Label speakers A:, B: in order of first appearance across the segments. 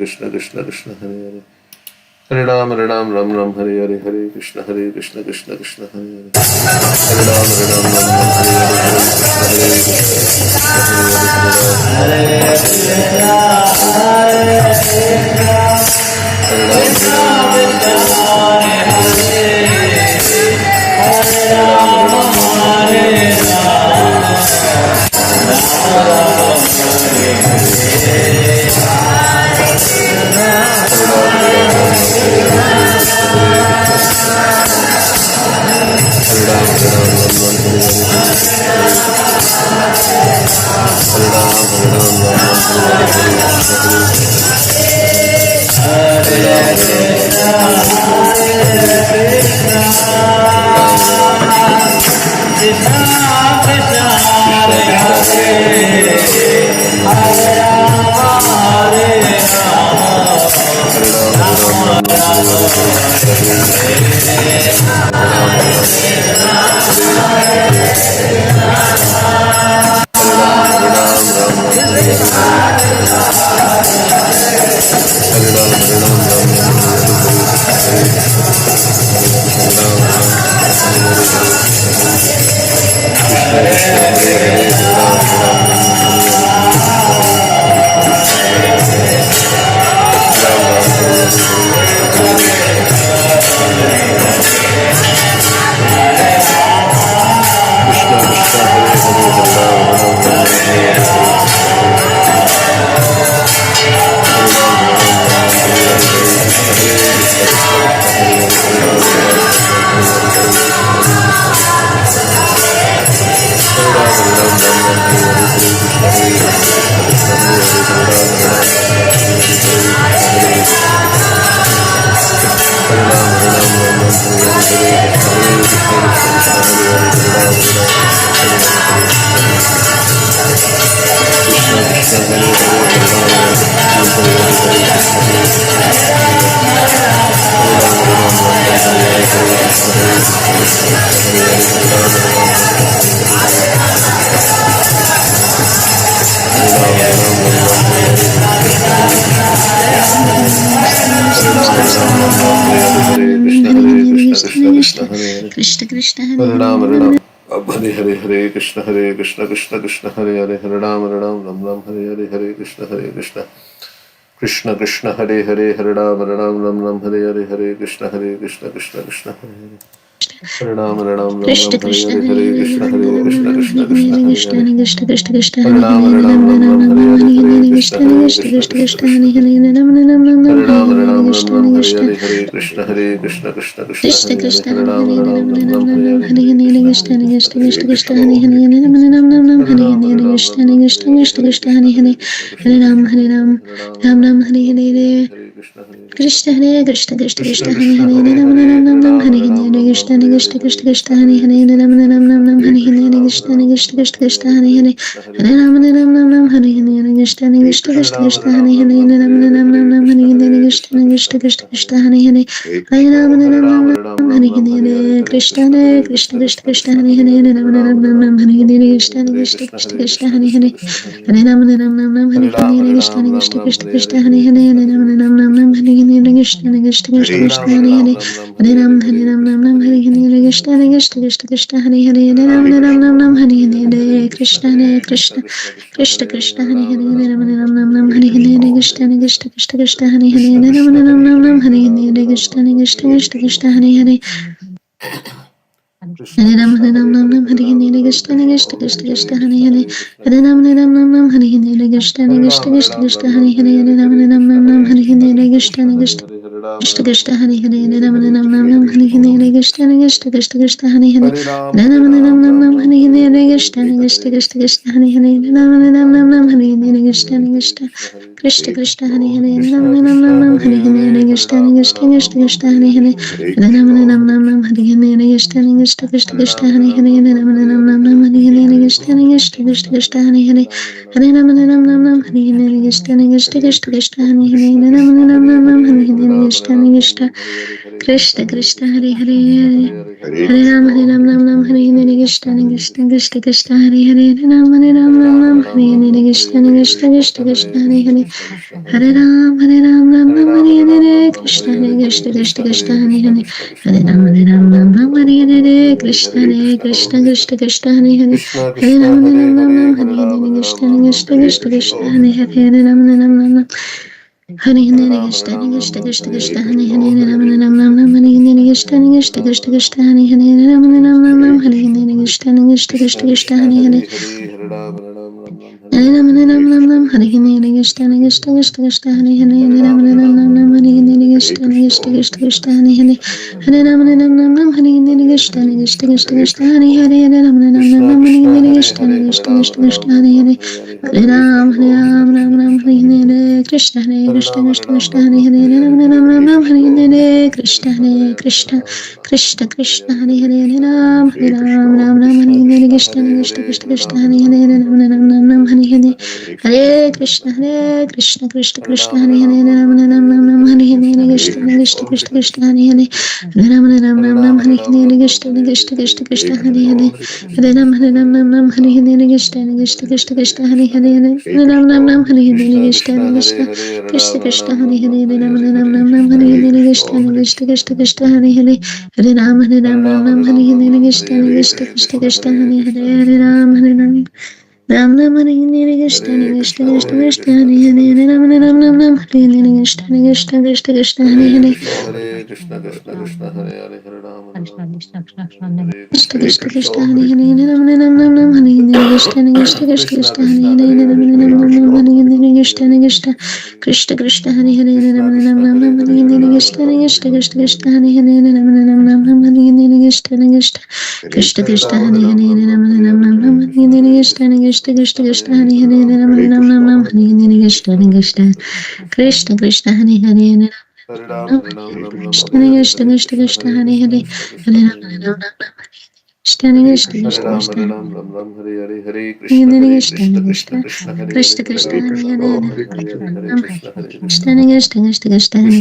A: Krishna Krishna Krishna Hare Hare Hare Ram Ram Ram Hare Hare Hare Krishna Krishna Krishna Hare Hare Hare Ram Ram Hare Hare
B: Krishna Krishna
A: Hare Ram Hare Hare Hare Krishna Krishna Krishna Hare Hare Hare Ram Ram Hare Hare Krishna Krishna Krishna Krishna Hare Hare Hare Ram Ram Hare Hare Krishna Krishna Krishna Hare Hare Hare Ram Ram
B: Krishna Krishna
A: Hare Hare Krishna Krishna Krishna
B: Krishna
A: Hare Hare
B: Krishna Krishna Krishna
A: Hare Ram Ram Hare Hare Krishna Krishna Krishna Hare Hare Hare Ram Hare Hare Krishna Krishna Krishna Hare Hare Hare Ram Hare Hare
B: Krishna Hare Krishna Krishna Krishna Hare Hare Ram Ram Hare Hare Krishna Krishna Krishna Krishna Hare Hare Ram Ram Hare Hare Krishna Krishna Krishna Krishna Hare Hare Hare Ram Hare Hare Krishna Krishna Krishna Krishna Hare Hare Ram Hare Hare Krishna Krishna Krishna Krishna Hare Hare Hare Ram Hare Hare Krishna Krishna Krishna Krishna Hare Hare Ram Hare Hare Krishna Krishna Krishna Krishna Hare Hare Hare Ram Hare Hare Krishna Krishna Krishna Krishna Hare Hare Hare Ram Hare Hare Krishna Krishna Krishna Krishna Hare Hare Hare Ram Hare Hare Krishna Krishna Krishna Krishna Hare Hare Hare Ram Hare Hare Krishna Krishna Krishna Krishna Hare Hare Ram Hare Hare Krishna Krishna Krishna Krishna Hare Hare Ram Hare Hare Krishna Krishna Krishna Krishna Hare Hare Hare Ram Hare Hare Krishna Krishna Krishna Krishna Hare Hare Hare Ram Hare Hare Krishna Krishna Krishna Krishna Hare Hare Hare Ram Hare Hare Krishna Krishna Krishna Krishna Hare Hare Hare Ram Hare Hare Krishna Krishna Krishna Krishna Hare Hare Hare Ram Hare Hare Krishna Krishna Krishna Krishna Hare Hare Ram Hare Hare Krishna Krishna Krishna Hare Hare Ram Hare Hare Krishna Krishna Krishna Krishna Hare Hare Hare Ram Hare Hare Krishna Krishna Krishna Krishna Hare Hare Ram Hare Hare Krishna Krishna Krishna Krishna Hare Hare Hare Ram Hare Hare Krishna Krishna Krishna Krishna Hare Hare Ram Hare Hare Krishna Krishna Krishna Krishna Hare Hare Hare Ram Ram Ram Hare Hare Krishna Krishna Krishna Krishna Hare Hare Hare Ram Ram Ram Hare Hare Krishna Krishna Krishna Krishna Hare Hare Hare Ram Ram Ram Hare Hare Krishna Krishna Krishna Krishna Hare Hare Hare Ram Ram Hare Hare Krishna Krishna Krishna Krishna Hare Hare Hare Ram Ram Hare Hare Krishna Krishna Krishna Krishna Hare Hare Hare Ram Hari Hare Krishna Krishna Krishna Krishna Hari Hare Ram Ram Ram Ram Hari Hare Krishna Krishna Krishna Krishna Hari Hare Ram Ram Ram Ram Hari Hare Krishna Krishna Krishna Krishna Hari Hare Hare Ram Ram Ram Ram Hari Hare Krishna Krishna Krishna Krishna Hari Hare Ram Ram Ram Ram Hari Hare Krishna Krishna Krishna Krishna Hari Hare Hare Ram Ram Ram Ram Hari Hare Krishna Krishna Krishna Krishna Hari Hare Hare Ram Ram Ram Ram Hari Hare Krishna Krishna Krishna Krishna Hari Hare Hare Ram Ram Hari Hare Krishna Krishna Krishna Krishna Hare Hare Ram Ram Ram Hari Hare Krishna Krishna Krishna Krishna Hare Hare Ram Ram Ram Hari Hare Krishna Krishna Krishna Krishna Hare Hare Ram Ram Hari Hare Hare Krishna Krishna Krishna Hare Hare Ram Ram Hari Hare Krishna Krishna Krishna Krishna Hare Hare Hare Ram Hari Hare Krishna Krishna Krishna Krishna Hare Hare Hare Ram Hari Hare Krishna Krishna Krishna Krishna Hare Hare Hare Ram Hari Hare Krishna Krishna Krishna Krishna Hare Hare Ram Hari Hare Krishna Krishna Krishna Krishna Hare Hare Hare Ram Hari Hare Krishna Krishna Krishna Krishna Hare Hare Hare Ram Hari Hare Krishna Krishna Krishna Krishna Hare Hare Hare Ram Hari Hare Krishna Krishna Krishna Krishna Hare Hare
A: Krishna Hare Hare Hare Ram
B: Krishna Krishna Krishna Hare Hare Ram Hari Hare Krishna Krishna Krishna Krishna Hare Hare Ram Hari Hare Krishna Krishna Krishna Krishna Hare Hare Ram Hari Hare Krishna Krishna Krishna Krishna Hare Hare Ram Hari Hare Krishna Krishna Krishna Krishna Hare Hare Ram Hari Hare Krishna Krishna Krishna Krishna Hare Hare Ram Hari Hare Krishna Krishna Krishna Hare Hare Krishna Krishna Krishna Krishna Hare Hare Hare Ram Krishna Krishna Krishna
A: Ram
B: Krishna
A: Ram Ram Ram Hare Hare Hare
B: Hare
A: Krishna Hare
B: Krishna
A: Krishna Krishna
B: Krishna
A: Krishna Hare
B: Krishna
A: Hare
B: Krishna
A: Hare
B: Hare
A: Krishna
B: Hare
A: Hare Hare Hare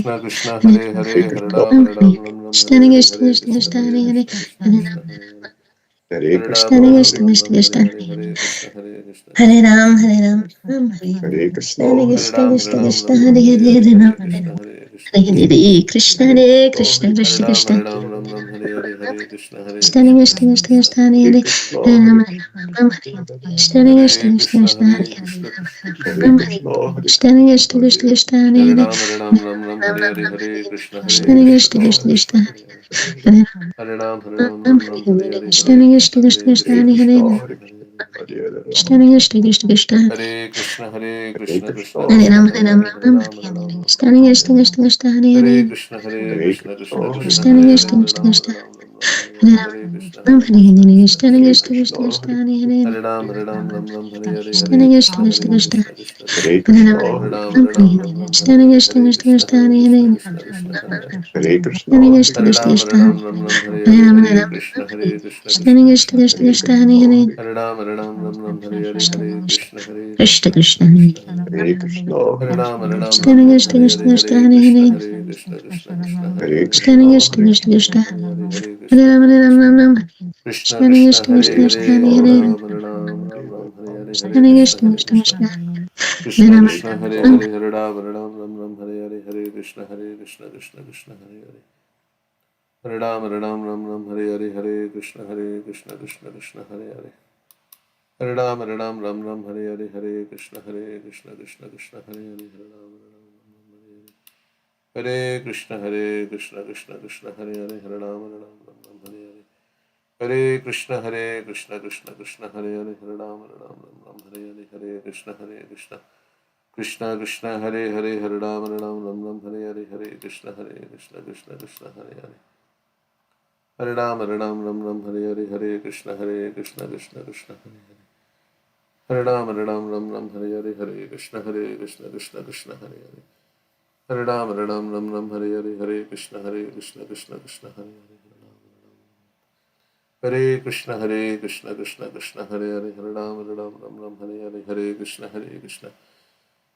B: Ram
A: Krishna Hare Krishna
B: Krishna Krishna Krishna Krishna Hare
A: Krishna Krishna
B: Hare
A: Hare Hare Hare Ram
B: Ram
A: Ram Ram Ram
B: Krishna
A: Hare Hare
B: Krishna
A: Hare
B: Krishna
A: Krishna
B: Krishna
A: Hare
B: Hare
A: Krishna Krishna
B: Hare
A: Krishna Hare Hare Hare Ram
B: Krishna
A: Ram
B: Krishna
A: Ram Ram
B: Krishna
A: Hare
B: Krishna
A: Hare Hare Krishna Hare Krishna
B: Hare
A: Krishna
B: Ram
A: Krishna
B: Hare Ram
A: Hare
B: Ram Hare Krishna
A: Hare
B: Krishna
A: Ram
B: Krishna
A: Hare Ram
B: Krishna
A: Ram Ram
B: Hare
A: Hare
B: Hare
A: Hare
B: Ram
A: Hare Krishna Hare Krishna
B: Hare
A: Krishna
B: Hare
A: Krishna
B: Krishna
A: Krishna Hare
B: Hare Krishna
A: Hare
B: Krishna
A: Ram
B: Krishna
A: Hare Ram Ram Ram Hare Hare Hare Krishna Hare
B: Krishna
A: Krishna
B: Krishna
A: Krishna
B: Krishna
A: Krishna
B: Krishna Hare Hare Hare Ram Ram Hare Krishna Krishna
A: Hare
B: Krishna
A: Krishna
B: Krishna Hare
A: Hare
B: Hare
A: Krishna Krishna
B: Ram
A: Krishna
B: Hare
A: Krishna
B: Krishna Krishna Krishna Krishna Hare
A: Hare
B: Hare
A: Ram Ram Ram
B: Ram
A: Hare Hare
B: Ram
A: Hare
B: Hare
A: Krishna
B: Krishna
A: Hare Krishna
B: Krishna Krishna
A: Krishna
B: Krishna
A: Krishna
B: Hare
A: Hare
B: Hare
A: Hare Ram
B: Ram
A: Ram
B: Hare
A: Hare Hare
B: Krishna
A: Hare
B: Krishna
A: Krishna
B: Krishna
A: Hare
B: Krishna
A: Krishna
B: Hare
A: Krishna
B: Hare
A: Hare
B: Krishna Krishna Krishna Krishna
A: Hare Krishna Krishna
B: Hare
A: Krishna
B: Ram
A: Hare
B: Ram
A: Hare Hare
B: Ram
A: Ram
B: Hare
A: Ram Ram
B: Krishna
A: Ram Hare
B: Krishna Krishna Krishna Hare
A: Hare
B: Hare
A: Krishna Krishna Krishna Krishna
B: Krishna
A: Hare
B: Krishna
A: Hare Hare
B: Krishna
A: Ram
B: Krishna
A: Ram Ram Ram Hare
B: Hare
A: Hare
B: Ram
A: Hare Krishna
B: Ram
A: Hare
B: Hare
A: Krishna
B: Hare
A: Krishna
B: Krishna
A: Krishna
B: Krishna
A: Krishna
B: Krishna Krishna Hare Hare
A: Hare Ram Ram Hare Hare
B: Krishna
A: Hare Krishna
B: Krishna
A: Hare
B: Krishna Krishna
A: Krishna Krishna Krishna
B: Hare Ram
A: Hare
B: Ram Hare
A: Ram
B: Hare
A: Ram
B: Krishna
A: Hare Hare
B: Krishna
A: Hare
B: Krishna
A: Krishna
B: Krishna
A: Hare
B: Hare
A: Krishna
B: Hare
A: Krishna Krishna Hare Hare
B: Krishna Krishna
A: Hare
B: Krishna Krishna
A: Ram Ram Hare
B: Hare
A: Hare
B: Ram
A: Hare
B: Ram
A: Krishna
B: Hare
A: Hare Krishna
B: Krishna
A: Krishna
B: Krishna
A: Krishna
B: Krishna
A: Hare
B: Krishna
A: Hare
B: Hare
A: Hare Ram Hare Hare Hare Krishna Hare
B: Krishna
A: Krishna
B: Krishna
A: Krishna
B: Hare
A: Krishna Hare Hare
B: Krishna
A: Hare
B: Krishna
A: Hare
B: Krishna
A: Hare
B: Hare
A: Krishna
B: Hare
A: Hare Krishna Krishna Krishna Hare Hare
B: Krishna Krishna Krishna Krishna
A: Hare Hare
B: Hare
A: Krishna
B: Ram
A: Hare
B: Ram
A: Krishna
B: Ram Ram
A: Krishna
B: Krishna
A: Krishna
B: Krishna
A: Hare
B: Krishna Krishna
A: Hare
B: Hare Hare
A: Ram Ram Hare Hare Hare Krishna
B: Krishna
A: Hare
B: Krishna
A: Krishna
B: Krishna Hare
A: Krishna
B: Ram
A: Krishna Hare
B: Ram
A: Hare Hare Ram Hare Hare Hare Krishna Hare Krishna Krishna Krishna Hare Hare Hare Ram Hare Hare Hare Krishna Hare Krishna Krishna Krishna Hare Hare Hare Ram Hare Hare Hare Krishna Hare Krishna Krishna Krishna Hare Hare Hare Krishna Krishna Krishna Hare Hare Hare Ram Hare Hare Hare Krishna Krishna Krishna Hare Hare Hare Ram Hare Hare Hare Krishna Krishna Krishna Krishna Hare Hare Hare Ram Hare Hare Hare Krishna Krishna Krishna Hare Hare Hare Ram Hare Hare Hare Krishna Krishna Krishna Hare Hare Hare Ram Hare Hare Hare Krishna Krishna Krishna Hare Hare Hare Ram Hare Hare Hare Krishna Krishna Krishna Hare Hare Hare Krishna Krishna Krishna Hare Hare Hare Ram Hare Hare Hare Krishna Krishna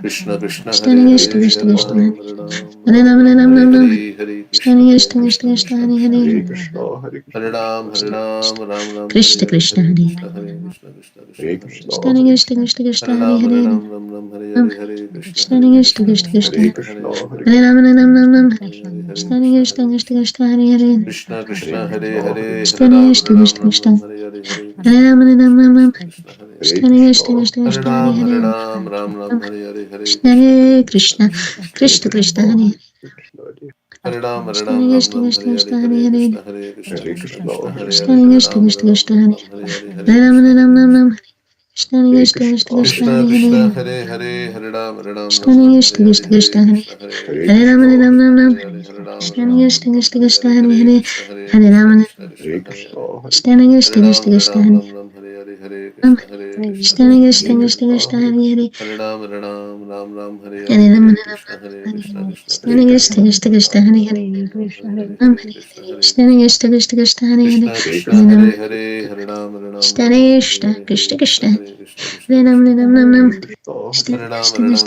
A: Krishna Krishna
B: Krishna
A: Hare
B: Krishna
A: Hare
B: Krishna
A: Hare
B: Krishna
A: Ram
B: Hare
A: Hare Ram
B: Hare
A: Ram
B: Rama
A: Ram
B: Ram
A: Hare
B: Ram Ram
A: Hare Hare
B: Krishna
A: Krishna Hare
B: Krishna Krishna
A: Krishna
B: Krishna
A: Krishna
B: Hare
A: Krishna
B: Hare
A: Hare
C: Krishna,
A: Krishna
C: Hare
A: Hare
C: Krishna,
A: Ram Hare
C: Hare
A: Ram
C: Krishna,
A: Ram Ram Hare
B: Krishna
A: Hare
B: Krishna
A: Hare
B: Hare
A: Krishna Hare Krishna Krishna Krishna
C: Hare
A: Hare
C: Krishna,
B: Krishna
A: Hare
C: Hare
B: Krishna
C: Krishna,
B: Krishna Krishna
A: Hare
B: Hare
A: Ram Hare
B: Hare
A: Ram Ram Ram Hare
B: Ram
A: Hare Hare Krishna
B: Krishna
A: Hare
B: Krishna
A: Krishna
B: Krishna
A: Krishna
B: Krishna
C: Hare
A: Krishna
C: Krishna,
A: Hare
C: Hare
B: Hare
A: Ram
B: Rama
C: Krishna,
B: Ram Ram Ram
A: Hare Hare Hare
B: Krishna
A: Krishna
B: Krishna
A: Hare
B: Krishna
A: Krishna
B: Krishna Hare Hare
A: Krishna
C: Hare
A: Krishna Hare
C: Krishna, Hare
A: Hare Hare
B: Krishna
A: Ram
B: Krishna
A: Hare Ram
B: Krishna
A: Ram
B: Krishna
A: Ram Hare Hare Krishna
B: Hare
A: Krishna
B: Rama
A: Krishna
B: Ram Ram
A: Krishna
B: Ram
A: Krishna Hare
C: Hare
B: Krishna
C: Krishna,
B: Krishna Krishna
A: Hare
B: Krishna Hare
A: Ram
B: Hare
A: Hare Ram Ram Ram
B: Ram
A: Hare Hare
C: Hare
A: Hare
B: Krishna
A: Krishna
C: Krishna,
A: Hare
B: Hare
A: Krishna
B: Krishna
A: Krishna Krishna
C: Hare
B: Krishna
A: Hare
B: Krishna
C: Krishna,
B: Hare
C: Hare
A: Hare Ram Ram
B: Krishna
A: Ram
B: Krishna
A: Ram
B: Krishna
A: Hare Hare
B: Krishna Hare
A: Hare
B: Hare
A: Krishna Hare Krishna Krishna Krishna Hare
B: Krishna
A: Hare Hare
B: Krishna
A: Ram
B: Krishna
A: Ram
B: Krishna
A: Ram
B: Hare
A: Ram Hare Hare Hare
B: Hare Ram
A: Krishna
B: Ram
A: Hare
B: Ram
A: Krishna
B: Ram Krishna Krishna Krishna Krishna
A: Krishna
B: Hare
A: Krishna
B: Hare
A: Hare Hare Hare Ram Ram
B: Krishna
A: Ram Ram
B: Krishna
A: Hare Hare
B: Krishna
A: Hare
B: Krishna Hare
A: Krishna Hare
B: Hare
A: Krishna
B: Ram
A: Krishna
B: Ram Ram Ram
A: Hare
B: Hare
A: Hare Hare Ram
B: Krishna
A: Ram
B: Krishna
A: Ram
B: Krishna
A: Ram Hare
B: Krishna
A: Hare
B: Hare
A: Hare
B: Hare
A: Krishna Hare
B: Hare
A: Krishna
B: Ram
A: Krishna Krishna Hare Hare
B: Krishna
A: Hare
B: Krishna
A: Ram
B: Krishna Krishna
A: Ram
B: Hare
A: Ram Ram Hare Hare Hare
B: Ram
A: Krishna Hare Krishna
B: Krishna
A: Krishna
B: Krishna
A: Krishna
B: Krishna Krishna Hare Hare
A: Hare Ram Ram Hare
B: Hare
A: Hare
B: Ram
A: Hare
B: Ram
A: Krishna
B: Ram
A: Hare
B: Hare
A: Krishna Krishna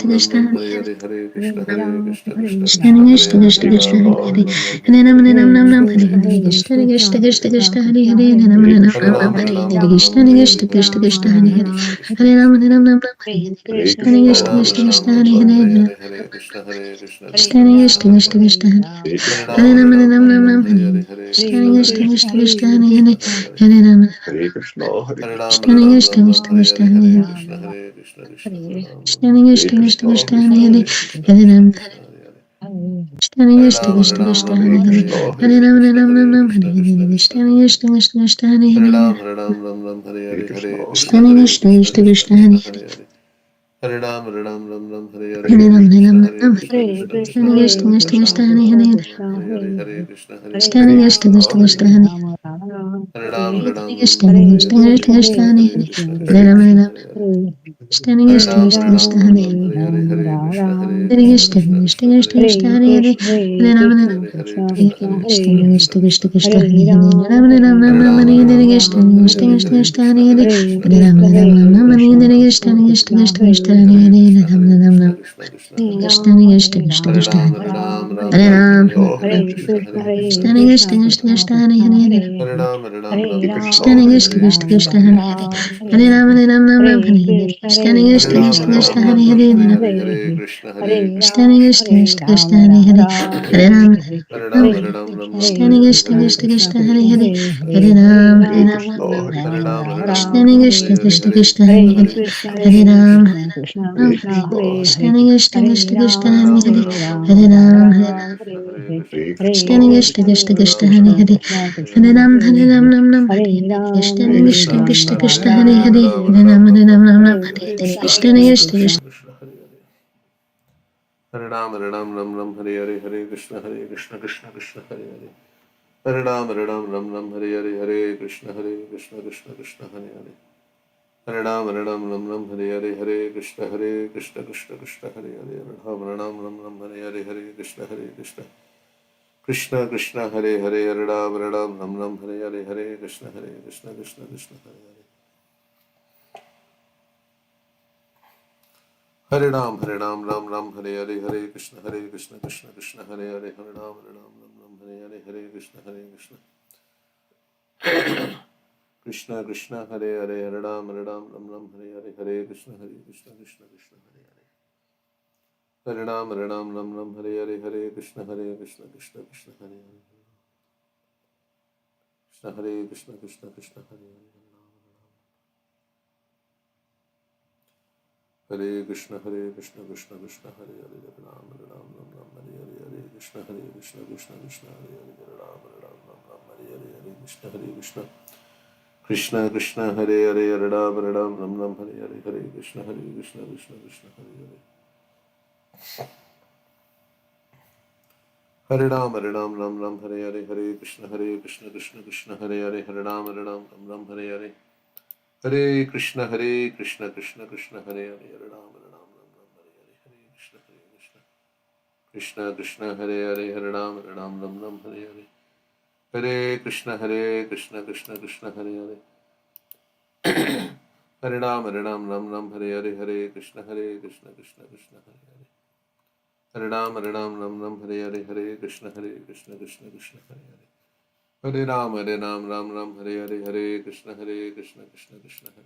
B: Krishna
A: Krishna
B: Krishna
A: Hare
B: Krishna
A: Hare
B: Krishna
A: Ram
B: Hare
A: Ram Ram Ram Hare Hare
B: Ram
A: Hare
B: Hare
A: Krishna
B: Hare
A: Hare
B: Krishna
A: Krishna
B: Krishna Krishna Krishna Hare Hare
A: Krishna Krishna
B: Hare
A: Hare
B: Ram
A: Hare Hare Ram
B: Krishna
A: Ram Hare
B: Krishna
A: Hare
B: Krishna
A: Hare Krishna
B: Krishna
A: Hare Krishna Krishna
B: Hare Ram
A: Krishna
B: Ram Ram Ram Krishna
A: Hare Ram
B: Krishna
A: Ram
B: Krishna
A: Ram
B: Krishna
A: Ram
B: Hare
A: Hare Hare Krishna Hare Krishna Krishna
B: Krishna
A: Krishna Hare
B: Krishna
A: Hare
B: Krishna Krishna
A: Ram
B: Hare
A: Ram
B: Hare
A: Ram Ram
B: Hare
A: Hare
B: Ram
A: Hare
B: Ram
A: Hare
B: Ram Ram
A: Krishna
B: Hare
A: Hare
B: Hare
A: Krishna
B: Krishna
A: Krishna
B: Krishna
A: Krishna Hare
B: Krishna
A: Hare
B: Krishna Hare Hare Hare Ram Ram
A: Hare
B: Ram
A: Ram
B: Hare
A: Ram
B: Hare
A: Ram
B: Krishna
A: Ram Hare
B: Krishna
A: Hare Hare
B: Krishna Krishna
A: Krishna
B: Hare
A: Hare
B: Hare
A: Krishna Krishna
B: Hare Ram
A: Krishna
B: Ram
A: Hare
B: Ram Hare Hare Krishna
A: Hare
B: Krishna
A: Ram
B: Krishna
A: Ram
B: Krishna
A: Ram
B: Hare
A: Ram
B: Hare
A: Hare Hare Krishna Hare Krishna Krishna
B: Krishna
A: Krishna
B: Krishna
A: Hare
B: Krishna
A: Hare
B: Krishna Hare
A: Hare
B: Hare
A: Ram
B: Ram
A: Ram
B: Ram
A: Ram
B: Ram
A: Ram
B: Ram
A: Hare
B: Hare
A: Hare Hare
B: Krishna
A: Krishna
B: Krishna
A: Hare
B: Krishna
A: Krishna
B: Krishna
A: Krishna
B: Hare
A: Krishna
B: Hare
A: Hare Hare
B: Hare Ram
A: Hare Ram
B: Krishna
A: Ram
B: Krishna
A: Ram Ram
B: Krishna
A: Hare
B: Krishna
A: Hare Hare
B: Hare
A: Krishna Hare Krishna Krishna Hare Ram Ram
B: Krishna Krishna Krishna
A: Hare
B: Krishna
A: Krishna
B: Hare
A: Hare Krishna
B: Hare
A: Krishna
B: Ram
A: Krishna Hare Hare
B: Krishna
A: Hare
B: Krishna
A: Ram
B: Krishna
A: Ram
B: Krishna
A: Ram Ram
B: Hare
A: Hare Hare
B: Hare
A: Hare
B: Ram
A: Krishna
B: Ram Ram
A: Hare
B: Ram
A: Krishna
B: Hare
A: Krishna
B: Hare
A: Krishna
B: Krishna
A: Hare Hare
B: Krishna Krishna Krishna Hare
A: Hare Ram Ram Ram Hare Hare Hare Krishna
B: Krishna
A: Hare
B: Krishna
A: Krishna
B: Krishna
A: Krishna
B: Krishna
A: Krishna
B: Hare
A: Hare Hare Hare Ram Ram Ram Hare Hare
B: Hare
A: Hare
B: Ram
A: Krishna
B: Ram
A: Hare
B: Ram
A: Krishna Krishna
B: Krishna
A: Krishna Hare
B: Krishna
A: Hare
B: Krishna
A: Ram
B: Krishna Hare
A: Ram
B: Hare
A: Ram Hare Hare Hare Krishna Hare
B: Krishna
A: Hare
B: Krishna
A: Krishna
B: Krishna
A: Hare
B: Krishna
A: Hare
B: Hare
A: Hare Ram Ram
B: Krishna
A: Ram Hare
B: Krishna
A: Hare
B: Krishna
A: Hare
B: Krishna
A: Krishna
B: Hare
A: Hare Krishna
B: Hare
A: Krishna
B: Ram
A: Krishna
B: Ram
A: Hare Hare
B: Krishna
A: Hare
B: Krishna
A: Ram
B: Krishna
A: Ram
B: Krishna
A: Ram
B: Hare
A: Ram Hare Hare Hare Krishna Hare
B: Hare
A: Krishna
B: Krishna
A: Krishna
B: Krishna
A: Krishna
B: Krishna
A: Hare
B: Krishna
A: Hare
B: Hare Hare Hare Ram
A: Krishna
B: Ram
A: Hare Hare
B: Hare
A: Krishna Hare
B: Krishna
A: Krishna
B: Krishna
A: Krishna
B: Krishna
A: Krishna
B: Krishna
A: Hare
B: Hare
A: Hare
B: Ram Ram
A: Hare
B: Ram
A: Ram
B: Hare
A: Ram
B: Hare
A: Ram Ram
B: Krishna
A: Hare
B: Krishna
A: Hare
B: Krishna
A: Hare
B: Krishna
A: Krishna
B: Hare
A: Hare
B: Hare
A: Krishna
B: Hare Ram
A: Krishna
B: Ram
A: Krishna
B: Ram
A: Hare
B: Ram Hare
A: Krishna
B: Hare
A: Ram
B: Krishna Krishna Krishna Krishna
A: Hare
B: Hare
A: Hare
B: Hare
A: Krishna
B: Ram
A: Hare
B: Ram
A: Krishna
B: Ram
A: Krishna Krishna Hare Hare
B: Krishna Krishna Krishna
A: Hare
B: Krishna
A: Ram
B: Hare
A: Ram Ram
B: Hare
A: Ram
B: Ram
A: Hare Hare Hare Krishna Hare Krishna
B: Krishna
A: Krishna
B: Krishna
A: Krishna
B: Krishna
A: Hare
B: Krishna
A: Hare
B: Hare Hare
A: Hare Ram Ram Ram
B: Krishna
A: Ram Hare
B: Krishna
A: Hare
B: Krishna
A: Krishna
B: Krishna
A: Hare
B: Hare
A: Hare
B: Hare Ram Ram Hare Krishna
A: Hare
B: Krishna
A: Ram
B: Krishna Krishna
A: Ram
B: Hare
A: Ram Hare
B: Hare
A: Hare Hare Krishna Hare
B: Krishna
A: Krishna Krishna
B: Krishna
A: Krishna
B: Krishna Krishna Hare Hare Hare Ram
A: Hare
B: Ram
A: Ram Ram Ram Ram
B: Krishna
A: Hare Hare
B: Krishna
A: Hare
B: Krishna
A: Krishna
B: Krishna Hare
A: Hare
B: Hare
A: Krishna Hare
B: Hare
A: Hare
B: Ram Ram
A: Hare Ram Ram
B: Krishna
A: Ram Hare
B: Krishna
A: Hare
B: Krishna
A: Hare
B: Krishna
A: Krishna
B: Hare Hare
A: Hare Krishna
B: Hare
A: Krishna
B: Ram
A: Krishna
B: Ram Krishna Krishna Krishna Krishna Hare
A: Hare
B: Hare
A: Ram Ram
B: Hare
A: Ram Hare
B: Ram
A: Hare Krishna Hare Krishna Krishna
B: Krishna
A: Hare
B: Krishna Krishna
A: Hare
B: Krishna
A: Ram
B: Hare
A: Ram
B: Hare
A: Ram Ram Hare
B: Hare
A: Hare
B: Ram
A: Krishna
B: Hare Ram
A: Krishna
B: Ram Ram
A: Krishna
B: Hare Krishna
A: Hare
B: Krishna
A: Krishna
B: Krishna
A: Krishna Hare
B: Krishna
A: Hare
B: Hare
A: Hare
B: Hare
A: Ram
B: Hare
A: Ram
B: Ram
A: Ram
B: Hare
A: Ram
B: Ram
A: Hare
B: Ram
A: Hare
B: Hare
A: Krishna
B: Krishna
A: Krishna
B: Krishna
A: Krishna
B: Krishna
A: Krishna Hare Hare Hare Ram Ram Hare Krishna Krishna Krishna Hare Hare Hare Ram Hare Hare Krishna Krishna Krishna Hare Hare Hare Ram Hare Krishna Krishna Krishna Hare Hare Hare Ram Hare Krishna Krishna Krishna Krishna Hare Hare Hare Ram Hare Krishna Krishna Krishna Hare Hare Hare Ram Hare Krishna Krishna Krishna Hare Hare Hare Ram Hare Krishna Krishna Krishna Krishna Hare Hare Hare Ram Hare Krishna Krishna Krishna Hare Hare Hare Ram Hare Krishna Krishna Krishna Hare Hare Krishna Hare Krishna Krishna Hare Hare Hare Krishna Krishna Krishna Hare Hare Ram Hare Hare Krishna Krishna Krishna Hare Hare Ram Hare Hare Krishna Krishna Krishna Hare Hare Ram Hare Hare Krishna Krishna Krishna Hare Hare Hare Ram Hare Hare Krishna Krishna Krishna Hare Hare Hare Ram Hare Hare Hare Krishna Krishna Krishna Hare Hare Hare Ram Hare Hare Krishna Krishna Krishna Hare Hare Hare Ram Hare Hare Hare Krishna Krishna Krishna Hare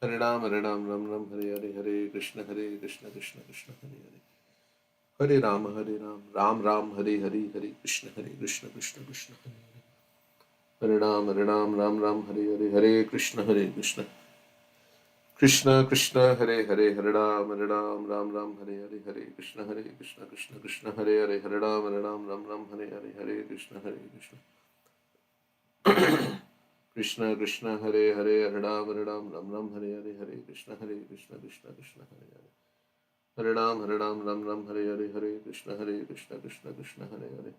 A: Hare Hare Ram Hare Hare Krishna Krishna Krishna Hare Hare Hare Ram Hare Hare Krishna Krishna Krishna Hare Hare Hare Ram Hare Hare Krishna Krishna Krishna Hare Hare Hare Ram Hare Hare Krishna Krishna Hare Hare Hare Ram Hare Hare Krishna Krishna Krishna Hare Hare Hare Ram Hare Hare Krishna Krishna Krishna Krishna Hare Hare Hare Ram Ram Ram Ram Hare Hare Hare Krishna Krishna Krishna Hare Hare Hare Ram Ram Ram Hare Hare Hare Krishna Krishna Krishna Krishna Hare Hare Hare Ram Ram Ram Hare Hare Hare Krishna Krishna Krishna Hare Hare Hare Ram Ram Ram Hare Hare Hare Krishna Krishna Krishna Hare Hare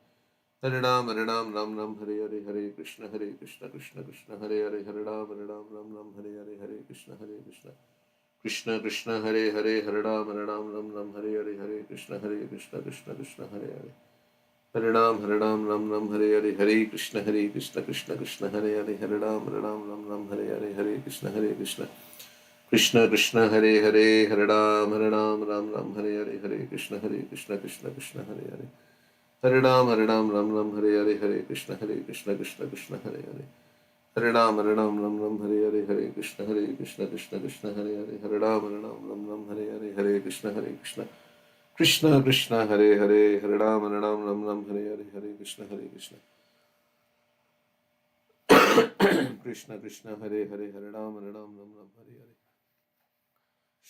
A: Hare Ram Ram Ram Hare Hare Hare Krishna Krishna Krishna Hare Hare Hare Ram Ram Hare Hare Hare Krishna Krishna Krishna Krishna Hare Hare Hare Ram Ram Hare Hare Hare Krishna Krishna Krishna Hare Hare Hare Ram Ram Hare Hare Hare Krishna Krishna Hare Hare Hare Ram Ram Hare Hare Hare Krishna Krishna Krishna Hare Hare Hare Ram Ram Hare Hare Hare Krishna Krishna Hare Hare Hare Ram Ram Hare Hare Hare Krishna Krishna Hare Hare Hare Ram Ram Hare Hare Hare Krishna Krishna Hare Hare Hare Ram Ram Hare Hare Hare Krishna Krishna Krishna Hare Hare Hare Ram Ram Hare Hare Hare Krishna Krishna Krishna Hare Hare Hare Ram Hare Hare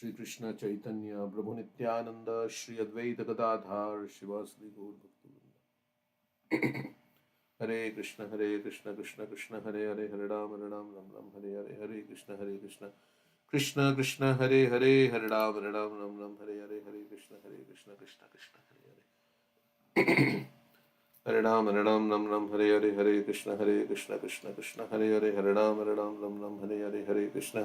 A: Shri Krishna Chaitanya Prabhu Nityananda Shri Advaita Gadadhar Shivasri Gaur Bhaktivinoda Hare Krishna Krishna Krishna Hare Hare Hare Ram Ram Hare Hare Hare Krishna Krishna Krishna Hare Hare Hare Ram Hare Hare Hare Krishna Krishna Hare Hare Hare Ram Hare Hare Hare Krishna Krishna Hare Hare Hare Ram Hare Hare Hare Krishna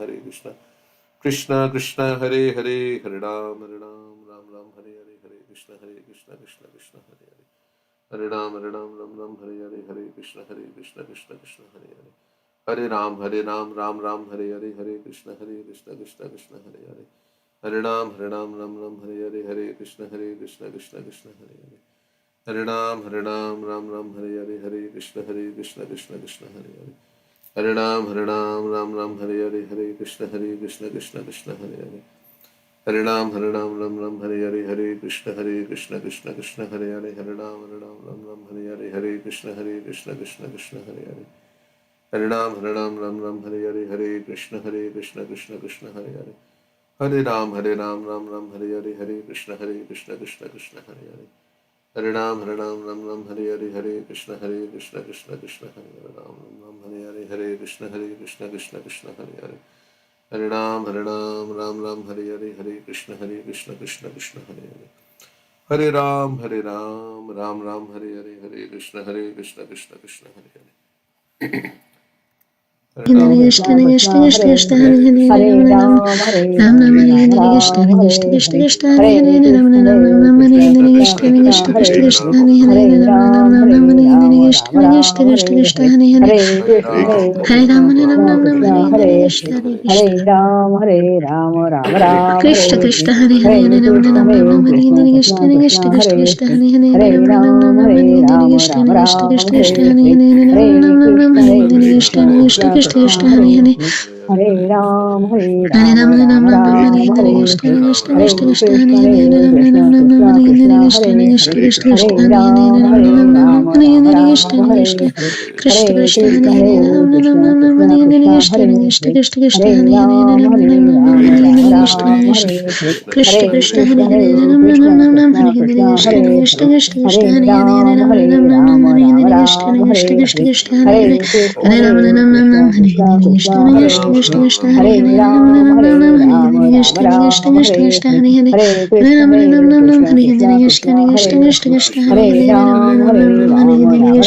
A: Krishna Krishna Hare Hare Hare Ram Hare Hare Hare Krishna Krishna Hare Hare Hare Ram Hare Hare Hare Krishna Krishna Hare Hare Hare Ram Ram Hare Hare Hare Krishna Krishna Hare Hare Hare Ram Hare Hare Hare Krishna Krishna Hare Hare Hare Ram Ram Hare Hare Hare Krishna Krishna Hare Hare Hare Ram Ram Hare Hare Hare Krishna Krishna Hare Hare Hare Ram Hare Hare Hare Krishna Krishna Hare Hare Hare Ram Hare Hare Hare Krishna Krishna Hare Hare Hare Ram Hare Hare Hare Krishna Krishna Hare Hare Hare Ram Hare Hare Hare Krishna Krishna Hare Hare Hare Ram Hare Hare Hare Krishna Krishna Hare Hare Ram Hare Hare Hare Krishna Krishna Hare Hare Hare Ram Hare Hare Hare Krishna Krishna Hare Hare Hare Ram Hare Hare Hare Krishna Krishna Hare Hare
B: Hare Krishna Krishna Krishna Hare Hare Ram Ram Hare Hare Krishna Krishna Krishna Hare Hare Ram Ram Hare Hare Krishna Krishna Krishna Hare Hare Ram Ram Hare Hare Krishna Krishna Hare Hare Hare Ram Hare Hare Krishna Krishna Krishna Hare Hare Ram Ram Hare Hare Krishna Krishna Hare Hare Ram Ram Hare Hare Krishna Krishna Hare Hare Ram Ram Hare Hare Krishna Krishna Hare Hare
C: Hare Ram, Hare
B: Hare
C: Ram,
B: Ram Hare
C: Ram
B: Ram
C: Ram,
B: Hare Hare
C: Hare
B: Krishna
C: Hare,
B: Krishna
C: Hare
B: Krishna Hare
C: Krishna,
B: Hare
C: Hare
B: Ram
C: Krishna,
B: Ram
C: Krishna
B: Hare
C: Krishna,
B: Hare
C: Hare
B: Krishna
C: Hare,
B: Krishna
C: Hare
B: Hare Hare
C: Ram,
B: Ram
C: Hare
B: Ram
C: Ram,
B: Hare
C: Ram
B: Hare
C: Ram,
B: Krishna
C: Hare
B: Krishna
C: Hare,
B: Krishna
C: Hare
B: Krishna
C: Krishna,
B: Hare Hare
C: Hare
B: Ram
C: Krishna,
B: Ram
C: Krishna
B: Hare Hare
C: Krishna,
B: Krishna
C: Hare
B: Krishna
C: Hare,
B: Krishna
C: Hare
B: Hare Hare
C: Ram,
B: Ram
C: Hare
B: Ram
C: Ram,
B: Hare
C: Ram
B: Hare Krishna
C: Ram,
B: Krishna
C: Hare Hare,
B: Krishna
C: Hare
B: Krishna Hare
C: Krishna,
B: Hare
C: Hare
B: Ram
C: Krishna,
B: Ram
C: Krishna
B: Hare Hare
C: Krishna,
B: Krishna
C: Hare
B: Krishna
C: Hare,
B: Krishna Krishna
C: Hare
B: Hare Hare
C: Ram,
B: Ram
C: Hare
B: Ram
C: Ram,
B: Hare
C: Ram
B: Hare Krishna
C: Ram, Hare
B: Krishna
C: Hare,
B: Krishna Hare Hare
C: Hare Krishna,
B: Hare Ram
C: Hare Krishna,
B: Ram Hare
C: Krishna
B: Hare
C: Krishna,
B: Krishna
C: Hare
B: Krishna
C: Hare,
B: Krishna Hare
C: Hare
B: Hare Ram
C: Ram, Hare
B: Ram Hare
C: Ram,
B: Hare
C: Ram
B: Krishna Krishna
C: Ram,
B: Krishna
C: Hare
B: Krishna
C: Hare,
B: Hare Hare
C: Hare
B: Hare
C: Krishna,
B: Ram
C: Hare
B: Ram
C: Krishna,
B: Hare
C: Krishna
B: Hare Krishna
C: Krishna, Hare
B: Krishna
C: Hare,
B: Krishna Krishna Hare
C: Hare
B: Hare Ram
C: Ram, Hare
B: Ram
C: Ram,
B: Hare Hare
C: Ram
B: Krishna
C: Ram,
B: Krishna
C: Hare
B: Krishna
C: Hare,
B: Krishna Hare Hare
C: Hare Krishna,
B: Hare Ram
C: Hare Krishna,
B: Ram Hare
C: Krishna
B: Hare
C: Krishna,
B: Krishna
C: Hare
B: Krishna
C: Hare,
B: Krishna Krishna Hare
C: Hare
B: Hare Ram
C: Ram, Hare
B: Ram
C: Ram,
B: Hare Hare
C: Ram
B: Krishna
C: Ram,
B: Krishna
C: Hare
B: Krishna
C: Hare,
B: Krishna Hare Hare
C: Hare Krishna,
B: Hare Ram
C: Hare Krishna,
B: Ram Hare
C: Krishna
B: Hare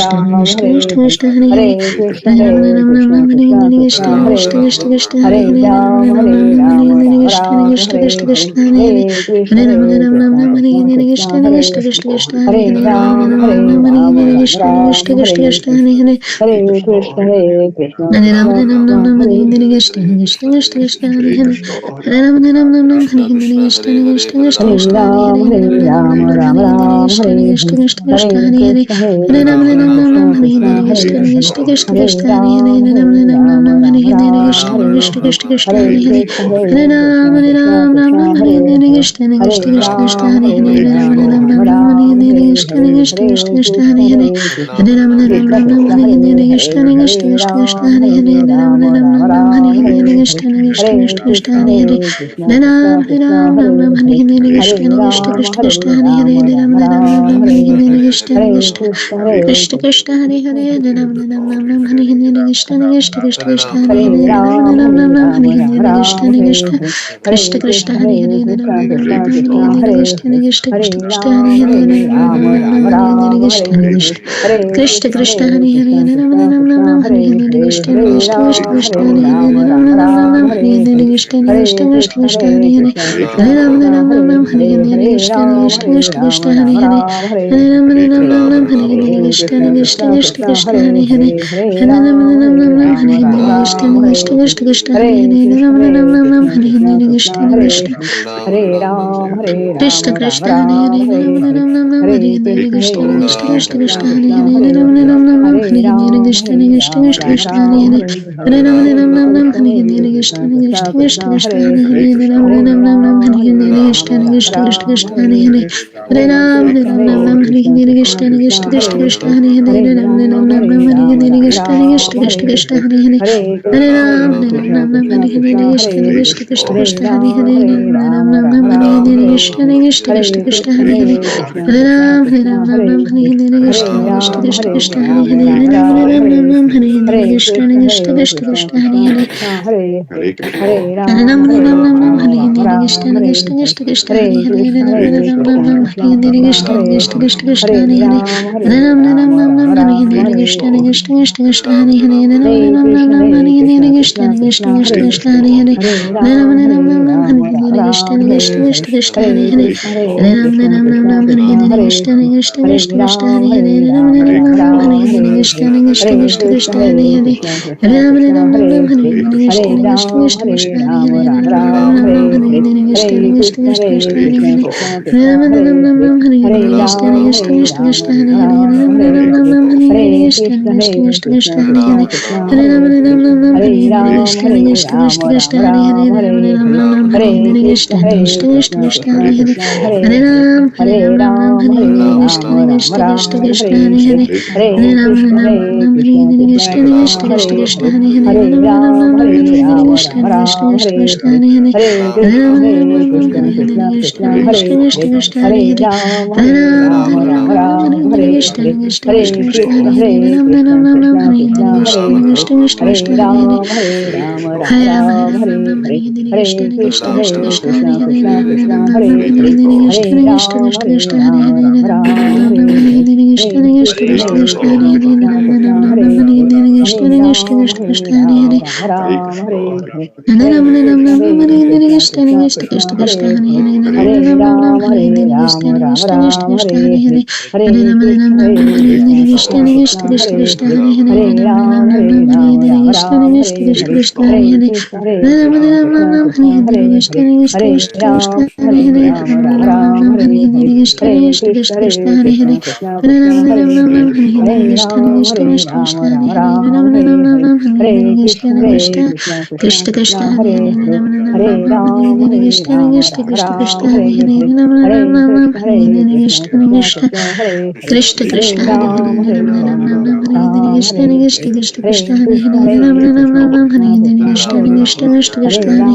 C: Krishna,
B: Krishna
C: Hare
B: Krishna
C: Hare,
B: Krishna Krishna Hare
C: Hare
B: Hare
C: Ram,
B: Ram
C: Hare
B: Ram Hare
C: Ram,
B: Hare
C: Ram
B: Krishna
C: Ram,
B: Krishna Krishna
C: Hare
B: Krishna
C: Krishna,
B: Hare Hare
C: Hare Krishna, Hare Krishna,
B: Hare Ram
C: Krishna Krishna,
B: Ram Hare
C: Hare
B: Hare
C: Hare,
B: Krishna Krishna Krishna Krishna Hare Hare Hare Ram Hare
A: Krishna
B: Hare
A: Krishna
B: Krishna
A: Hare Hare
B: Krishna
A: Hare
B: Krishna
A: Ram
C: Hare
B: Krishna Hare
C: Ram,
B: Hare
C: Hare
B: Ram
C: Ram,
B: Ram
C: Ram
B: Hare Hare
C: Ram,
B: Krishna
C: Hare
B: Krishna
C: Hare,
B: Krishna Krishna
C: Hare
B: Hare Hare
C: Krishna, Hare
B: Hare Ram
C: Krishna,
B: Ram
C: Krishna
B: Hare
C: Krishna,
B: Hare
C: Hare
B: Krishna
C: Hare,
B: Krishna Krishna Krishna Hare Hare Hare Ram Ram Ram Ram Hare Hare Krishna Krishna Krishna Krishna Hare Hare Hare Ram Ram Ram Hare Hare Krishna Krishna Krishna Krishna Hare Hare Ram Ram Ram Ram Hare Hare Krishna Krishna Krishna Krishna Hare Hare Hare Ram Ram Ram Ram Hare Hare Krishna Krishna Krishna Krishna Hare Hare Ram Ram Ram Ram Hare Hare Krishna Krishna Krishna Krishna Hare Hare Hare Ram Ram Ram Hare Hare Krishna Krishna Krishna Krishna Hare Hare Ram Ram Ram Hare Hare Krishna Krishna Krishna Krishna Hare Hare Ram Ram Ram Hare Hare Krishna Krishna Krishna Krishna Hare Hare Ram Ram Ram Hare Hare Krishna Krishna Krishna Krishna Hare Hare Ram Ram Ram Hare Hare Krishna Krishna Krishna Krishna Hare Hare Ram Ram Ram Hare Hare Krishna Krishna Krishna Krishna Hare Hare Ram Ram Ram Hare Hare Krishna Krishna Krishna Krishna Hare Hare Ram Ram Ram Hare Hare Krishna Krishna Krishna Krishna Hare Hare Ram Ram Ram Hare Hare Krishna Krishna Krishna Krishna Hare Hare Ram Ram Ram Hare Hare Krishna Krishna Krishna Krishna Hare Hare Ram Ram Ram Hare Hare Krishna Krishna Krishna Krishna Hare Hare Ram Ram Hare Hare Krishna Krishna Krishna Krishna Hare Hare Ram Ram Hare Hare Krishna Krishna Krishna Krishna Hare Hare Ram Ram Hare Hare Krishna Krishna Krishna Krishna Hare Hare Ram Ram Hare Hare Krishna Krishna Krishna Krishna Hare Hare Ram Ram Hare Hare Krishna Krishna Krishna Krishna Hare Hare Hare Ram Hare Hare Krishna Krishna Krishna Krishna Hare Hare Ram Ram Hare Hare Krishna Krishna Krishna Krishna Hare Hare Hare Ram Hare Hare Krishna Krishna Krishna Krishna Hare Hare Ram Ram Hare Hare Krishna Krishna Krishna Krishna Hare Hare Hare Ram Hare Hare Krishna Krishna Krishna Krishna Hare Hare Ram Ram Hare Hare Krishna Krishna Krishna Krishna Hare Hare Hare Ram Hare Hare Krishna Krishna Krishna Krishna Hare Hare Ram Hare Hare Krishna Krishna Krishna Krishna Hare Hare Hare Ram Hare Hare Krishna Krishna Krishna Krishna Hare Hare Ram Hare Hare Krishna Krishna Krishna Krishna Hare Hare Ram Hare Hare Krishna Krishna Krishna Krishna Hare Hare Ram Hare Hare Krishna Krishna Krishna Krishna Hare Hare Ram Hare Hare Krishna Krishna Krishna Krishna Hare Hare Ram Hare Hare Krishna Krishna Krishna Krishna Hare Hare Ram Hare Hare Krishna Krishna Krishna Krishna Hare Hare Ram Hare Hare Krishna Krishna Krishna Krishna Hare Hare Ram Hare Hare Krishna Krishna Krishna Krishna Hare Hare Hare Ram Hare Hare Krishna Krishna Krishna Krishna Hare Hare Ram Hare Hare Krishna Krishna Krishna Krishna Hare Hare Hare Ram Hare Hare Krishna Krishna Krishna Krishna Hare Hare Hare Ram Hare Hare Krishna Krishna Krishna Krishna Hare Hare Ram Hare Hare Krishna Krishna Krishna Krishna Hare Hare Hare Ram Hare Hare Krishna Krishna Krishna Krishna Hare Hare Hare Ram Hare Krishna Krishna Krishna Krishna Hare Hare Ram Hare Krishna Krishna Krishna Krishna Hare Hare Hare Ram Hare Hare Krishna Krishna Krishna Krishna Hare Hare Ram Hare Hare Krishna Krishna Krishna Krishna Hare Hare Ram Hare Hare Krishna Krishna Krishna Krishna Hare Hare Ram Hare Hare Krishna Krishna Krishna Krishna Hare Hare Hare Ram Hare Hare Krishna Krishna Krishna Krishna Hare Hare Ram Hare Hare Krishna Krishna Krishna Krishna Hare Hare Hare Ram Hare Hare Krishna Krishna Krishna Krishna Hare Hare Ram Hare Hare Krishna Krishna Krishna Krishna Hare Hare Hare Ram Hare Hare Krishna Krishna Krishna Krishna Hare Hare Ram Hare Hare Krishna Krishna Krishna Krishna Hare Hare Hare Ram Hare Hare Krishna Krishna Krishna Krishna Hare Hare Ram Hare Hare Krishna Krishna Krishna Krishna Hare Hare Ram Hare Hare Krishna Krishna Krishna Krishna Hare Hare Ram Hare Hare Krishna Krishna Krishna Krishna Hare Hare Ram Hare Krishna Krishna Krishna Krishna Hare Hare Ram Hare Hare Krishna Krishna Krishna Krishna Hare Hare Ram Hare Hare Krishna Krishna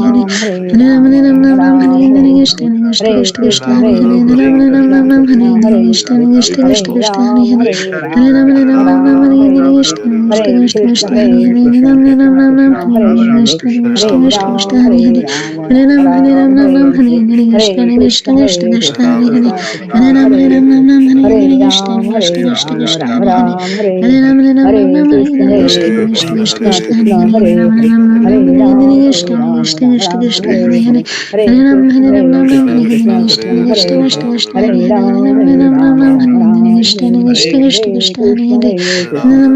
B: Krishna Krishna Hare Hare Ram Hare Hare Krishna Krishna Krishna Krishna Hare Hare Ram Hare Hare Krishna Krishna Krishna Hare Hare Ram Hare Hare Krishna Krishna Krishna Krishna Hare Hare Hare Ram Hare Hare Krishna Krishna Krishna Krishna Hare Hare Hare Ram Hare Hare Krishna Krishna Krishna Krishna Hare Hare Hare Ram Hare Hare Krishna Krishna Krishna Krishna Hare Hare Ram Hare Hare Krishna Krishna Krishna Krishna Hare Hare Hare Ram Hare Krishna Krishna Krishna Krishna Hare Hare Ram Hare Krishna Krishna Krishna Krishna Hare Hare Ram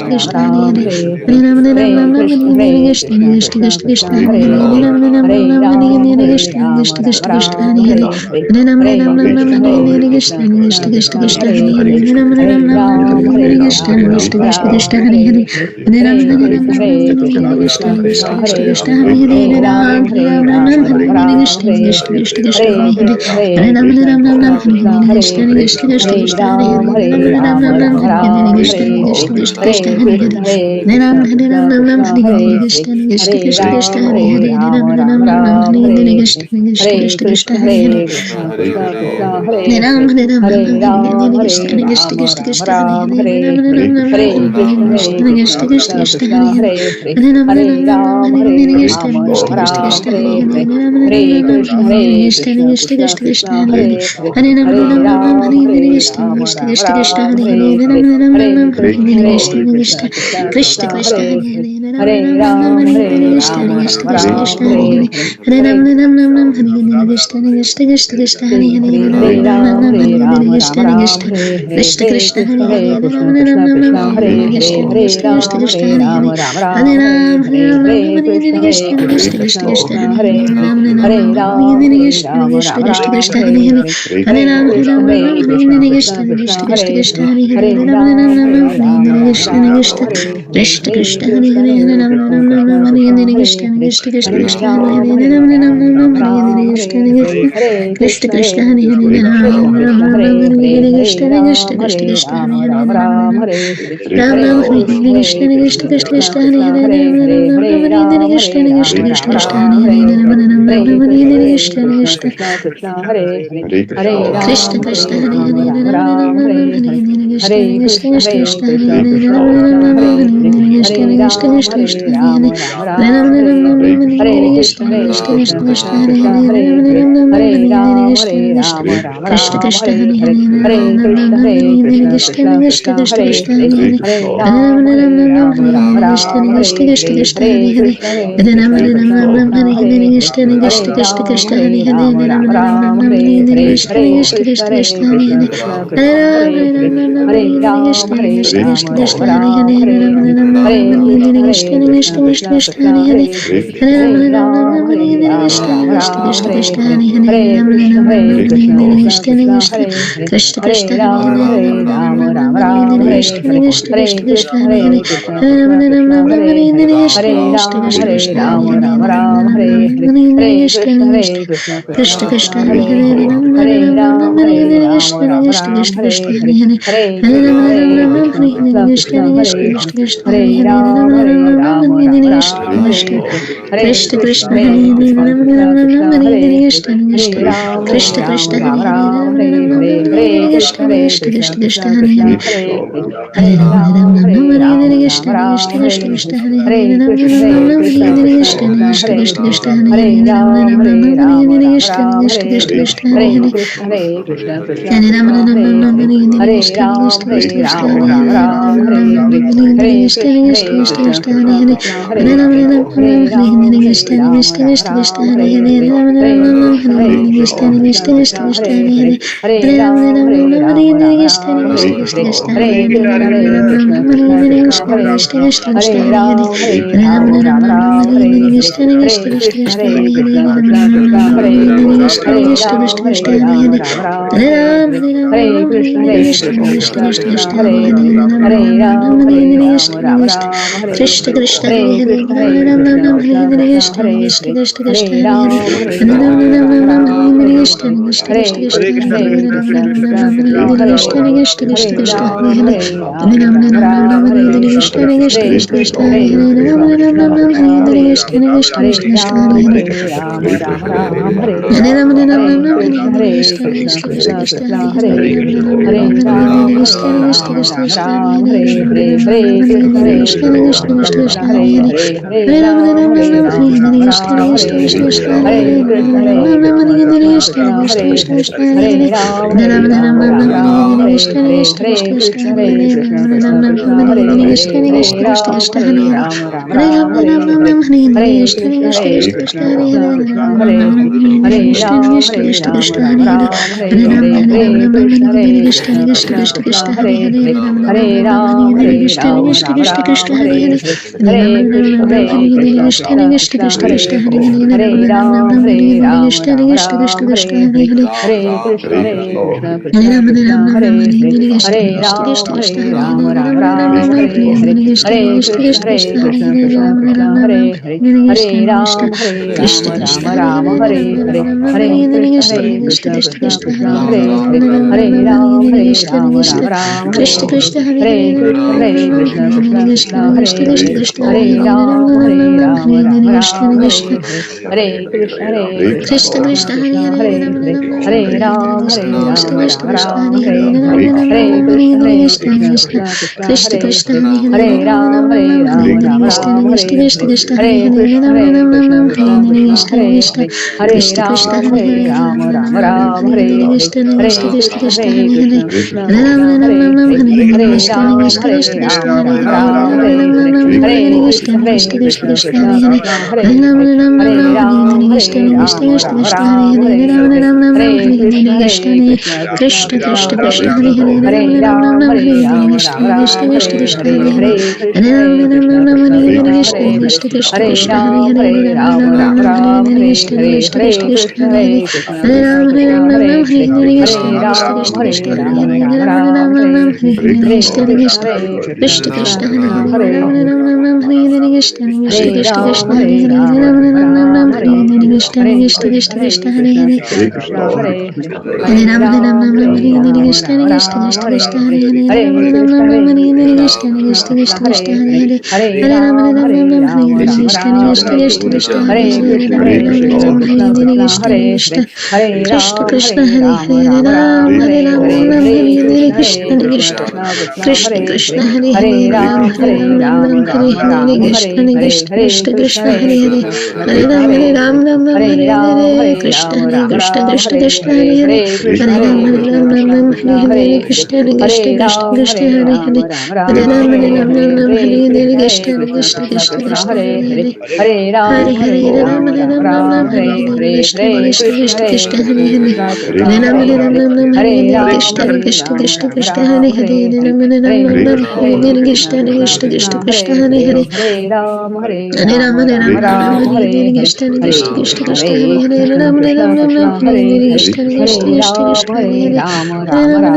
B: Krishna
C: Ram
B: Hare Hare
C: Hare
B: Hare Ram Hare Ram
C: Hare
B: Ram Ram
C: Krishna
B: Hare Hare
C: Hare
B: Krishna
C: Krishna
B: Krishna Krishna Krishna
C: Krishna
B: Hare
C: Hare
B: Hare Hare
C: Hare
B: Ram Hare Ram
C: Hare
B: Ram Ram Hare
C: Ram
B: Hare
C: Hare
B: Krishna
C: Ram
B: Krishna Krishna Krishna
C: Ram
B: Hare Hare
C: Hare Hare
B: Hare Ram Hare Ram
C: Hare
B: Ram Ram
C: Krishna
B: Hare
C: Hare
B: Hare
C: Krishna
B: Krishna
C: Krishna
B: Krishna Krishna
C: Krishna
B: Krishna
C: Hare
B: Hare Hare
C: Hare
B: Hare Ram Hare
C: Hare
B: Ram Ram Ram
C: Ram
B: Ram
C: Hare
B: Hare Hare
C: Ram
B: Krishna Krishna Krishna
C: Ram
B: Krishna Hare
C: Hare
B: Hare Hare Ram
C: Hare
B: Hare Ram
C: Krishna
B: Ram
C: Hare
B: Ram Ram
C: Krishna
B: Hare Hare
C: Krishna
B: Krishna
C: Krishna
B: Krishna
C: Hare
B: Krishna Hare Hare
C: Hare
B: Ram
C: Ram
B: Hare
C: Hare
B: Ram Ram
C: Ram
B: Ram Hare Hare
C: Ram
B: Krishna
C: Hare
B: Krishna Krishna Krishna
C: Hare
B: Hare Hare
C: Krishna Hare
B: Hare Ram Hare
C: Krishna
B: Ram Ram Ram
C: Krishna
B: Hare
C: Krishna
B: Hare
C: Hare
B: Krishna
C: Hare
B: Krishna Krishna
C: Hare
B: Krishna Hare
C: Ram
B: Hare
C: Hare
B: Ram Hare Ram
C: Ram
B: Ram Ram
C: Ram
B: Hare
C: Ram
B: Hare
C: Hare
B: Krishna
C: Hare
B: Krishna Krishna Krishna
C: Hare
B: Hare Hare
C: Krishna Hare
B: Hare Ram
C: Krishna
B: Hare Ram
C: Krishna
B: Ram Ram
C: Krishna
B: Hare Hare
C: Hare Hare
B: Krishna Krishna
C: Hare
B: Krishna Krishna
C: Ram
B: Hare
C: Hare
B: Hare Ram
C: Ram
B: Hare
C: Ram
B: Ram Ram Ram
C: Ram
B: Hare Hare
C: Hare
B: Krishna Krishna
C: Hare
B: Krishna Krishna
C: Krishna
B: Hare
C: Hare
B: Hare
C: Krishna
A: Hare
C: Krishna
A: Hare
C: Krishna
A: Ram
C: Hare
B: Ram
C: Hare
B: Hare Ram Ram
C: Hare
B: Hare
C: Ram
B: Hare
C: Hare
B: Krishna Krishna
C: Ram
B: Krishna
C: Ram
B: Krishna Hare
C: Ram
B: Hare
C: Hare
B: Ram Hare
C: Hare
B: Ram Ram Ram
C: Hare
B: Hare
C: Krishna
B: Krishna
C: Hare
B: Krishna
C: Krishna
B: Krishna
C: Krishna
B: Krishna
C: Krishna
B: Hare Hare
C: Hare Hare
B: Hare Ram Ram
C: Hare
B: Ram Ram
C: Ram
B: Hare
C: Hare
B: Hare
C: Ram
B: Krishna
C: Ram
B: Krishna Krishna
C: Ram
B: Krishna
C: Hare
B: Hare
C: Hare
B: Hare Ram Hare Ram
C: Hare
B: Ram
C: Krishna
B: Hare Hare
C: Hare
B: Krishna
C: Krishna
B: Krishna
C: Krishna
B: Krishna Krishna
C: Krishna
B: Hare
C: Hare Hare
B: Hare Ram Ram
C: Hare
B: Ram Ram
C: Ram
B: Hare Hare
C: Hare
B: Krishna
C: Ram
B: Krishna
C: Ram
B: Krishna Krishna
C: Ram
B: Hare
C: Hare
B: Hare
C: Hare
B: Ram Ram Ram
C: Hare
B: Ram Hare
C: Krishna
B: Hare
C: Hare
B: Krishna
C: Krishna
B: Krishna
C: Krishna
B: Krishna
C: Krishna
B: Krishna
C: Hare
B: Hare
C: Hare
B: Hare
C: Hare Ram, Hare Ram, Ram Ram, Hare Hare,
B: Hare Ram, Ram Ram Ram, Hare Hare Krishna Krishna Krishna Krishna Hare Hare
C: Hare
B: Ram Ram
C: Ram,
B: Ram
C: Hare
B: Hare
C: Ram,
B: Hare
C: Ram
B: Krishna
C: Ram,
B: Krishna
C: Hare Hare,
B: Krishna
C: Hare
B: Krishna
C: Krishna,
B: Hare
C: Hare
B: Hare Ram
C: Krishna,
B: Ram
C: Krishna
B: Ram Ram
C: Krishna,
B: Hare
C: Hare
B: Hare
C: Hare,
B: Krishna
C: Hare
B: Krishna
C: Ram,
B: Krishna Krishna
C: Hare
B: Hare
C: Ram,
B: Hare
C: Ram
B: Hare
C: Ram, Hare
B: Ram
C: Hare,
B: Ram Ram
C: Hare
B: Hare Hare
C: Krishna, Hare
B: Krishna
C: Krishna,
B: Krishna Krishna
C: Krishna
B: Krishna
C: Krishna,
B: Hare
C: Hare
B: Hare
C: Hare,
B: Ram Ram
C: Hare
B: Ram Ram
C: Ram,
B: Hare
C: Hare
B: Krishna
C: Ram,
B: Krishna
C: Ram
B: Krishna
C: Ram,
B: Krishna
C: Hare
B: Hare Hare
C: Hare,
B: Hare
C: Hare
B: Ram
C: Krishna,
B: Ram Ram
C: Hare
B: Hare
C: Krishna,
B: Hare
C: Krishna
B: Krishna
C: Krishna,
B: Krishna Krishna
C: Hare
B: Krishna
C: Hare,
B: Hare Hare
C: Hare
B: Ram Ram
C: Ram,
B: Ram
C: Hare
B: Hare
C: Ram,
B: Hare
C: Ram
B: Krishna
C: Ram,
B: Krishna
C: Hare Hare,
B: Krishna
C: Hare
B: Krishna
C: Krishna,
B: Hare Hare
C: Hare
B: Ram
C: Krishna,
B: Ram Ram
C: Krishna Krishna,
B: Hare
C: Hare
B: Krishna
C: Hare,
B: Krishna Krishna
C: Hare
B: Krishna Hare
C: Ram,
B: Hare
C: Hare
B: Ram
C: Ram,
B: Ram
C: Ram
B: Hare
C: Ram,
B: Krishna
C: Hare Hare,
B: Krishna
C: Hare
B: Krishna
C: Krishna,
B: Krishna
C: Hare
B: Hare
C: Krishna,
B: Hare
C: Krishna
B: Ram
C: Krishna,
B: Ram
C: Hare Hare,
B: Hare
C: Hare
B: Krishna
C: Ram,
B: Krishna
C: Hare
B: Krishna
C: Ram,
B: Krishna
C: Ram
B: Hare
C: Ram,
B: Ram
C: Hare Hare,
B: Ram
C: Hare
B: Ram Hare
C: Krishna, Hare
B: Krishna
C: Krishna,
B: Krishna Krishna
C: Krishna
B: Krishna Hare
C: Krishna,
B: Hare
C: Hare
B: Ram
C: Hare,
B: Ram
C: Hare
B: Hare
C: Ram,
B: Krishna
C: Hare Ram,
B: Krishna
C: Ram
B: Krishna Krishna
C: Ram,
B: Hare
C: Hare
B: Hare
C: Hare,
B: Ram
C: Hare
B: Ram
C: Krishna,
B: Hare
C: Hare
B: Krishna
C: Krishna,
B: Krishna
C: Krishna Krishna, Hare Hare, Hare
B: Krishna
C: Ram,
B: Krishna
C: Hare
B: Hare
C: Ram,
B: Hare
C: Ram
B: Ram
C: Ram,
B: Ram
C: Hare
B: Hare
C: Hare,
B: Krishna
C: Hare
B: Krishna
C: Krishna,
B: Krishna
C: Hare
B: Krishna
C: Krishna,
B: Hare
C: Krishna
B: Ram
C: Krishna,
B: Ram
C: Hare Hare,
B: Krishna
C: Hare
B: Krishna
C: Ram,
B: Krishna
C: Hare
B: Krishna
C: Ram,
B: Hare
C: Ram
B: Ram
C: Ram, Hare
B: Ram
C: Hare, Hare
B: Krishna
C: Krishna, Hare
B: Krishna
C: Krishna,
B: Krishna
C: Krishna
B: Hare
C: Krishna,
B: Hare
C: Hare Hare, Hare Ram, Hare
B: Krishna
C: Ram, Ram
B: Krishna
C: Ram,
B: Krishna
C: Hare
B: Hare
C: Hare, Hare Krishna, Hare Krishna, Krishna Krishna, Hare Hare, Hare Ram, Hare Ram, Ram Ram, Hare Hare, Hare Krishna, Hare Krishna, Krishna Krishna, Hare Hare, Hare Ram, Hare Ram, Ram Ram, Hare Hare, Hare Krishna, Hare Krishna, Krishna Krishna, Hare Hare, Hare Ram, Hare Ram, Ram Ram, Hare Hare, Hare Krishna, Hare Krishna, Krishna Krishna, Hare Hare, Hare Ram, Hare Ram, Ram Ram, Hare Hare, Hare Krishna, Hare Krishna, Krishna Krishna, Hare Hare, Hare Ram, Hare Ram, Ram Ram, Hare Hare, Hare Krishna, Hare Krishna, Krishna Krishna, Hare Hare, Hare Ram, Hare Ram, Ram Ram, Hare Hare, Hare Krishna, Hare Krishna, Krishna Krishna, Hare Hare, Hare Ram, Hare Ram, Ram Ram, Hare Hare, Hare Krishna, Hare Krishna, Krishna Krishna, Hare Hare, Hare Ram, Hare Ram, Ram Ram, Hare Hare, Hare
B: Krishna
C: Krishna,
B: Krishna
C: Hare
B: Hare
C: Krishna, Krishna Krishna, Hare Hare,
B: Krishna
C: Hare
B: Krishna
C: Ram, Hare
B: Krishna
C: Ram,
B: Krishna
C: Ram
B: Hare
C: Ram, Hare Hare, Hare Krishna, Hare Krishna, Krishna Krishna, Hare Hare, Hare Ram, Hare Ram, Ram Ram, Hare Hare, Hare Krishna, Hare Krishna, Krishna Krishna, Hare Hare, Hare Ram, Hare Ram, Ram Ram, Hare Hare, Hare Krishna, Hare Krishna, Krishna Krishna, Hare Hare, Hare Ram, Hare Ram, Ram Ram, Hare Hare, Hare Krishna, Hare Krishna, Krishna Krishna, Hare Hare, Hare Ram, Hare Ram, Ram Ram, Hare Hare, Hare Krishna, Hare Krishna, Krishna Krishna, Hare Hare, Hare Ram, Hare Ram, Ram Ram, Hare Hare, Hare Krishna, Hare Krishna, Krishna Krishna, Hare Hare, Hare Ram, Hare Ram, Ram Ram, Hare Hare, Hare Krishna, Hare Krishna, Krishna Krishna, Hare Hare, Hare Ram, Hare Ram, Ram Ram, Hare Hare, Hare Krishna, Hare Krishna, Krishna Krishna, Hare Hare, Hare Ram, Hare Ram, Ram Ram, Hare
B: Krishna
C: Hare,
B: Krishna
C: Hare
B: Hare
C: Krishna,
B: Hare
C: Hare
B: Ram Ram
C: Krishna,
B: Ram
C: Krishna
B: Hare Hare
C: Krishna,
B: Krishna
C: Hare
B: Krishna
C: Hare,
B: Krishna Krishna
C: Hare
B: Hare Hare
C: Ram, Hare
B: Hare Ram
C: Ram,
B: Ram
C: Ram
B: Ram
C: Ram,
B: Hare
C: Hare
B: Krishna
C: Hare,
B: Krishna Krishna
C: Hare
B: Krishna
C: Krishna,
B: Hare
C: Hare
B: Ram
C: Krishna,
B: Ram
C: Krishna
B: Ram
C: Krishna,
B: Hare
C: Hare
B: Krishna
C: Hare,
B: Krishna Krishna
C: Hare
B: Krishna
C: Ram,
B: Hare Hare
C: Hare
B: Hare
C: Ram,
B: Ram
C: Ram
B: Ram Ram
C: Ram, Hare
B: Hare
C: Hare,
B: Krishna Krishna
C: Hare
B: Krishna
C: Krishna,
B: Krishna Hare
C: Hare
B: Ram
C: Krishna,
B: Ram
C: Krishna
B: Ram
C: Krishna,
B: Hare
C: Hare
B: Krishna
C: Hare,
B: Krishna
C: Hare
B: Krishna Krishna
C: Ram,
B: Hare
C: Hare Ram, Ram Ram, Hare
B: Hare
C: Hare,
B: Ram Ram
C: Hare
B: Ram
C: Krishna,
B: Hare
C: Hare
B: Krishna
C: Krishna,
B: Krishna Krishna
C: Krishna
B: Krishna
C: Krishna,
B: Hare
C: Hare
B: Ram
C: Hare,
B: Ram
C: Hare
B: Ram
C: Ram,
B: Hare
C: Hare
B: Krishna
C: Ram,
B: Krishna
C: Ram
B: Krishna
C: Ram,
B: Hare
C: Hare
B: Ram
C: Hare,
B: Ram
C: Hare
B: Ram
C: Krishna,
B: Hare
C: Hare
B: Krishna
C: Krishna,
B: Krishna
C: Krishna
B: Krishna
C: Krishna,
B: Krishna
C: Hare
B: Hare
C: Hare, Hare
B: Hare Ram
C: Ram,
B: Ram
C: Hare
B: Ram
C: Ram, Ram
B: Hare Krishna
C: Ram,
B: Krishna
C: Hare
B: Krishna
C: Hare,
B: Krishna Hare
C: Hare
B: Ram
C: Krishna,
B: Ram
C: Hare
B: Ram
C: Krishna,
B: Hare
C: Krishna
B: Krishna
C: Krishna,
B: Krishna
C: Hare
B: Krishna
C: Hare,
B: Krishna Hare
C: Hare Ram,
B: Hare
C: Hare
B: Ram
C: Ram,
B: Ram
C: Ram
B: Ram
C: Ram,
B: Hare
C: Hare
B: Krishna
C: Hare,
B: Krishna
C: Hare
B: Krishna
C: Krishna,
B: Krishna
C: Hare
B: Hare
C: Krishna,
B: Ram
C: Krishna
B: Ram
C: Krishna,
B: Ram
C: Hare
B: Hare
C: Hare,
B: Krishna
C: Hare
B: Krishna Krishna
C: Ram,
B: Krishna
C: Hare
B: Hare
C: Ram, Ram
B: Hare Ram
C: Ram,
B: Ram
C: Hare Hare,
B: Ram Hare
C: Hare
B: Krishna
C: Krishna,
B: Krishna
C: Hare
B: Krishna
C: Krishna,
B: Krishna Hare
C: Krishna
B: Ram
C: Krishna,
B: Ram
C: Hare Hare,
B: Ram
C: Hare
B: Hare
C: Ram,
B: Krishna
C: Hare
B: Krishna
C: Ram,
B: Krishna
C: Ram
B: Hare
C: Ram,
B: Hare
C: Hare
B: Ram
C: Hare,
B: Ram
C: Hare
B: Ram
C: Krishna, Hare
B: Krishna
C: Krishna,
B: Krishna
C: Krishna
B: Krishna
C: Krishna,
B: Krishna Hare
C: Hare
B: Hare
C: Hare,
B: Ram
C: Hare
B: Ram
C: Ram,
B: Ram
C: Hare
B: Krishna
C: Ram,
B: Krishna
C: Ram
B: Krishna
C: Ram,
B: Krishna Hare
C: Hare
B: Hare
C: Hare,
B: Ram
C: Hare Krishna,
B: Ram
C: Hare Krishna,
B: Krishna
C: Krishna
B: Krishna
C: Krishna,
B: Krishna
C: Hare
B: Hare
C: Hare,
B: Hare
C: Hare
B: Ram
C: Ram,
B: Ram
C: Hare Ram,
B: Krishna
C: Ram
B: Krishna
C: Ram,
B: Krishna Krishna
C: Hare
B: Hare
C: Hare,
B: Hare
C: Hare Krishna, Hare Krishna, Krishna
B: Ram
C: Krishna, Hare Hare,
B: Krishna
C: Hare
B: Krishna
C: Ram,
B: Krishna
C: Hare
B: Hare
C: Ram, Ram
B: Ram
C: Ram, Hare Hare, Hare Krishna, Hare Krishna, Krishna Krishna, Hare Hare, Hare Ram, Hare Ram, Ram Ram, Hare Hare, Hare Krishna, Hare Krishna, Krishna Krishna, Hare Hare, Hare Ram, Hare Ram, Ram Ram, Hare Hare, Hare Krishna, Hare Krishna, Krishna Krishna, Hare Hare, Hare Ram, Hare Ram, Ram Ram, Hare Hare, Hare Krishna, Hare Krishna,
B: Krishna
C: Krishna
B: Krishna
C: Krishna,
B: Hare
C: Hare Hare Ram, Hare Ram, Ram Ram, Hare Hare, Hare Krishna, Krishna Krishna, Hare Ram, Hare Ram, Ram Ram, Hare Hare, Hare Krishna, Krishna Krishna, Hare Hare, Hare Ram, Hare Ram, Ram Ram, Hare Hare, Hare Krishna, Krishna Krishna, Hare Hare, Hare Ram, Hare Ram, Ram Ram, Hare Hare, Hare Krishna, Krishna Krishna, Hare Hare, Hare Ram, Hare Ram, Ram Ram, Hare Hare, Hare Krishna, Krishna Krishna, Hare Hare, Hare Ram, Hare Ram, Ram Ram, Hare Hare, Hare Krishna, Krishna Krishna, Hare Hare, Hare Ram, Hare Ram, Ram Ram, Hare Hare, Hare Krishna, Krishna Krishna, Hare Hare, Hare Ram, Hare Ram, Ram Ram, Hare Hare, Hare Krishna, Krishna Krishna, Hare Hare, Hare Ram, Hare Ram, Ram Ram, Hare Hare, Hare Krishna, Hare Hare, Hare Ram, Hare Ram, Ram Ram, Hare Hare, Hare Krishna, Krishna Krishna, Hare Hare, Hare Ram, Hare Ram, Ram Ram, Hare Hare, Hare Krishna, Krishna Krishna, Hare Hare, Hare Ram, Hare Ram, Ram Ram, Hare Hare, Hare Krishna, Krishna Krishna, Hare Hare, Hare Ram, Hare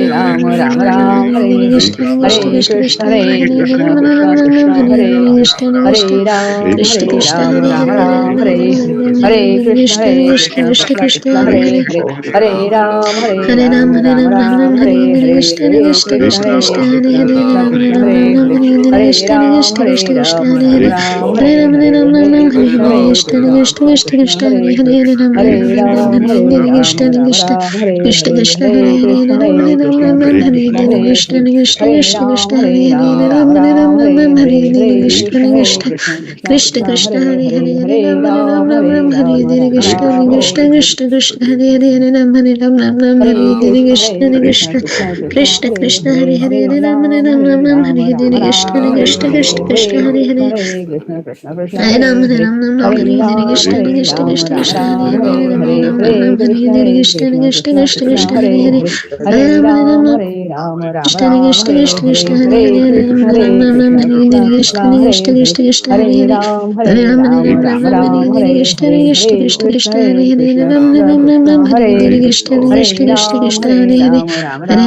C: Ram, Ram Ram, Hare Hare, Hare Krishna, Krishna Krishna, Hare Hare, Hare Ram, Hare Ram, Ram Ram, Hare Hare, Hare Krishna, Krishna Krishna, Hare Hare, Hare Ram, Hare Ram, Ram Ram, Hare Hare, Hare Krishna, Krishna Krishna, Hare Hare, Hare Ram, Hare Ram, Ram Ram, Hare Hare, Hare Krishna, Krishna Krishna, Hare Hare, Hare Ram, Hare Ram, Ram Ram, Hare Hare, Hare Krishna, Krishna Krishna, Hare Hare, Hare Ram, Hare Ram, Ram Ram, Hare Hare, Hare Krishna, Krishna Krishna, Hare Hare, Hare Ram, Hare Ram, Ram Ram, Hare Hare, Hare Krishna, Krishna Krishna, Hare Hare, Hare Ram, Hare Ram, Ram Ram, Hare Hare, Hare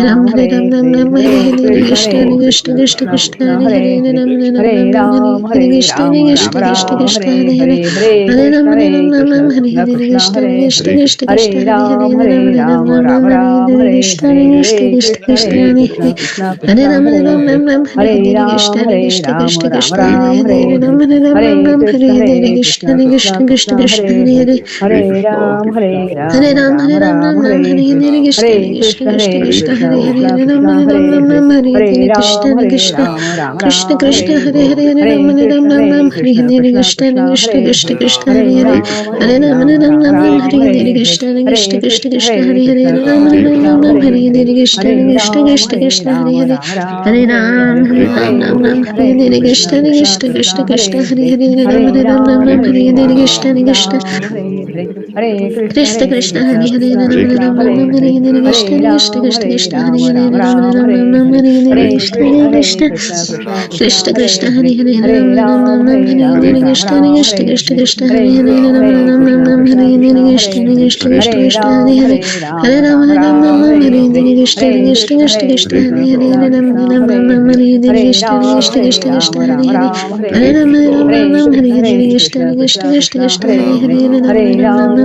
C: Krishna, Krishna Krishna, Hare Hare, Hare Ram, Hare Ram, Ram Ram, Hare Hare, Hare Krishna, Krishna Krishna, Hare Hare, Hare Ram, Hare Ram, Ram Ram, Hare Hare, Hare Krishna, Krishna Krishna, Hare Hare, Hare Ram, Hare Ram, Ram Ram, Hare Hare, Hare Krishna, Krishna Krishna, Hare Hare, Hare Ram, Hare Ram, Ram Ram, Hare Hare, Hare Krishna, Krishna Krishna, Hare Hare, Hare Ram, Hare Ram, Ram Ram, Hare Hare, Hare Krishna, Krishna Krishna, Hare Hare, Hare Ram, Hare Ram, Ram Ram, Hare Hare, Hare Krishna, Krishna Krishna, Hare Hare, Hare Ram, Hare Ram, Ram Ram, Hare Hare, Hare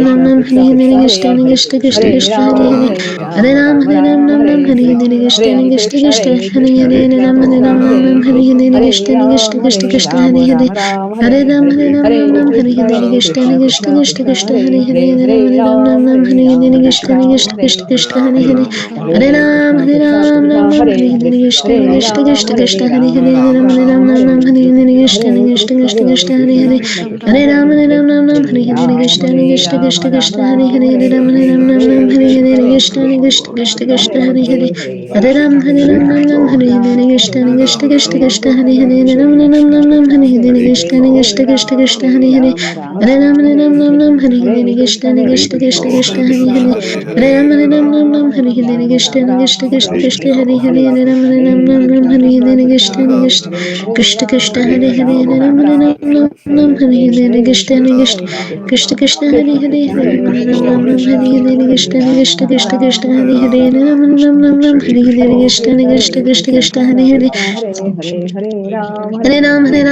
B: nam nam Hare Hare Krishna Krishna Krishna Krishna Hare Hare Hare Ram Hare Hare Krishna Krishna Krishna Hare Hare Hare Ram Hare Krishna Krishna Krishna Krishna Hare Hare Hare Ram Hare Krishna Krishna Krishna Krishna Hare Hare Ram Hare Krishna Krishna Krishna Krishna Hare Hare Hare Ram Hare Krishna Krishna Krishna Krishna Hare Hare Ram Hare Krishna Krishna Krishna Krishna Hare Hare Hare Ram Hare Krishna Krishna Krishna Krishna Hare Hare Hare Ram Hare Krishna Krishna Krishna Krishna Hare Hare Hare Ram Hare Krishna Krishna Krishna Krishna Hare Hare Ram Hare Krishna Krishna Krishna Krishna Hare Hare Hare Ram Hare Krishna Krishna Krishna Krishna Hare Hare Hare Ram Hare Krishna Krishna Krishna Krishna Hare Hare Hare Ram Hare Krishna Krishna Krishna Hare Hare Hare Ram Hare Krishna Krishna Krishna Hare Hare Hare Ram Hare Krishna Krishna Krishna Krishna Hare Hare Hare Ram Hare Krishna Krishna Krishna Krishna Hare Hare Hare Ram Hare Krishna Krishna Krishna Krishna Hare Hare Hare Ram Hare Krishna Krishna Krishna Krishna Hare Hare Hare Ram Hare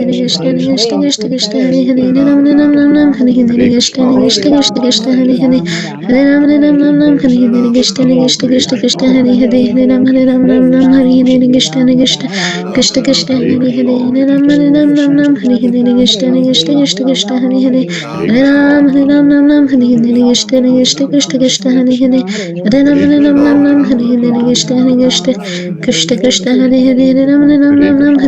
B: Krishna Krishna Krishna Krishna Hare Hare Hare Ram Hare Krishna Krishna Krishna Krishna Hare Hare Hare Ram Hare Krishna Krishna Krishna Krishna Hare Hare Hare Ram Hare Hare Krishna Krishna Krishna Krishna Hare Hare Hare Ram Ram Ram Hare Hare Krishna Krishna Krishna Krishna Hare Hare Hare Ram Ram Hare Hare Krishna Krishna Krishna Krishna Hare Hare Hare Ram Ram Hare Hare Krishna Krishna Krishna Krishna Hare Hare Hare Ram Hare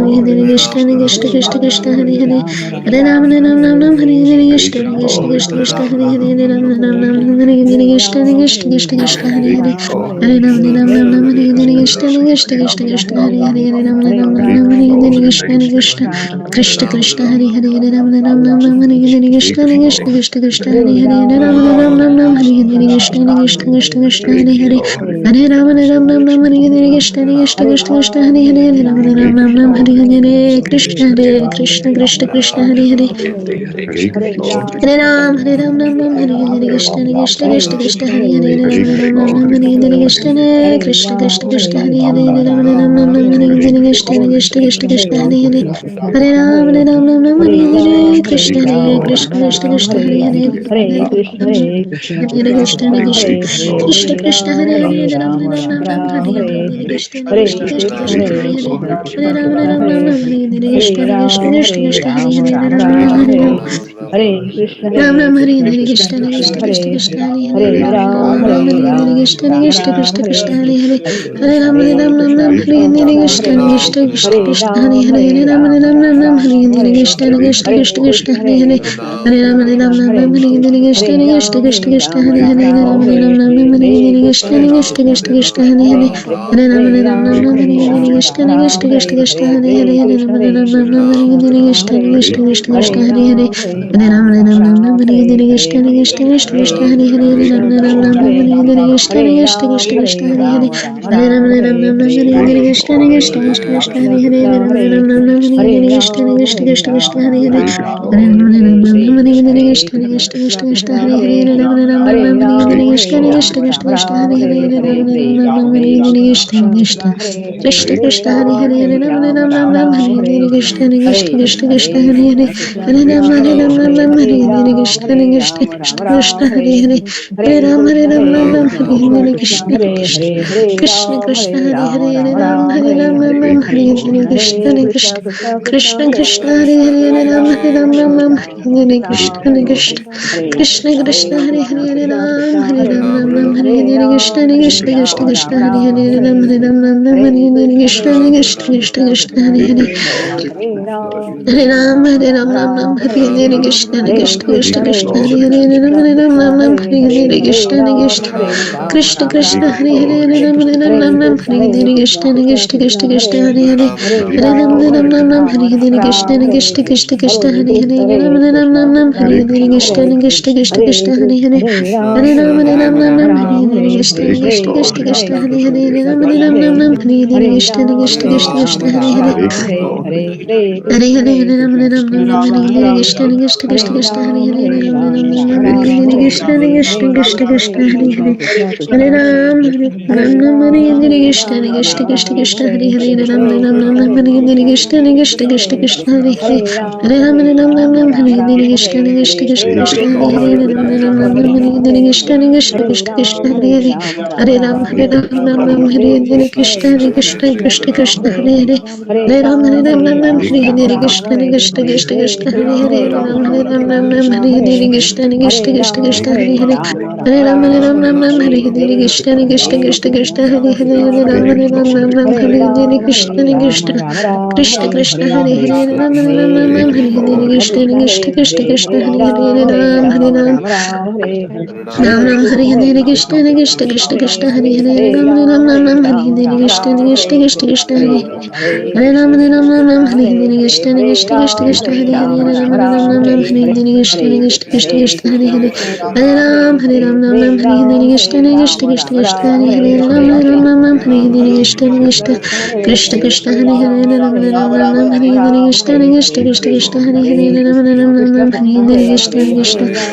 B: Hare Krishna Krishna Krishna Krishna Hare Hare Hare Ram Ram Hare Hare Krishna Krishna Krishna Krishna Hare Hare Hare Ram Hare Hare Krishna Krishna Krishna Krishna Hare Hare Hare Ram Hare Hare Krishna Krishna Krishna Krishna Hare Hare Hare Ram Hare Hare Krishna Krishna Krishna Krishna Hare Hare Hare Ram Hare Hare Krishna Krishna Krishna Krishna Hare Hare Hare Ram Hare Hare Krishna Krishna Krishna Krishna Hare Hare Hare Ram Hare Hare Krishna Krishna Krishna Krishna Hare Hare Hare Ram Hare Hare Krishna Krishna Krishna Krishna Hare Hare Hare Ram Hare Hare Krishna Krishna Krishna Hare Hare Hare Ram Ram Hare Hare Krishna Krishna Krishna Krishna Hare Hare Ram Hare Hare Krishna Krishna Krishna Krishna Hare Hare Ram Hare Hare Krishna Krishna Krishna Krishna Hare Hare Hare Ram Hare Hare Krishna Krishna Krishna Krishna Hare Hare Hare Krishna Krishna Krishna Hare Hare Ram Hare Hare Krishna Krishna Krishna Krishna Hare Hare Hare Ram Hare Hare Krishna Krishna Krishna Krishna Hare Hare Ram Ram Hare Hare Krishna Krishna Krishna Krishna Hare Hare Ram Ram Hare Hare Krishna Krishna Krishna Krishna Hare Hare Hare Ram Ram Hare Hare Krishna Krishna Krishna Krishna Hare Hare Hare Ram Ram Hare Hare Krishna Krishna Krishna Krishna Hare Hare Hare Ram Hare Hare Krishna Krishna Krishna Krishna Hare Hare Hare Ram Hare Hare Krishna Krishna Krishna Krishna Hare Hare Hare Ram Hare Hare Krishna Krishna Krishna Krishna Hare Hare Hare Ram Hare Hare Krishna Krishna Krishna Krishna Hare Hare Hare Ram Hare Hare Krishna Krishna Krishna Krishna Hare Hare Hare Ram Hare Hare Krishna Krishna Krishna Krishna Hare Hare Hare Ram Hare Hare Krishna Krishna Krishna Krishna Hare Hare Hare Ram Hare Hare Krishna Krishna Krishna Krishna Hare Hare Hare Ram Hare Hare Krishna Krishna Krishna Krishna Hare Hare Hare Ram Hare Hare Krishna Krishna Krishna Krishna Hare Hare Hare Ram Hare Hare Krishna Krishna Krishna Krishna Hare Hare Hare Ram Hare Hare Krishna Krishna Krishna Krishna Hare Hare Hare Ram Hare Hare Krishna Krishna Krishna Krishna Hare Hare Hare Ram Hare Hare Krishna Krishna Krishna Hare Hare Hare Ram Hare Hare Krishna Krishna Krishna Hare Hare Hare Ram Hare Krishna Krishna Krishna Hare Hare Hare Ram Hare Hare Krishna Krishna Krishna Hare Hare Ram Hare Krishna Krishna Krishna Hare Hare Hare Ram Hare Hare Krishna Krishna Krishna Hare Hare Ram Hare Hare Krishna Krishna Krishna Hare Hare Ram Hare Hare Krishna Krishna Krishna Hare Hare Hare Ram Hare Hare Krishna Krishna Krishna Hare Hare Ram Hare Hare Krishna Krishna Krishna Hare Hare Hare Ram Hare Hare Krishna Krishna Krishna Hare Hare Ram Hare Hare Krishna Krishna Krishna Hare Hare Hare Hare Hare Ram Hare Hare Krishna Krishna Krishna Hare Hare Ram Hare Hare Krishna Krishna Krishna Hare Hare Hare Ram Hare Hare Krishna Krishna Krishna Hare Hare Ram Hare Hare Krishna Krishna Krishna Hare Hare Hare Ram Hare Hare Krishna Krishna Krishna Hare Hare Ram Hare Hare Krishna Krishna Krishna Hare Hare Hare Ram Hare Hare Krishna Krishna Krishna Hare Hare Hare Ram Hare Hare Krishna Krishna Krishna Hare Hare Ram Hare Hare Krishna Krishna Krishna Hare Hare Hare Ram Hare Hare Krishna Krishna Krishna Hare Hare Hare Ram Hare Hare Krishna Krishna Krishna Hare Hare Ram Hare Hare Krishna Krishna Krishna Hare Hare Ram Hare Hare Krishna Krishna Krishna Hare Hare Ram Hare Hare Krishna Krishna Krishna Hare Hare Ram Hare Hare Krishna Krishna Krishna Hare Hare Ram Hare Hare Krishna Krishna Krishna Hare Hare Hare Ram Hare Hare Krishna Krishna Krishna Hare Hare Ram Hare Hare Krishna Krishna Hare Hare Ram Hare Hare Krishna Krishna Hare Hare Ram Hare Hare Krishna Krishna Krishna Hare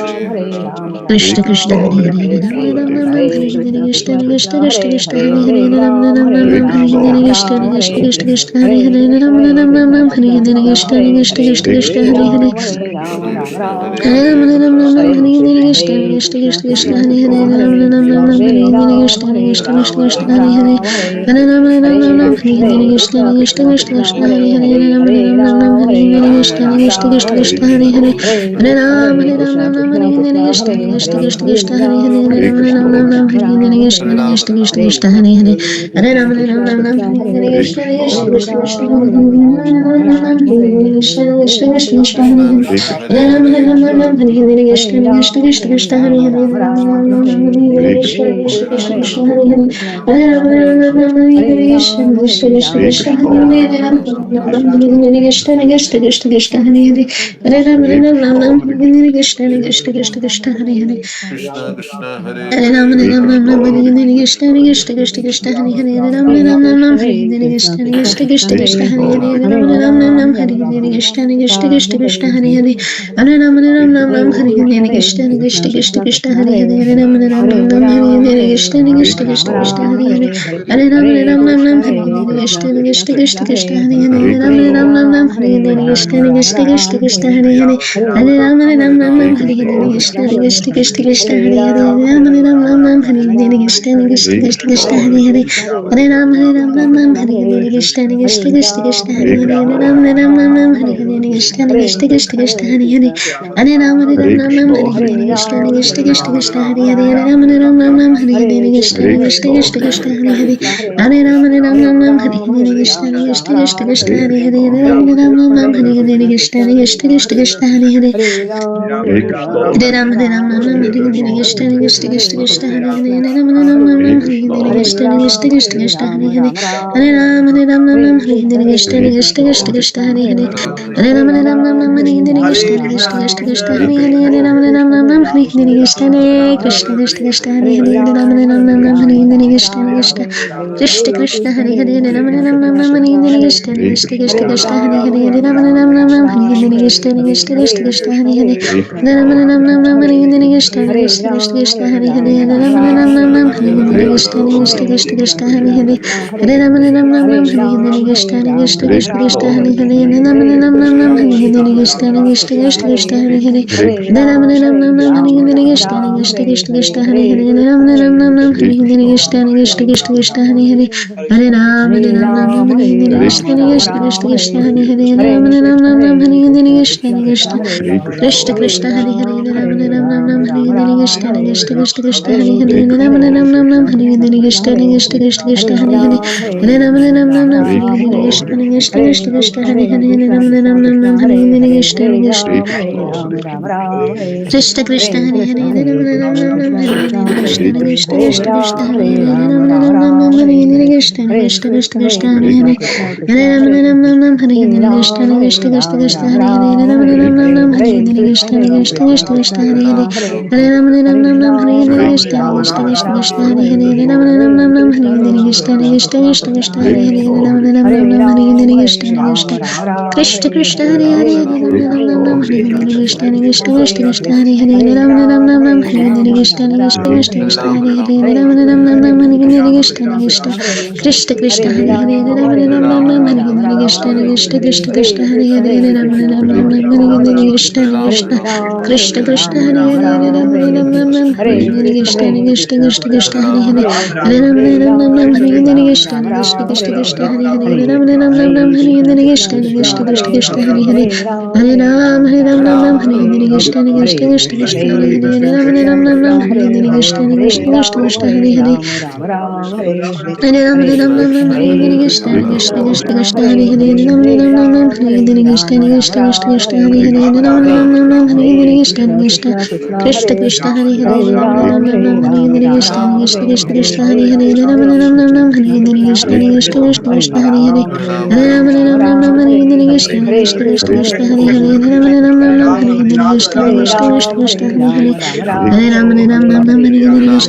B: Hare Krishna Krishna Hare Hare Ram Hare Hare Hare Krishna Krishna Krishna Krishna Hare Hare Ram Ram Ram Ram Hare Hare Krishna Krishna Krishna Krishna Hare Hare Ram Ram Ram Ram Hare Hare Krishna Krishna Krishna Krishna Hare Hare Hare Ram Ram Ram Ram Hare Hare Krishna Krishna Krishna Krishna Hare Hare Ram Ram Ram Ram Hare Hare Krishna Krishna Krishna Krishna Hare Hare Hare Ram Ram Ram Ram Hare Hare Krishna Krishna Krishna Krishna Hare Hare Ram Ram Ram Ram Hare Hare Krishna Krishna Krishna Krishna Hare Hare Hare Ram Ram Ram Hare Hare Krishna Krishna Krishna Krishna Hare Hare Ram Ram Ram Ram Hare Hare Krishna Krishna Krishna Krishna Hare Hare Hare Ram Ram Ram Hare Hare Krishna Krishna Krishna Krishna Hare Hare Ram Ram Ram Hare Hare Krishna Krishna Krishna Krishna Hare Hare Hare Ram Ram Ram Hare Hare Krishna Krishna Krishna Krishna Hare Hare Ram Ram Ram Hare Hare Krishna Krishna Krishna Krishna Hare Hare Hare Ram Ram Hare Hare Krishna Krishna Krishna Krishna Hare Hare Ram Ram Ram Hare Hare Krishna Krishna Krishna Krishna Hare Hare Hare Ram Ram Hare Hare Krishna Krishna Krishna Krishna Hare Hare Hare Ram Hare Ram Hare Hare Krishna Krishna Krishna Krishna Hare Hare Ram Ram Hare Hare Krishna Krishna Krishna Krishna Hare Hare Ram Ram Hare Hare Krishna Krishna Krishna Krishna Hare Hare Hare Ram Hare Hare Krishna Krishna Krishna Krishna Hare Hare Ram Ram Hare Hare Krishna Krishna Krishna Krishna Hare Hare Hare Ram Hare Hare Krishna Krishna Krishna Krishna Hare Hare Ram Hare Hare Krishna Krishna Krishna Krishna Hare Hare Hare Ram Hare Hare Krishna Krishna Krishna Krishna Hare Hare Ram Hare Hare Krishna Krishna Krishna Krishna Hare Hare Hare Ram Hare Hare Krishna Krishna Krishna Krishna Hare Hare Ram Hare Hare Krishna Krishna Krishna Krishna Hare Hare Hare Ram Hare Hare Krishna Krishna Krishna Krishna Hare Hare Ram Hare Hare Krishna Krishna Krishna Krishna Hare Hare Hare Ram Hare Hare Krishna Krishna Krishna Krishna Hare Hare Ram Hare Hare Krishna Krishna Krishna Krishna Hare Hare Hare Ram Hare Krishna Krishna Krishna Krishna Hare Hare Ram Hare Krishna Krishna Krishna Krishna Hare Hare Hare Ram Hare Krishna Krishna Krishna Krishna Hare Hare Hare Ram Hare Krishna Krishna Krishna Krishna Hare Hare Hare Ram Hare Krishna Krishna Krishna Krishna Hare Hare Hare Ram Hare Krishna Krishna Krishna Krishna Hare Hare Ram Hare Krishna Krishna Krishna Krishna Hare Hare Ram Hare Krishna Krishna Krishna Krishna Hare Hare Hare Ram Hare Krishna Krishna Krishna Hare Hare Ram Hare Krishna Krishna Krishna Krishna Hare Hare Hare Ram Hare Krishna Krishna Krishna Krishna Hare Hare Ram Hare Krishna Krishna Krishna Krishna Hare Hare Hare Ram Hare Krishna Krishna Krishna Krishna Hare Hare Ram Hare Krishna Krishna Krishna Krishna Hare Hare Hare Ram Hare Krishna Krishna Krishna Krishna Hare Hare Ram Hare Krishna Krishna Krishna Krishna Hare Hare Ram Hare Krishna Krishna Krishna Krishna Hare Hare Ram Hare Krishna Krishna Krishna Krishna Hare Hare Hare Ram Hare Krishna Krishna Krishna Krishna Hare Hare Ram Hare Krishna Krishna Krishna Hare Hare Ram Hare Krishna Krishna Krishna Krishna Hare Hare Ram Hare Krishna Krishna Krishna Krishna Hare Hare Hare Ram Hare Krishna Krishna Krishna Krishna Hare Hare Ram Hare Krishna Krishna Krishna Krishna Hare Hare Hare Ram Hare Krishna Krishna Krishna Krishna Hare Hare Ram Hare Krishna Krishna Krishna Krishna Hare Hare Ram Hare Krishna Krishna Krishna Krishna Hare Hare Ram Hare Krishna Krishna Krishna Krishna Hare Hare Ram Hare Krishna Krishna Krishna Krishna Hare Hare Ram Hare Krishna Krishna Krishna Krishna Hare Hare Ram Hare Krishna Krishna Krishna Krishna Hare Hare Ram Hare Krishna Krishna Krishna Krishna Hare Hare Ram Hare Krishna Krishna Krishna Krishna Hare Hare Hare Ram Hare Krishna Krishna Krishna Krishna Hare Hare Ram Hare Krishna Krishna Krishna Krishna Hare Hare Hare Ram Hare Krishna Krishna Krishna Krishna Hare Hare Ram Hare Krishna Krishna Krishna Krishna Hare Hare Hare Ram Hare Krishna Krishna Krishna Krishna Hare Hare Ram Hare Krishna Krishna Krishna Krishna Hare Hare Ram Hare Krishna Krishna Krishna Krishna Hare Hare Ram Hare Krishna Krishna Krishna Krishna Hare Hare Ram Hare Krishna Krishna Krishna Krishna Hare Hare Hare Ram Hare Krishna Krishna Krishna Krishna Hare Hare Ram Hare Krishna Krishna Krishna Krishna Hare Hare Hare Ram Hare Krishna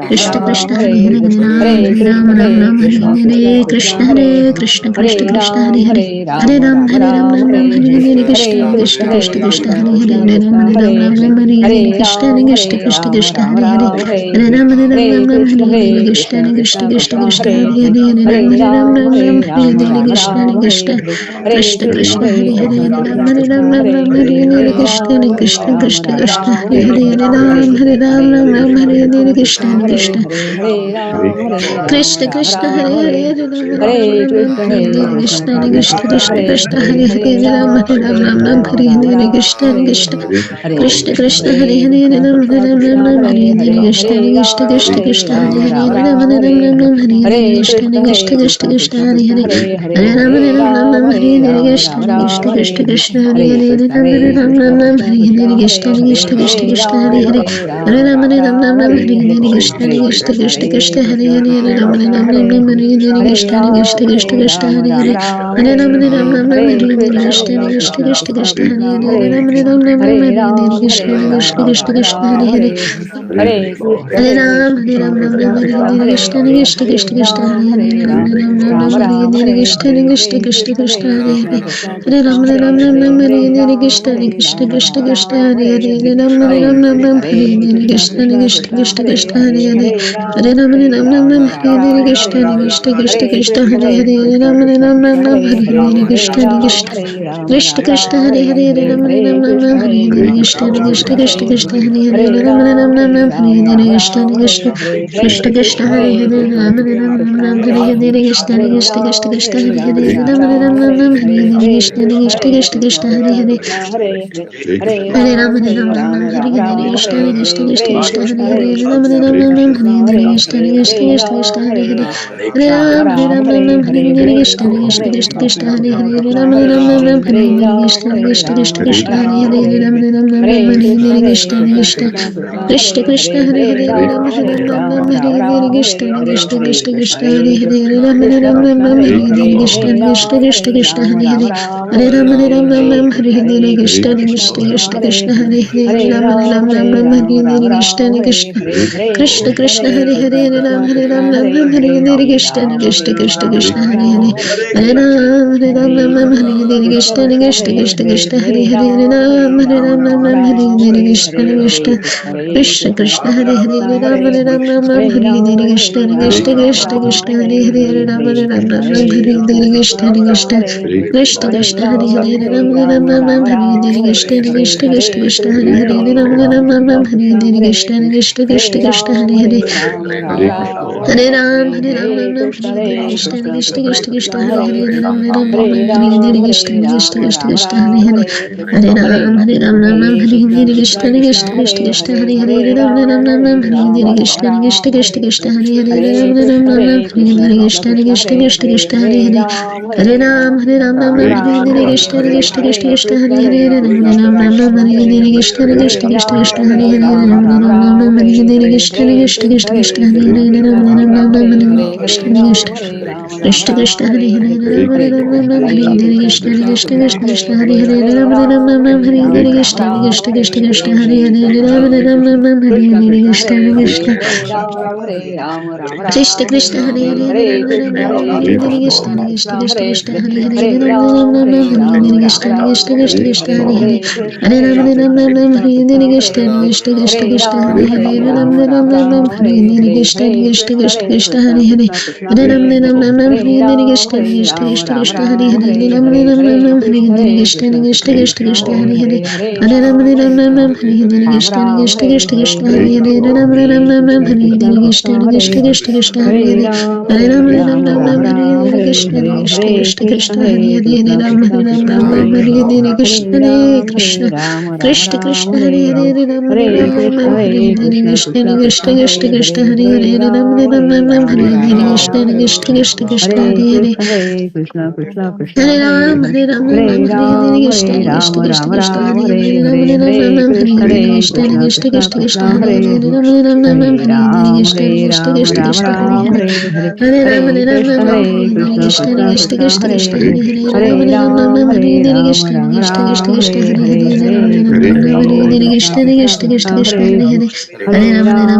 B: Krishna Krishna Hare Hare Hare Ram Ram Ram Hare Hare Krishna Krishna Krishna Krishna Hare Hare Hare Ram Ram Ram Hare Hare Krishna Krishna Krishna Krishna Hare Hare Hare Ram Ram Ram Hare Hare Krishna Krishna Krishna Krishna Hare Hare Hare Ram Ram Ram Hare Hare Krishna Krishna Krishna Krishna Hare Hare Hare Ram Ram Ram Hare Hare Krishna Krishna Krishna Krishna Hare Hare Ram Ram Ram Hare Hare Krishna Krishna Krishna Krishna Hare Hare Hare Ram Ram Hare Hare Krishna Krishna Krishna Krishna Hare Hare Hare Ram Ram Hare Hare Krishna Krishna Krishna Krishna Hare Hare Ram Ram Hare Hare Krishna Krishna Krishna Krishna Hare Hare Ram Ram Hare Hare Krishna Krishna Krishna Krishna Hare Hare Ram Ram Hare Hare Krishna Krishna Krishna Krishna Hare Hare Hare Ram Hare Hare Krishna Krishna Krishna Krishna Hare Hare Ram Hare Hare Krishna Krishna Krishna Krishna Hare Hare Hare Ram Hare Hare Krishna Krishna Krishna Krishna Hare Hare Ram Hare Hare Krishna Krishna Krishna Krishna Hare Hare Hare Ram Hare Hare Krishna Krishna Krishna Krishna Hare Hare Ram Hare Hare Krishna Krishna Krishna Krishna Hare Hare Hare Ram Ram Hare Hare Krishna Krishna Krishna Krishna Hare Hare Ram Ram Hare Hare Krishna Krishna Krishna Krishna Hare Hare Hare Ram Hare Hare Krishna Krishna Krishna Krishna Hare Hare Hare Ram Hare Hare Krishna Krishna Krishna Krishna Hare Hare Hare Ram Hare Hare Krishna Krishna Krishna Krishna Hare Hare Hare Ram Hare Hare Krishna Krishna Krishna Krishna Hare Hare Hare Ram Hare Hare Krishna Krishna Krishna Krishna Hare Hare Hare Ram Hare Hare Krishna Krishna Krishna Krishna Hare Hare Ram Hare Hare Krishna Krishna Krishna Krishna Hare Hare Ram Hare Hare Krishna Krishna Krishna Hare Hare Hare Ram Hare Hare Krishna Krishna Krishna Krishna Hare Hare Ram Hare Hare Krishna Krishna Krishna Krishna Hare Hare Hare Ram Hare Hare Krishna Krishna Krishna Krishna Hare Hare Ram Hare Hare Krishna Krishna Krishna Krishna Hare Hare Ram Hare Hare Krishna Krishna Krishna Krishna Hare Hare Ram Hare Hare Krishna Krishna Krishna Krishna Hare Hare Ram Hare Hare Krishna Krishna Krishna Krishna Hare Hare Hare Ram Hare Hare Krishna Krishna Krishna Krishna Hare Hare Ram Hare Hare Krishna Krishna Krishna Hare Hare Ram Hare Hare Krishna Krishna Krishna Krishna Hare Hare Hare Ram Hare Hare Krishna Krishna Krishna Krishna Hare Hare Ram Hare Hare Krishna Krishna Krishna Krishna Hare Hare Ram Hare Hare Krishna Krishna Krishna Krishna Hare Hare Ram Hare Hare Krishna Krishna Krishna Krishna Hare Hare Ram Hare Hare Krishna Krishna Krishna Krishna Hare Hare Ram Hare Hare Krishna Krishna Krishna Krishna Hare Hare Hare Ram Hare Krishna Krishna Krishna Krishna Hare Hare Ram Hare Krishna Krishna Krishna Krishna Hare Hare Hare Ram Hare Krishna Krishna Krishna Krishna Hare Hare Ram Hare Krishna Krishna Krishna Krishna Hare Hare Ram Hare Krishna Krishna Krishna Krishna Hare Hare Hare Ram Hare Krishna Krishna Krishna Krishna Hare Hare Ram Hare Krishna Krishna Krishna Krishna Hare Hare Ram Hare Krishna Krishna Krishna Krishna Hare Hare Ram Hare Krishna Krishna Krishna Hare Hare Ram Hare Krishna Krishna Krishna Krishna Hare Hare Ram Hare Krishna Krishna Krishna Krishna Hare Hare Ram Hare Krishna Krishna Krishna Krishna Hare Hare Ram Hare Krishna Krishna Krishna Krishna Hare Hare Ram Hare Krishna Krishna Krishna Krishna Hare Hare Hare Ram Hare Krishna Krishna Krishna Krishna Hare Hare Ram Hare Krishna Krishna Krishna Krishna Hare Hare Hare Ram Hare Krishna Krishna Krishna Krishna Hare Hare Ram Hare Krishna Krishna Krishna Krishna Hare Hare Hare Ram Hare Krishna Krishna Krishna Krishna Hare Hare Ram Hare Krishna Krishna Krishna Krishna Hare Hare Hare Ram Hare Krishna Krishna Krishna Krishna Hare Hare Ram Hare Krishna Krishna Krishna Krishna Hare Hare Ram Hare Krishna Krishna Krishna Krishna Hare Hare Ram Hare Krishna Krishna Krishna Krishna Hare Hare Hare Ram Hare Krishna Krishna Krishna Krishna Hare Hare Ram Hare Krishna Krishna Krishna Krishna Hare Hare Ram Hare Krishna Krishna Krishna Krishna Hare Hare Hare Ram Krishna Krishna Krishna Krishna Hare Hare Ram Krishna Krishna Krishna Krishna Hare Hare Ram Krishna Krishna Krishna Krishna Hare Hare Hare Ram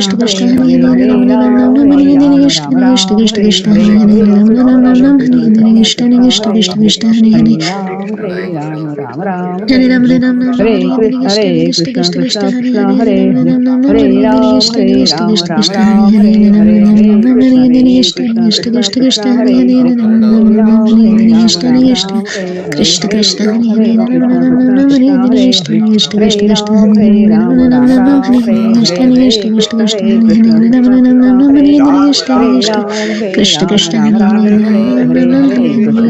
B: Krishna
C: Hare
B: Krishna Hare
C: Krishna
B: Hare
C: Hare
B: Ram Ram Ram
C: Ram
B: Hare
C: Hare
B: Hare
C: Ram
B: Krishna
C: Ram
B: Krishna
C: Ram
B: Krishna
C: Hare
B: Krishna
C: Hare
B: Hare Hare
C: Krishna
B: Ram
C: Krishna
B: Ram Ram Ram
C: Krishna
B: Hare
C: Hare
B: Hare
C: Krishna
B: Krishna Krishna
C: Hare
B: Krishna
C: Hare
B: Krishna Hare
C: Hare
B: Hare
C: Ram Hare Ram Ram Ram
B: Hare
C: Hare
B: Ram
C: Hare
B: Ram Ram Hare
C: Hare
B: Hare
C: Krishna
B: Krishna
C: Hare
B: Krishna
C: Krishna
B: Krishna
C: Krishna
B: Krishna Hare
C: Krishna
B: Hare
C: Hare
B: Ram
C: Hare
B: Ram Ram Ram
C: Hare
B: Hare Hare
C: Ram
B: Krishna
C: Hare
B: Krishna
C: Ram
B: Krishna
C: Ram
B: Krishna Hare
C: Ram
B: Hare
C: Hare
B: Ram
C: Hare
B: Ram Ram
C: Hare
B: Ram
C: Krishna
B: Hare Hare
C: Hare
B: Krishna
C: Krishna
B: Krishna
C: Krishna
B: Krishna
C: Krishna
B: Krishna Hare
C: Hare
B: Hare
C: Hare
B: Ram Ram
C: Hare
B: Ram
C: Ram
B: Hare
C: Hare
B: Hare
C: Ram
B: Krishna
C: Ram
B: Krishna
C: Ram Hare Hare
B: Krishna
C: Hare
B: Krishna
C: Krishna
B: Hare
C: Hare
B: Hare Ram
C: Krishna
B: Ram Ram
C: Krishna
B: Ram Hare
C: Krishna
B: Hare
C: Hare
B: Krishna
C: Hare
B: Krishna
C: Hare
B: Krishna Krishna
C: Ram
B: Hare
C: Hare
B: Hare
C: Ram
B: Ram Ram
C: Ram
B: Ram Ram
C: Ram
B: Hare
C: Hare
B: Hare
C: Hare
B: Krishna
C: Hare
B: Krishna
C: Krishna
B: Krishna
C: Hare
B: Krishna Hare
C: Krishna
B: Hare Ram
C: Krishna
B: Ram Ram
C: Krishna
B: Ram
C: Hare
B: Hare
C: Hare
B: Hare Krishna
C: Hare
B: Krishna
C: Ram Hare
B: Krishna
C: Ram
B: Krishna
C: Ram
B: Hare
C: Ram
B: Hare
C: Hare
B: Ram
C: Hare
B: Ram
C: Hare
B: Hare
C: Krishna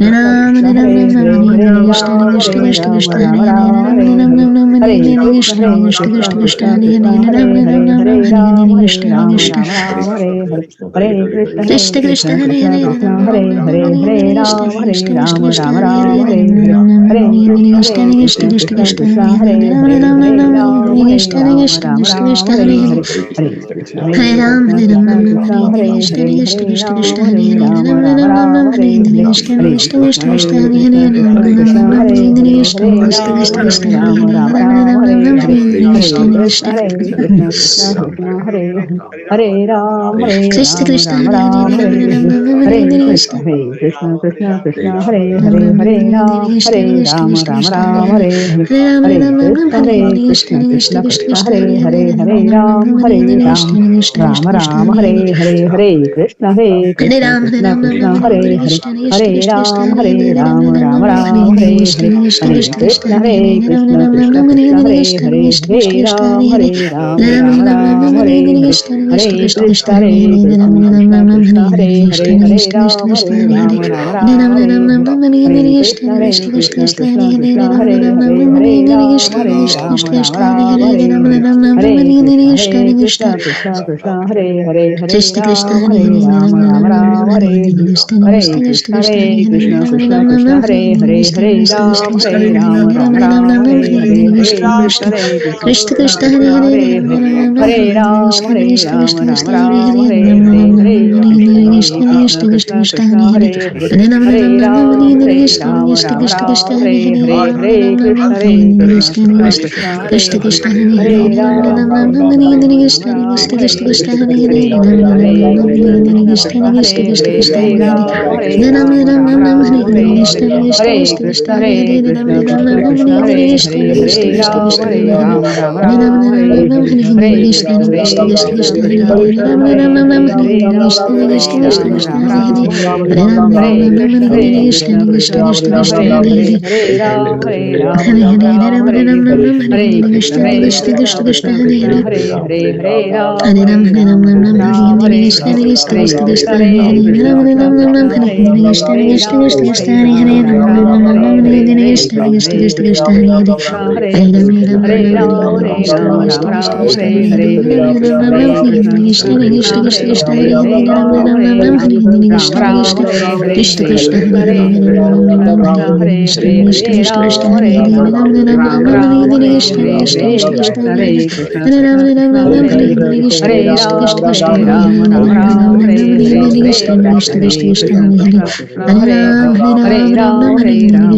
B: Ram Hare Ram Ram Ram Hare Krishna Hare Krishna Krishna Krishna Hare Hare Ram Ram Ram Ram Hare Krishna Hare Krishna Krishna Krishna Hare Hare Ram Ram Ram Ram Hare Krishna Hare Krishna Krishna Krishna Hare Hare Ram Ram Ram Hare Krishna Hare Krishna Krishna Krishna Hare Hare Ram Ram Ram Hare Krishna Hare Krishna Krishna Krishna Hare Hare Ram Ram Ram Hare Krishna Hare Krishna Krishna Krishna Hare Hare Hare Ram Hare Ram Ram Ram Hare Krishna Hare Krishna Krishna Krishna Hare Hare Ram Ram Ram Ram Hare Krishna Hare Krishna Krishna Krishna Hare Hare Ram Ram Ram Ram Hare Krishna Krishna Krishna Krishna Hare Hare Ram Ram Ram Hare Krishna Krishna
C: Hare Ram, Hare
B: Krishna Krishna Hare Hare Ram
C: Hare Krishna Krishna Krishna Hare Hare Hare Ram Ram Ram Hare Hare Hare Krishna Krishna Krishna Hare Hare Hare Ram Ram Hare Krishna Krishna Krishna Hare Hare Hare Ram Ram Hare Krishna Krishna Krishna Hare Hare Ram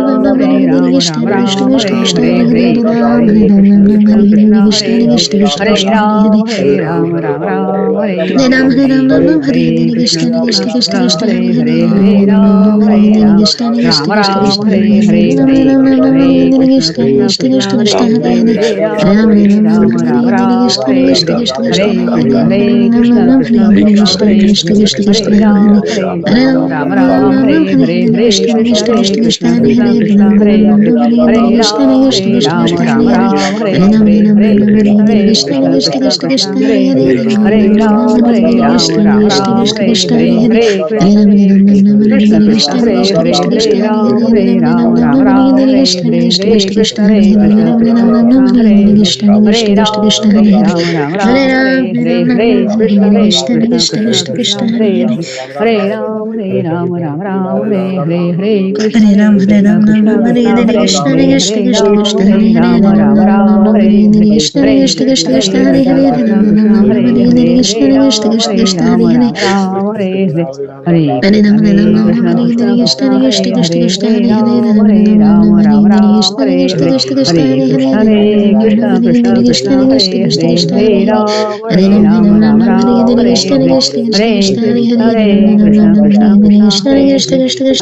C: Hare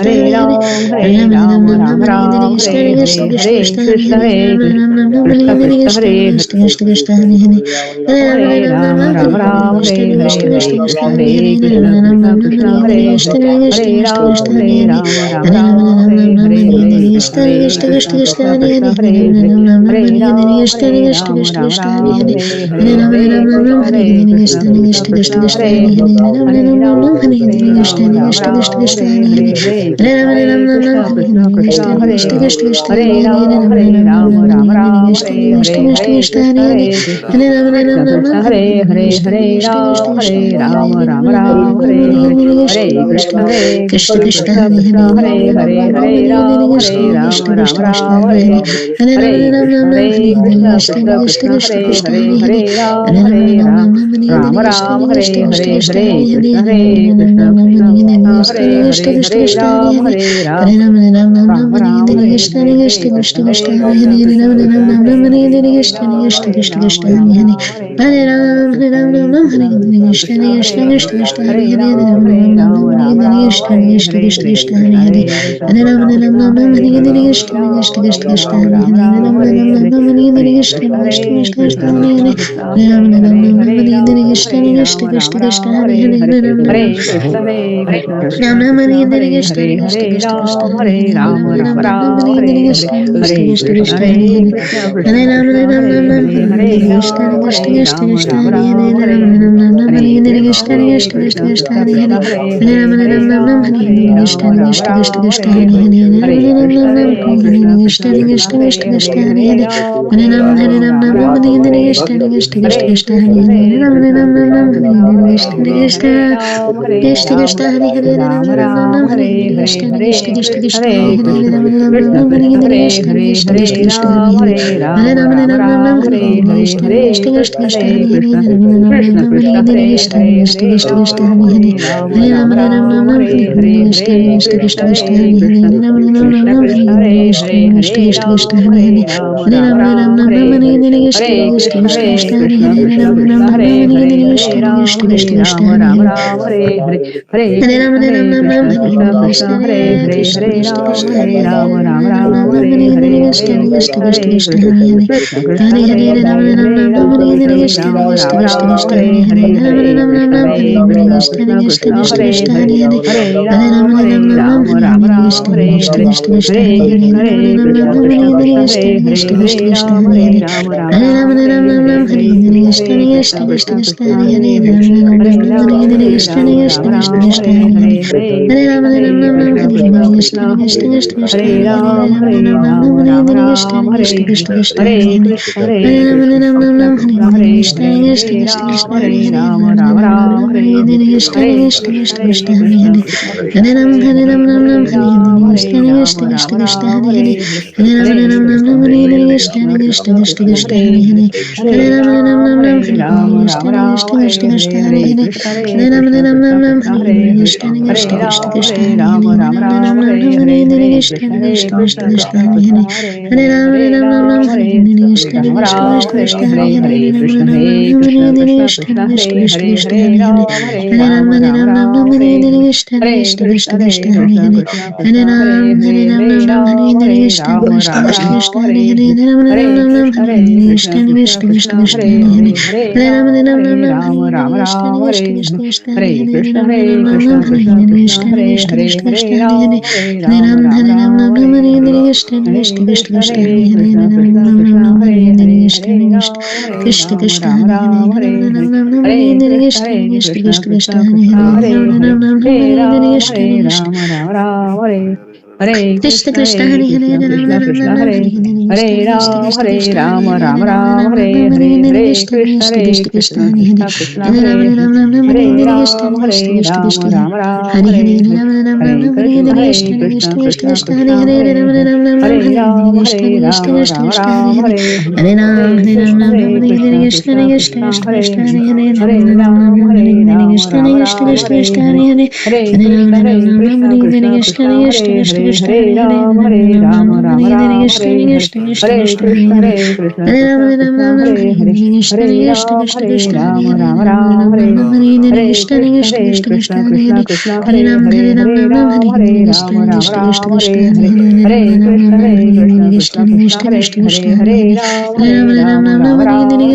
C: Hare Hare Krishna Krishna Hare
B: Krishna Hare Hare Hare Ram Hare Ram Ram Ram Hare Krishna Krishna Krishna Krishna Hare Hare Ram Ram Ram Ram Hare Krishna Krishna Krishna Hare Hare Ram Ram Ram Ram Hare Krishna Krishna Krishna Krishna Hare Hare Hare Ram Ram Ram Ram Hare Krishna Krishna Krishna Krishna Hare Hare Hare Ram Ram Ram Ram Hare Krishna Krishna Krishna Krishna Hare Hare Hare Ram Ram Ram Ram Hare Krishna Krishna Krishna Krishna Hare Hare Hare Ram Ram Ram Ram Hare Krishna Krishna Krishna Krishna Hare Hare Ram Ram Ram Ram Hare Krishna Krishna Krishna Krishna Hare Hare Hare Ram Ram Hare Krishna Krishna Krishna Krishna Hare Hare Ram Ram Ram Hare Krishna Krishna Krishna Krishna Hare Hare Hare Ram Ram Ram Hare Krishna Krishna Krishna Krishna Hare Hare Ram Ram Ram Hare Krishna Krishna Krishna Krishna Hare Hare Ram Ram Ram Hare Krishna Krishna Krishna Krishna Hare Hare Ram Ram Ram Hare Krishna Krishna Krishna Krishna Hare Hare Ram Ram Hare Krishna Krishna Krishna Krishna Hare Hare Hare Ram Ram Hare Krishna Krishna Krishna Krishna Hare Hare Ram Ram Hare Krishna Krishna Krishna Krishna Hare Hare Hare Ram Ram Hare Krishna Krishna Krishna Krishna Hare Hare Ram Ram Hare Krishna Krishna Krishna Krishna Hare Hare Hare Ram Hare Krishna Krishna Krishna Krishna Hare Hare Ram Ram Hare Krishna Krishna Krishna Krishna Hare Hare Ram Ram Hare Krishna Krishna Krishna Krishna Hare Hare Ram Ram Hare Krishna Krishna Krishna Krishna Hare Hare Hare Ram Hare Krishna Krishna Krishna Krishna Hare Hare Ram Ram Hare Krishna Krishna Krishna Krishna Hare Hare Hare Ram Hare Krishna Krishna Krishna Krishna Hare Hare Ram Ram Hare Krishna Krishna Krishna Krishna Hare Hare Hare Ram Hare Krishna Krishna Krishna Krishna Hare Hare Ram Ram Hare Krishna Krishna Krishna Krishna Hare Hare Hare Ram Hare Krishna Krishna Krishna Krishna Hare Hare Ram Ram Hare Krishna Krishna Krishna Krishna Hare Hare Hare Hare Ram Ram Hare Krishna Krishna Krishna Krishna Hare Hare Ram Ram Hare Krishna Krishna Krishna Krishna Hare Hare Hare Ram Hare Krishna Krishna Krishna Krishna Hare Hare Ram Ram Hare Krishna Krishna Krishna Krishna Hare Hare Hare Ram Hare Krishna Krishna Krishna Krishna Hare Hare Ram Ram Hare Krishna Krishna Krishna Krishna Hare Hare Hare Ram Hare Krishna Krishna Krishna Krishna Hare Hare Ram Hare Krishna Krishna Krishna Krishna Hare Hare Hare Ram Hare Krishna Krishna Krishna Krishna Hare Hare Ram Hare Krishna Krishna Krishna Krishna Hare Hare Hare Ram Hare Krishna Krishna Krishna Krishna Hare Hare Hare Ram Hare Krishna Krishna Krishna Krishna Hare Hare Hare Ram Hare Krishna Krishna Krishna Krishna Hare Hare Hare Ram Hare Krishna Krishna Krishna Krishna Hare Hare Ram Hare Krishna Krishna Krishna Krishna Hare Hare Hare Ram Hare Krishna Krishna Krishna Krishna Hare Hare Hare Ram Hare Krishna Krishna Krishna Krishna Hare Hare Hare Ram Hare Krishna Krishna Krishna Krishna Hare Hare Hare Ram Hare Krishna Krishna Krishna Krishna Hare Hare Hare Ram Hare Krishna Krishna Krishna Krishna Hare Hare Hare Ram Hare Krishna Krishna Krishna Krishna Hare Hare Hare Ram Hare Krishna Krishna Krishna Krishna Hare Hare Hare Ram Hare Krishna Krishna Krishna Krishna Hare Hare Hare Ram Hare Krishna Krishna Krishna Hare Hare Hare Ram Hare Krishna Krishna Krishna Krishna Hare Hare Hare Ram Hare Krishna Krishna Krishna Hare Hare Ram Ram Krishna Hare Ram Hare Ram Ram Ram Hare Hare Hare Krishna Krishna Krishna Hare Hare Hare Ram Hare Krishna Krishna Krishna Ram Ram Hare Hare Ram Ram Hare Krishna Krishna Krishna Hare Hare Ram Ram Hare Krishna Krishna Krishna Hare Hare Hare Ram Hare Krishna Krishna Krishna Hare Hare Ram Ram Hare Krishna Krishna Krishna Hare Hare Hare Ram Hare Krishna Krishna Krishna Krishna Hare Hare Ram Hare Krishna Krishna Krishna Krishna Hare Hare Hare Ram Hare Krishna Krishna Krishna Krishna Hare Hare Ram Hare Krishna Krishna Krishna Krishna Hare Hare Hare Ram Hare Krishna Krishna Krishna Krishna Hare Hare Ram Hare Krishna Krishna Krishna Krishna Hare Hare Ram Hare Krishna Krishna Krishna Krishna Hare Hare Ram Hare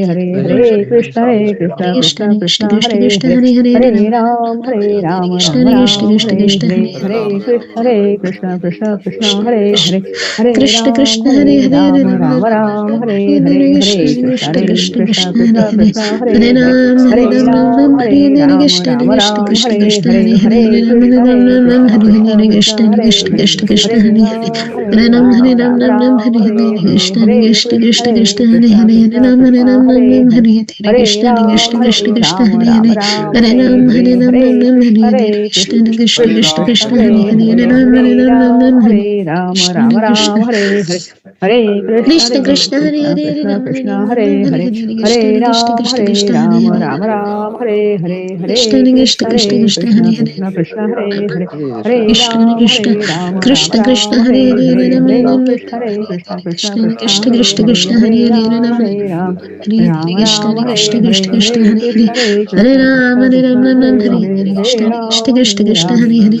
C: Hare Hare Krishna Krishna Krishna Hare Hare Hare Ram Ram Ram Hare Hare Hare Krishna Krishna Krishna Hare Hare Hare Ram Ram Ram Hare Hare Hare Krishna Krishna Krishna Krishna Hare Hare Hare Ram Ram Ram Hare Hare Hare Krishna Krishna Krishna Hare Hare Hare Ram Ram Hare Hare Hare Krishna Krishna Krishna Krishna Hare Hare Hare Ram Ram Hare Hare Hare Krishna Krishna Hare Hare Hare Ram Ram Hare Hare Hare
B: Krishna Krishna Hare Hare
C: Krishna
B: Ram
C: Krishna
B: Ram
C: Hare
B: Ram
C: Hare
B: Hare
C: Hare
B: Krishna
C: Ram
B: Krishna
C: Hare
B: Krishna
C: Ram
B: Hare
C: Ram Ram Hare Hare Hare
B: Krishna
C: Krishna
B: Krishna
C: Hare
B: Krishna
C: Krishna
B: Hare
C: Krishna Krishna Hare Hare Hare
B: Krishna
C: Ram Hare
B: Krishna
C: Ram Ram
B: Krishna
C: Ram
B: Krishna
C: Hare
B: Hare Hare
C: Hare
B: Ram
C: Hare
B: Ram
C: Krishna Hare Krishna Krishna Krishna
B: Krishna
C: Hare
B: Krishna
C: Hare
B: Krishna
C: Hare
B: Hare Hare
C: Ram
B: Ram
C: Hare Ram
B: Hare
C: Ram
B: Krishna
C: Ram Hare
B: Krishna
C: Hare
B: Krishna
C: Hare
B: Krishna Hare
C: Krishna Hare
B: Hare
C: Krishna
B: Ram
C: Krishna
B: Hare Ram
C: Krishna
B: Ram
C: Hare
B: Hare
C: Hare Hare
B: Krishna
C: Ram
B: Krishna
C: Hare
B: Krishna
C: Ram
B: Hare Hare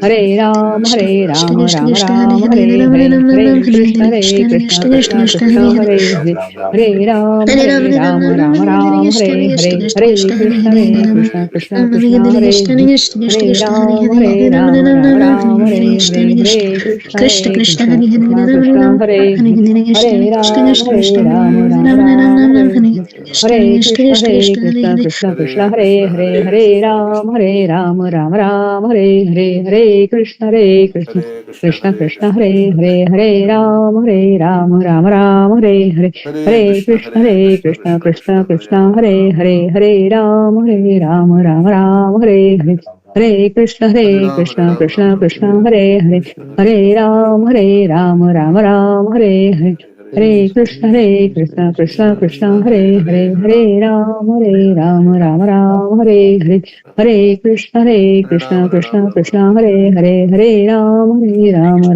C: Hare Ram, Hare Hare
B: Krishna
C: Rama
B: Krishna
C: Rama
B: Krishna Hare
C: Rama
B: Hare
C: Hare
B: Rama
C: Hare
B: Ram
C: Hare
B: Ram
C: Krishna
B: Hare
C: Hare
B: Krishna
C: Krishna
B: Krishna
C: Krishna
B: Krishna
C: Krishna
B: Hare
C: Hare
B: Hare
C: Hare Hare Ram
B: Hare Ram
C: Hare
B: Hare Ram
C: Ram
B: Ram
C: Ram
B: Hare
C: Ram
B: Krishna
C: Hare
B: Krishna
C: Hare
B: Krishna
C: Hare
B: Krishna Hare
C: Krishna
B: Hare
C: Hare
B: Ram
C: Krishna Krishna
B: Ram
C: Krishna
B: Hare
C: Hare
B: Krishna
C: Hare
B: Krishna Krishna
C: Hare
B: Krishna Hare
C: Ram
B: Hare
C: Hare
B: Hare Ram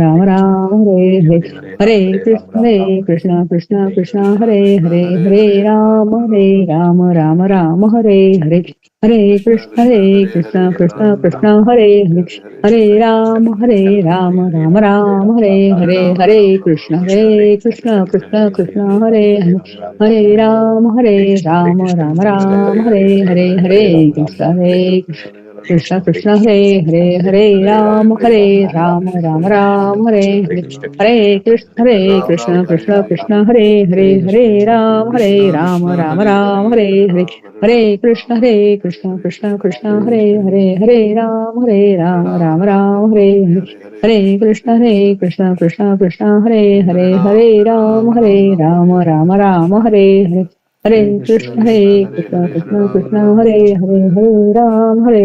C: Ram
B: Ram
C: Ram
B: Ram
C: Ram
B: Hare
C: Hare
B: Krishna
C: Hare
B: Krishna
C: Hare Krishna
B: Krishna
C: Hare
B: Krishna
C: Krishna
B: Hare Hare
C: Krishna
B: Ram
C: Krishna
B: Ram
C: Hare
B: Hare
C: Hare
B: Krishna Krishna
C: Ram
B: Krishna
C: Hare
B: Krishna
C: Ram Ram
B: Ram Ram
C: Ram
B: Ram
C: Hare
B: Hare
C: Hare
B: Krishna
C: Krishna
B: Krishna
C: Hare
B: Krishna Hare
C: Krishna
B: Hare
C: Krishna Krishna Hare Hare Hare Ram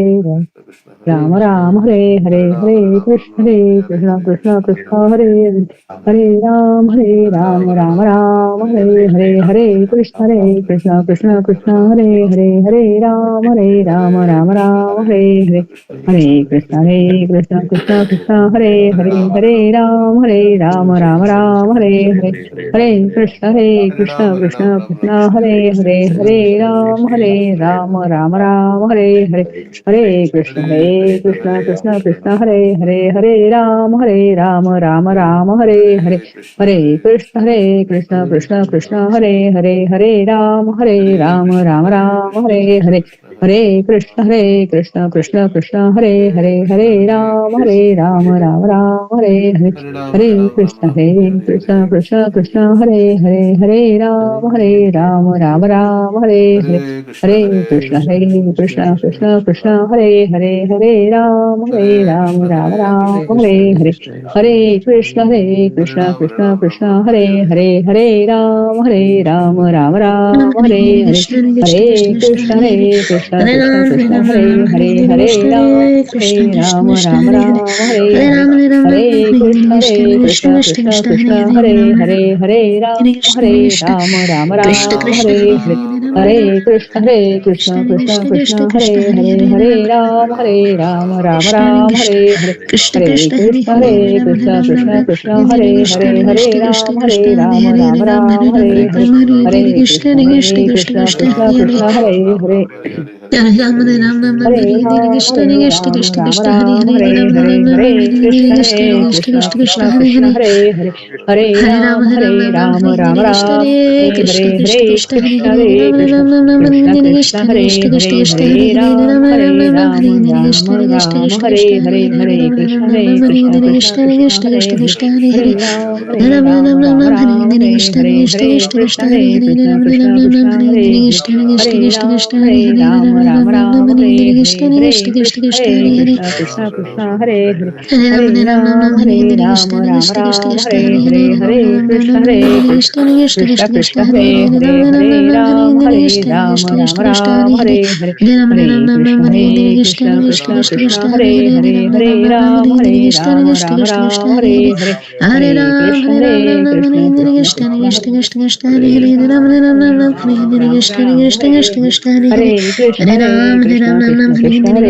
C: Ram Hare Hare Krishna Krishna Krishna Krishna Hare Hare Ram Ram Hare Hare Hare Krishna Krishna Krishna Hare Hare Ram Ram Hare Hare Krishna Krishna Krishna Krishna Hare Hare Ram Ram Hare Hare Krishna Krishna Krishna Hare Ram Hare Hare Krishna Krishna Krishna Hare Ram Hare Hare Krishna Krishna Krishna Hare Ram Hare Hare Krishna Krishna Krishna Hare Ram Hare Krishna Krishna Hare Ram Hare Krishna Krishna Hare Ram Hare Krishna Krishna Hare Ram Hare Krishna Krishna Hare Ram Hare Krishna Krishna Hare Ram Hare Krishna Hare Ram Hare Krishna Krishna Hare
B: Hare Ram, Hare Ram, Ram Ram, Hare Hare Krishna, Krishna Krishna Krishna, Hare Hare, Hare Ram, Ram Ram, Ram Hare Hare Krishna, Krishna Krishna Krishna, Hare Hare, Hare Ram, Hare Ram, Ram Ram, Hare Hare Krishna, Krishna Krishna Krishna, Hare Hare, Hare Ram, Hare Ram, Ram Ram, Hare Hare Krishna, Krishna Krishna Krishna, Hare Hare, Hare Ram, Ram Ram, Ram Hare Hare Krishna, Krishna Krishna Krishna, Hare Hare, Hare Ram, Ram Ram, Ram Ram Hare Hare Krishna, Krishna Krishna Krishna, Hare Hare, Hare Ram, Hare Ram, Ram Ram Hare Hare Krishna, Krishna Krishna Krishna, Hare Hare, Hare Ram, Hare Ram, Ram Ram Hare Hare Krishna, Krishna Krishna Krishna, Hare Hare, Hare Ram, Hare Ram, Ram Ram, Hare Hare Krishna, Krishna Krishna Krishna, Hare Hare, Hare Ram, Hare Ram, Ram Ram, Hare Hare Krishna, Krishna Krishna Krishna, Hare Hare, Hare Ram, Hare Ram, Ram Ram, Hare Hare Krishna, Krishna Krishna Krishna, Hare Hare, Hare Ram, Ram Ram, Hare Hare Krishna, Krishna Krishna Krishna, Hare Hare, Hare Ram, Hare Ram, Ram Ram, Hare Hare Krishna, Krishna Krishna Krishna, Hare Hare, Hare Ram, Hare Ram, Ram Ram, Hare Hare Krishna, Krishna Krishna Krishna, Hare Hare, Hare Ram, Hare Ram, Ram Ram, Hare Hare Krishna, Krishna Krishna Krishna, Hare Hare, Hare Ram, Hare Ram, Ram Ram, Hare Hare Krishna, Krishna Krishna Krishna, Hare Hare, Hare Ram, Hare Ram, Ram Ram, Hare Hare Krishna, Krishna Krishna Krishna, Hare Hare, Hare Ram, Hare Ram, Ram Ram, Hare Hare Krishna, Krishna Krishna Krishna, Hare Hare, Hare Ram, Hare Ram, Ram Ram, Hare Hare Krishna, Krishna Krishna Krishna, Hare Hare, Hare Ram, Hare Ram, Ram Ram, Hare Hare Krishna, Krishna Krishna Krishna, Hare Hare, Hare Ram, Hare Ram, Ram Ram, Hare Hare Krishna, Krishna Krishna Krishna, Hare Hare, Hare Ram, Hare Ram, Ram Ram, Hare Hare Krishna, Krishna Krishna Krishna, Hare Hare, Hare Ram, Hare Ram, Ram Ram, Hare Hare Krishna, Krishna Krishna Krishna, Hare Hare, Hare Ram, Hare Ram, Ram Ram, Hare Hare Krishna, Krishna Krishna Krishna, Hare Hare, Hare Ram, Hare Ram, Ram Ram, Hare Hare Krishna, Krishna Krishna Krishna, Hare Hare, Hare Ram, Hare Ram, Ram Ram, Hare Hare Krishna, Krishna Krishna Krishna, Hare Hare, Hare Ram, Hare Ram, Ram Ram, Hare Hare Krishna, Krishna Krishna Krishna, Hare Hare, Hare Ram, Ram Ram, Hare Hare Krishna, Hare Krishna Krishna Krishna, Hare Hare, Hare Ram, Hare Ram, Ram Ram, Hare Hare Krishna, Krishna Krishna Krishna, Hare Hare, Hare Ram, Hare Ram, Ram Ram, Hare Hare Krishna, Krishna Krishna Krishna, Hare Hare, Hare Ram, Hare Ram, Ram Ram, Hare Hare Krishna, Krishna Krishna Krishna, Hare Hare, Hare Ram, Hare Ram, Ram Ram, Hare Hare Krishna, Krishna Krishna Krishna, Hare Hare, Hare Ram, Hare Ram, Ram Ram, Hare Hare Krishna, Krishna Krishna Krishna, Hare Hare, Hare Ram, Hare Ram, Ram Ram, Hare Hare Krishna, Krishna Krishna Krishna, Hare Hare, Hare Ram, Hare Ram, Ram Ram, Hare Hare Krishna, Krishna Krishna Krishna, Hare Hare, Hare Ram, Hare Ram, Ram Ram, Hare Hare Krishna, Krishna Krishna Krishna, Hare Hare, Hare Ram, Hare Ram, Ram Ram, Hare Hare Krishna, Krishna Krishna Krishna, Hare Hare, Hare Ram, Hare Ram, Ram Ram, Hare Hare Krishna, Krishna Krishna Krishna, Hare Hare, Hare Ram, Hare Ram, Ram Ram, Hare Hare Krishna, Krishna Krishna Krishna, Hare Hare, Hare Ram, Hare Ram, Ram Ram, Hare Hare Krishna, Krishna Krishna Krishna, Hare Hare, Hare Ram, Hare Ram, Ram Ram, Hare Hare Krishna, Krishna Krishna Krishna, Hare Hare, Hare Ram, Ram Ram, Hare Hare Krishna, Krishna Krishna Krishna, Hare Hare, Hare Ram, Hare Ram, Ram Ram, Hare Hare Krishna, Krishna Krishna Krishna, Hare Hare, Hare Ram, Hare Ram, Ram Ram, Hare Hare Krishna, Krishna Krishna Krishna, Hare Hare, Hare Ram, Hare Ram, Ram Ram, Hare Hare Krishna, Krishna Krishna Krishna, Hare Hare, Hare Ram, Hare Ram, Ram Ram, Hare Hare Krishna, Krishna Krishna Krishna, Hare Hare, Hare Ram, Hare Ram, Ram Ram, Hare Hare Krishna, Krishna Krishna Krishna, Hare Hare, Hare Ram, Hare Ram, Ram Ram, Hare Hare Krishna, Krishna Krishna Krishna, Hare Hare, Hare Ram, Hare Ram, Ram Ram, Hare Hare Krishna, Krishna Krishna Krishna, Hare Hare, Hare Ram, Hare Ram, Ram Ram, Hare Hare Krishna, Krishna Krishna Krishna, Hare Hare, Hare Ram, Hare Ram, Ram Ram, Hare Hare Krishna, Krishna Krishna Krishna, Hare Hare, Hare Ram, Hare Ram, Ram Ram, Hare Hare Krishna, Krishna Krishna Krishna, Hare Hare, Hare Ram, Ram Ram, Hare Hare Krishna, Krishna Krishna Krishna, Hare Hare, Hare Ram, Ram Ram, Hare Hare Krishna, Krishna Krishna Krishna, Hare Hare, Hare Ram, Ram Ram, Hare Hare Krishna, Krishna Krishna Krishna, Hare Hare, Hare Ram, Hare Ram Ram Ram, Hare Hare Krishna, Krishna Krishna Krishna, Hare Hare, Hare Ram, Hare Ram Ram, Hare Hare Krishna, Krishna Krishna Krishna, Hare Hare, Hare Ram, Hare Ram Ram Ram, Hare Hare Krishna, Krishna Krishna Krishna, Hare Hare, Hare Ram, Hare Ram Ram Ram, Hare Hare Krishna, Krishna Krishna Krishna, Hare Hare, Hare Ram, Hare Ram Ram Ram, Hare Hare Krishna, Krishna Krishna Krishna, Hare Hare, Hare Ram, Hare Ram Ram Ram, Hare Hare Krishna, Krishna Krishna Krishna, Hare Hare, Hare Ram, Hare Ram Ram Ram, Hare Hare Krishna, Krishna Krishna Krishna, Hare Hare, Hare Ram, Hare Ram Ram Ram, Hare Hare Krishna, Krishna Krishna Krishna, Hare Hare, Hare Ram, Hare Ram Ram Ram, Hare Hare Krishna, Krishna Krishna Krishna, Hare Hare, Hare Ram, Hare Ram Ram Ram, Hare Hare Krishna, Krishna Krishna Krishna, Hare Hare, Hare Ram, Hare Ram Ram Ram, Hare Hare Krishna, Krishna Krishna Krishna, Hare Hare, Hare Ram, Hare Ram Ram Ram, Hare Hare Krishna, Krishna Krishna Krishna, Hare Hare, Hare Ram, Hare Ram Ram Ram, Hare Hare Krishna, Krishna Krishna Krishna, Hare Hare, Hare Ram, Hare Ram Ram Ram, Hare Hare Krishna, Krishna Krishna Krishna, Hare Hare, Hare Ram, Hare Ram Ram Ram, Hare Hare Krishna, Krishna Krishna Krishna, Hare Hare, Hare Ram, Hare Ram Ram Ram, Hare Hare Krishna, Krishna Krishna Krishna, Hare Hare, Hare Ram, Hare Ram Ram Ram, Hare Hare Krishna, Krishna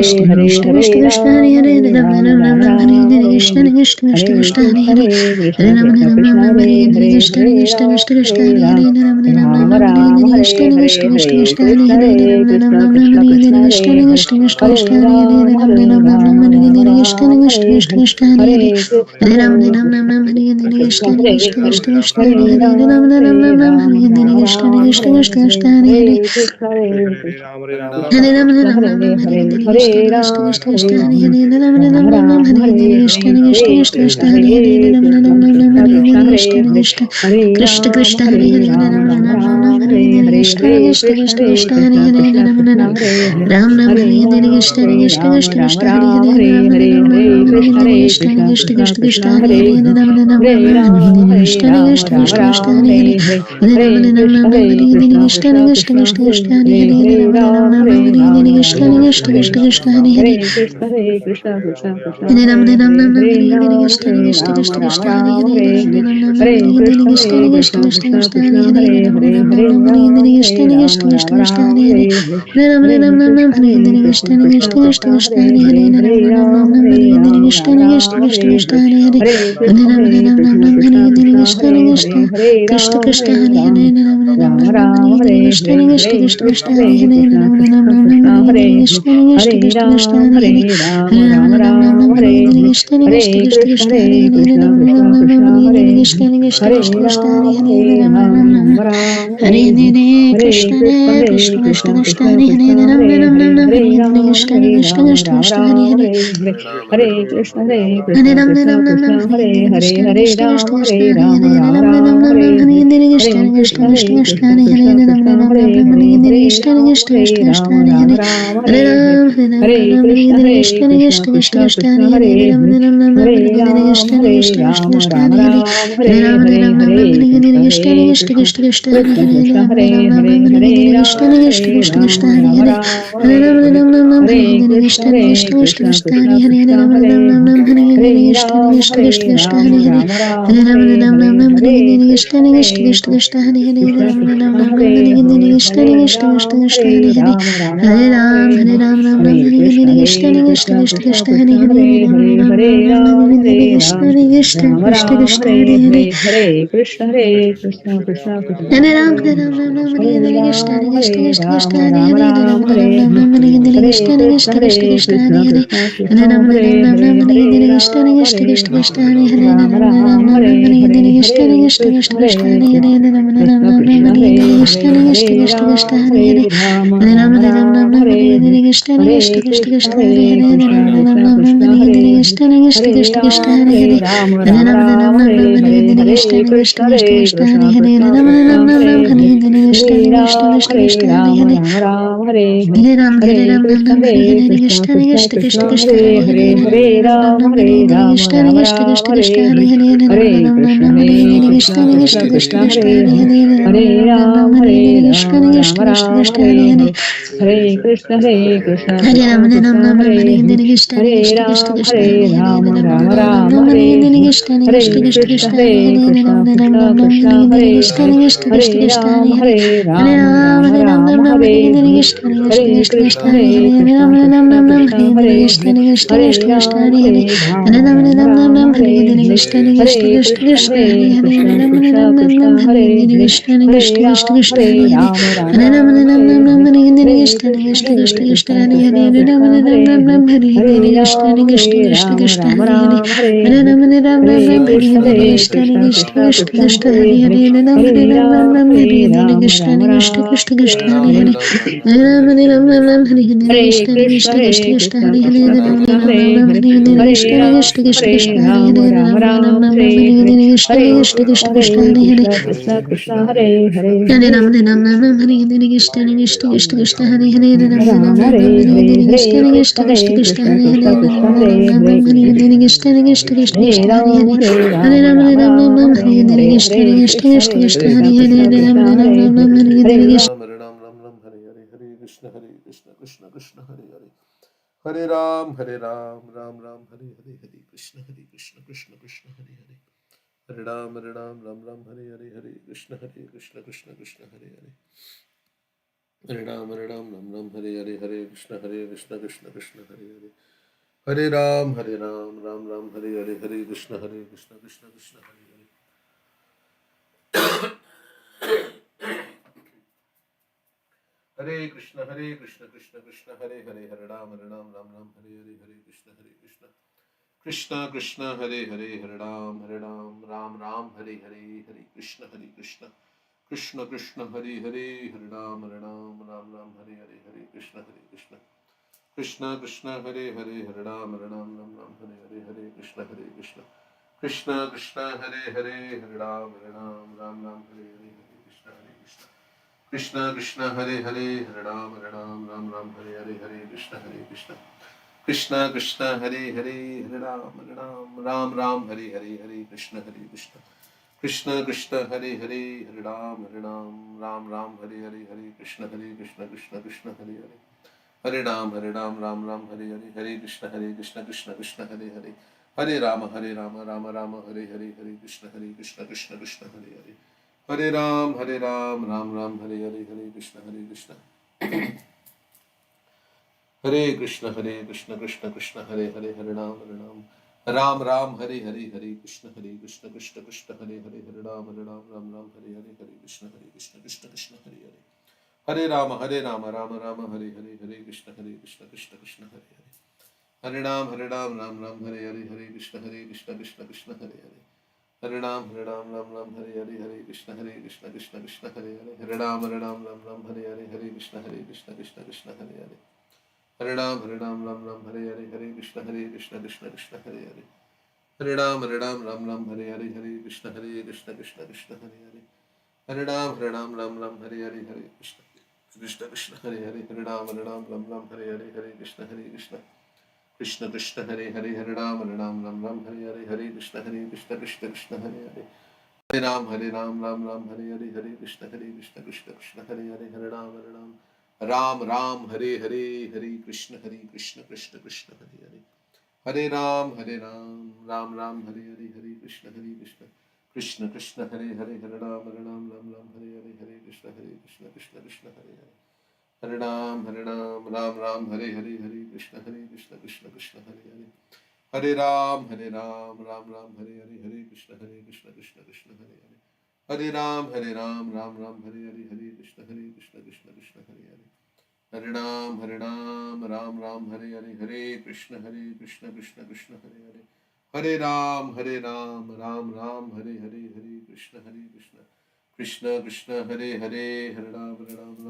B: Krishna Krishna, Hare Hare, Hare Ram, Hare Ram Ram Ram, Hare Hare Krishna, Krishna Krishna Krishna, Hare Hare, Hare Ram, Hare Ram Ram Ram, Hare Hare Krishna.
A: Ram Ram Ram Ram Hare Hare Hare Krishna Krishna Krishna Hare Hare Hare Ram Ram Ram Hare Hare Hare Krishna Krishna Krishna Hare Hare Hare Ram Ram Ram Hare Hare Hare Krishna Krishna Krishna Hare Hare Hare Ram Ram Ram Hare Krishna Krishna Krishna Hare Hare Hare Ram Ram Hare Krishna Krishna Krishna Hare Hare Hare Krishna Krishna Krishna Hare Hare Hare Ram Ram Hare Krishna Krishna Krishna Krishna Hare Hare Ram Ram Hare Krishna Krishna Krishna Krishna Hare Ram Ram Hare Krishna Krishna Krishna Krishna Hare Ram Hare Krishna Krishna Krishna Krishna Hare Ram Ram Hare Krishna Krishna Krishna Krishna Hare Ram Hare Krishna Krishna Krishna Krishna Hare Ram Hare Krishna Krishna Krishna Krishna Hare Ram Hare Krishna Krishna Krishna Hare Hare Ram Hare Krishna Krishna Hare Hare Hare Rama Rama Hare Krishna Krishna Hare Hare Hare Ram Ram Hare Krishna Hare Krishna Krishna Krishna Hare Hare Ram Hare Krishna Krishna Hare Hare Ram Hare Krishna Krishna Hare Hare Hare Rama Rama Hare Krishna Krishna Hare Hare Hare Ram Hare Krishna Krishna Hare Hare Hare Ram Hare Krishna Krishna Hare Hare Hare Ram Hare Krishna Krishna Hare Hare Hare Ram Hare Krishna Krishna Hare Hare Hare Ram Hare Krishna Krishna Hare Hare Hare Ram Hare Krishna Hare Hare Hare Ram Hare Krishna Krishna Krishna Hare Hare Hare Ram Hare Krishna Krishna Hare Hare Hare Ram Hare Krishna Hare Hare Hare Ram Hare Krishna Krishna Hare Hare Hare Ram Hare Krishna Krishna Krishna Hare Hare Hare Ram Hare Krishna Krishna Hare Hare Hare Ram Hare Krishna Krishna Hare Hare Hare Ram Hare Krishna Krishna Hare Hare Hare Ram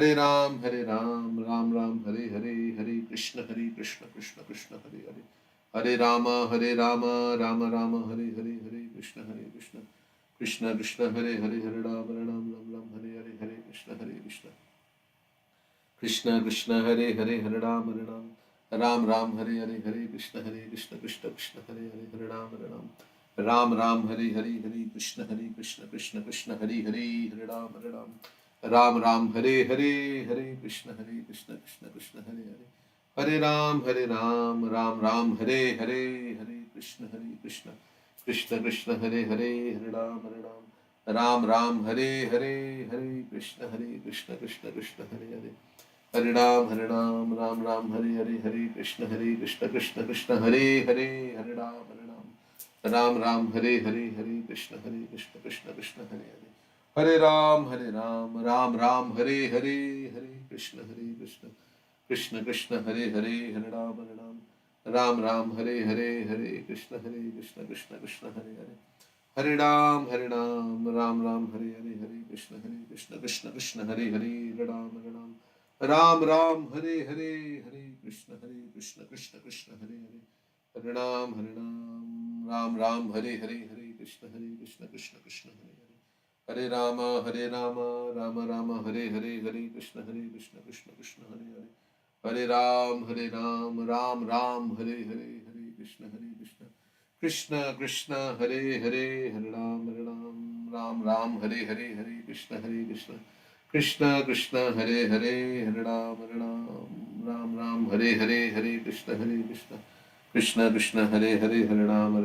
A: Hare Krishna Hare Hare Hare Ram Hare Krishna Hare Hare Ram Hare Krishna Krishna Hare Hare Hare Ram Hare Krishna Hare Hare Hare Ram Hare Krishna Hare Hare Hare Rama Hare Krishna Krishna Hare Krishna Krishna Hare Ram Hare Krishna Hare Krishna Ram Hare Krishna Hare Ram Hare Krishna Ram Hare Krishna Hare Ram Hare Krishna Hare Krishna Hare Ram Hare Krishna Hare Krishna Hare Ram Hare Krishna Hare Krishna Hare Rama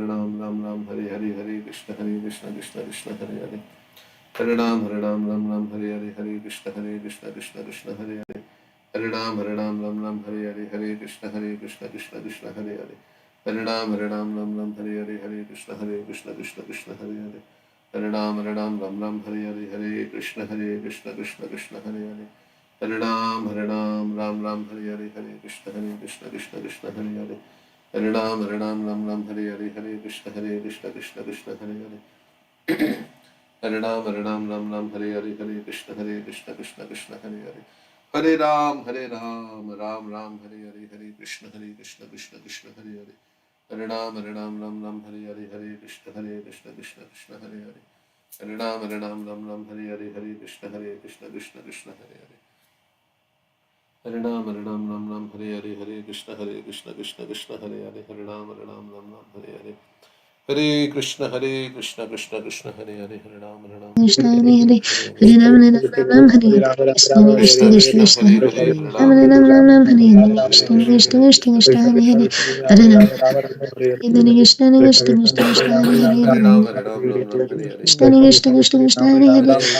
A: Krishna Hare Ram Krishna Krishna Hare Hare Hare Ram Ram Ram Hare Hare Hare Krishna Krishna Krishna Hare Hare Hare Ram Ram Ram Hare Hare Hare Krishna Krishna Krishna Hare Hare Hare Ram Ram Ram Hare Hare Hare Krishna Krishna Krishna Hare Hare Hare Ram Ram Hare Hare Hare Krishna Krishna Krishna Hare Hare Hare Ram Ram Hare Hare Hare Krishna Krishna Krishna Hare Hare Hare Ram Ram Hare Hare Hare Krishna Krishna Krishna Hare Hare Hare Ram Hare Hare Hare Krishna Krishna Krishna Hare Hare Hare Ram Ram Ram Hare Hare Hare Krishna Krishna Krishna Hare Hare Hare Ram Ram Hare Hare Hare Krishna Krishna Krishna Hare Hare Hare Ram Hare Hare Hare Krishna Krishna Krishna Hare Hare Hare Ram Hare Hare Hare Krishna Krishna Krishna Hare Hare Hare Ram Hare Hare Hare Krishna Krishna Krishna Hare Hare Hare Ram
B: Krishna
A: Hare
B: Hare Hare
A: Hare
B: Hare Ram
A: Hare
B: Ram Hare Hare Krishna
A: Krishna
B: Krishna
A: Krishna
B: Krishna
A: Hare
B: Hare
A: Hare
B: Ram
A: Ram
B: Ram Hare Hare
A: Hare
B: Krishna
A: Hare
B: Krishna
A: Krishna
B: Krishna
A: Krishna
B: Hare Hare
A: Hare
B: Hare
A: Hare
B: Ram Hare Krishna Krishna Krishna Hare
A: Hare
B: Hare
A: Ram Hare Hare
B: Krishna Krishna Krishna Krishna Hare Hare
A: Hare
B: Hare
A: Krishna
B: Ram
A: Hare
B: Ram
A: Krishna
B: Hare
A: Krishna
B: Hare
A: Hare
B: Krishna
A: Hare
B: Krishna
A: Hare
B: Krishna
A: Ram
B: Krishna Hare
A: Hare
B: Hare
A: Hare
B: Ram Ram Hare Hare Krishna
A: Krishna
B: Krishna Krishna
A: Krishna
B: Hare
A: Hare
B: Hare
A: Hare
B: Hare Ram Ram Hare Hare
A: Ram
B: Krishna Krishna
A: Hare
B: Krishna
A: Hare
B: Krishna Hare
A: Hare
B: Hare
A: Krishna
B: Ram Ram Hare Hare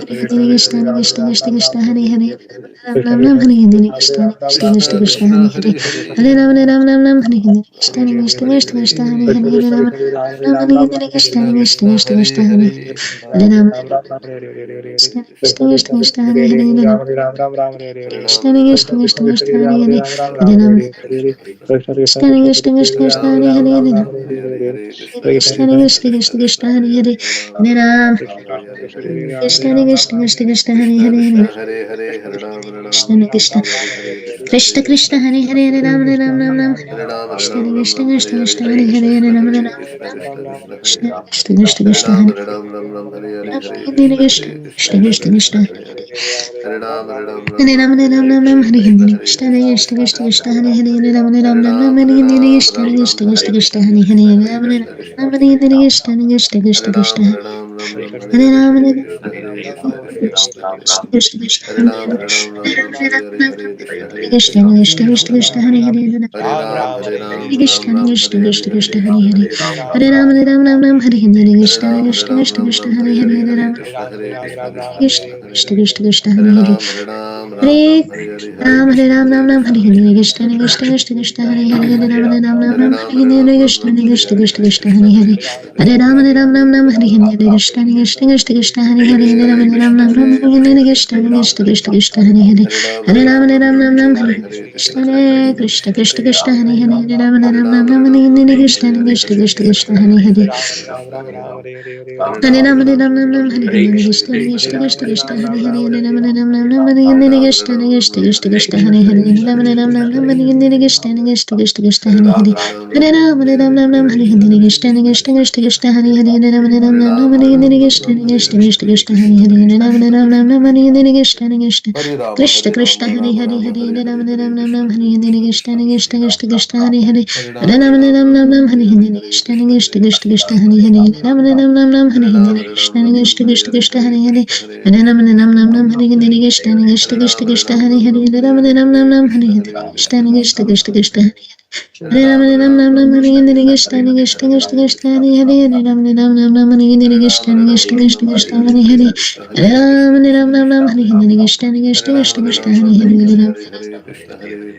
B: Krishna
A: Krishna
B: Krishna
A: Krishna
B: Krishna
A: Hare
B: Krishna Hare
A: Hare
B: Hare
A: Ram
B: Ram
A: Hare
B: Krishna
A: Krishna
B: Krishna Krishna Hare Hare Ram
A: Hare Ram
B: Krishna Krishna Krishna Krishna Hare Hare Hare
A: Ram
B: Ram
A: Krishna Krishna Krishna Hare
B: Krishna Krishna Krishna
A: Hare
B: Krishna
A: Ram
B: Hare Hare Ram
A: Hare Krishna
B: Krishna Krishna Krishna Krishna Hare Hare Hare Ram Krishna Krishna Krishna Krishna Hare
A: Krishna
B: Hare
A: Krishna
B: Hare
A: Hare Hare Hare Ram
B: Krishna Krishna
A: Hare Krishna
B: Krishna Krishna Hare
A: Krishna
B: Hare Hare
A: Krishna
B: Ram
A: Hare
B: Ram Ram Ram
A: Hare Ram
B: Krishna
A: Ram Ram
B: Krishna
A: Ram
B: Krishna
A: Hare Hare
B: Krishna
A: Hare
B: Hare Hare
A: Krishna
B: Hare Ram
A: Hare
B: Ram
A: Krishna Krishna Krishna Hare
B: Krishna
A: Hare
B: Krishna Krishna
A: Hare
B: Krishna
A: Ram
B: Hare
A: Ram Ram Hare Hare Hare
B: Hare
A: Krishna
B: Krishna
A: Krishna
B: Krishna
A: Krishna
B: Krishna
A: Krishna
B: Krishna
A: Hare Hare Hare Ram
B: Hare
A: Ram
B: Ram
A: Hare
B: Ram
A: Hare
B: Ram Ram
A: Hare
B: Hare
A: Krishna
B: Hindi
A: Hare
B: Krishna
A: Krishna
B: Krishna
A: Krishna
B: Krishna
A: Krishna
B: Krishna Hare
A: Hare
B: Hare Ram
A: Hare
B: Ram Ram Ram
A: Ram
B: Hare Hindi Krishna
A: Ram
B: Krishna
A: Hare
B: Krishna
A: Hare
B: Krishna Hare
A: Krishna
B: Hare
A: Hare
B: Ram Ram
A: Krishna Krishna
B: Ram
A: Krishna
B: Hare
A: Hare
B: Hindi Krishna Krishna Krishna
A: Hare
B: Krishna
A: Ram
B: Hare
A: Hare
B: Hare
A: Hare
B: Ram
A: Hare
B: Hare
A: Krishna Hare Krishna Krishna Krishna Hare
B: Krishna
A: Hare
B: Krishna Krishna
A: Hare
B: Hare
A: Ram
B: Hare
A: Hare Hare Krishna Hare
B: Krishna
A: Krishna
B: Krishna
A: Krishna
B: Krishna
A: Krishna
B: Krishna Hare Hare
A: Hare Ram
B: Krishna Krishna
A: Hare Hare
B: Krishna
A: Hare
B: Krishna Hare
A: Krishna
B: Hare
A: Hare Krishna
B: Hare
A: Krishna
B: Ram Ram Hare Hindi
A: Hare
B: Krishna
A: Ram
B: Krishna Krishna Krishna Hare
A: Hare
B: Hare
A: Hare
B: Ram
A: Krishna Hare Krishna Krishna
B: Krishna
A: Krishna Hare
B: Krishna
A: Hare
B: Krishna Krishna
A: Hare
B: Hare Hare
A: Ram
B: Hare
A: Hare Hare
B: Ram Hare
A: Krishna
B: Ram
A: Hare
B: Ram Ram
A: Krishna
B: Hare
A: Hare
B: Hindi
A: Krishna
B: Krishna
A: Krishna
B: Krishna Krishna Krishna Hare Hare Hare
A: Hare
B: Ram
A: Ram
B: Hare Hindi Krishna
A: Hare
B: Krishna
A: Hare
B: Krishna
A: Krishna
B: Krishna
A: Hare
B: Hare
A: Krishna
B: Hare
A: Krishna
B: Ram Hare
A: Hare
B: Ram Ram Ram Hare Hindi Krishna Krishna Krishna Krishna Hare Hare
A: Hare
B: Ram Ram
A: Krishna
B: Ram Ram
A: Hare
B: Hare Hindi
A: Krishna
B: Krishna
A: Krishna
B: Krishna
A: Krishna
B: Krishna
A: Krishna
B: Krishna Hare Hare
A: Hare
B: Hare Ram Hare Ram Ram Ram
A: Hare
B: Hare
A: Hare
B: Krishna
A: Krishna Hare
B: Krishna
A: Krishna
B: Krishna
A: Krishna
B: Krishna Hare
A: Hare
B: Hare Ram Hare
A: Hare
B: Ram Ram
A: Ram
B: Ram Hare Hindi
A: Hare
B: Krishna
A: Hare
B: Krishna
A: Hare
B: Krishna
A: Krishna
B: Krishna
A: Hare
B: Hare Hare
A: Krishna Krishna Hare Hare
B: Hare
A: Ram
B: Ram Hare Ram Ram Ram Hare
A: Hare
B: Hindi
A: Hare
B: Krishna
A: Krishna
B: Krishna Krishna
A: Krishna
B: Krishna
A: Krishna
B: Hare Hare
A: Hare
B: Ram
A: Hare
B: Ram Ram Ram Hare
A: Hare
B: Hindi
A: Ram
B: Krishna Krishna Krishna
A: Hare
B: Krishna
A: Krishna
B: Hare Hare
A: Krishna
B: Ram
A: Hare
B: Ram Ram
A: Krishna
B: Ram
A: Hare
B: Hare
A: Hare
B: Hindi Krishna Krishna Krishna Krishna
A: Hare
B: Hare
A: Ram
B: Hare Hare Ram Hare Ram Ram Ram Hare Hindi Krishna Krishna Krishna Krishna Krishna Hare Hare Ram Ram Ram Ram Hare Hindi Krishna Krishna Krishna Krishna Hare Hare Ram Ram Ram Ram Hare Hindi Krishna Krishna Krishna Krishna Hare Hare Hare Ram Ram Ram Ram Hare Hindi Krishna Krishna Krishna Krishna Hare Hare Ram Ram Ram Ram Hare Hindi Krishna Krishna Krishna Krishna Hare Hare Ram Ram Ram Ram Hare Hindi Krishna Krishna Krishna Krishna Hare Hare Hare Ram Ram Ram Ram Hare Hindi Krishna Krishna Krishna Krishna Hare Hare Ram Ram Ram Ram Hare Hindi Krishna Krishna Krishna Krishna Hare Hare Ram Ram Ram Ram Hare Hindi Krishna Krishna Krishna Krishna Hare Hare Ram Ram Ram Ram Hare Hindi Krishna Krishna Krishna Krishna Hare Hare Hare Ram Ram Ram Hare Hindi Krishna Krishna Krishna Krishna Hare Hare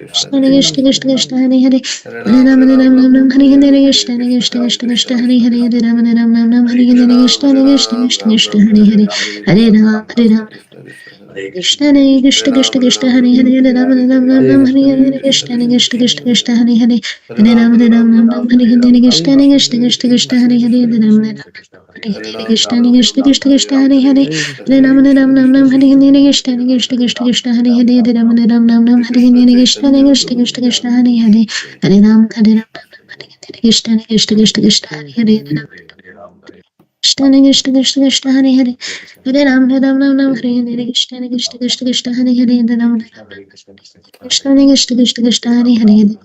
B: Krishna Krishna Krishna Krishna Hare Hare Hare Ram Ram Ram Hare Hindi Krishna Krishna Krishna Krishna Hare Hare Hare Ram Ram Ram Hare Hindi Krishna Krishna Krishna Krishna Hare Hare Hare Ram Krishna Hare Krishna Krishna Krishna Hare Hare Hare Ram Ram Ram Ram Hare Hare Krishna Krishna Krishna Krishna Hare Hare Hare Ram Ram Hare Hindi Krishna Krishna Krishna Krishna Hare Hare Ram Ram Hare Hindi Krishna Krishna Krishna Krishna Hare Hare Hare Ram Ram Hare Hindi Krishna Krishna Krishna Krishna Hare Hare Hare Ram Ram Hare Hindi Krishna Krishna Krishna Krishna Hare Hare Hare Ram Hare Krishna Krishna Krishna Krishna Hare Hare Krishna Krishna Krishna Krishna Hare Hare Hare Ram Ram Hare Hare Krishna Krishna Krishna Krishna Hare Hare Hare Ram Krishna Krishna Krishna Krishna Hare Hare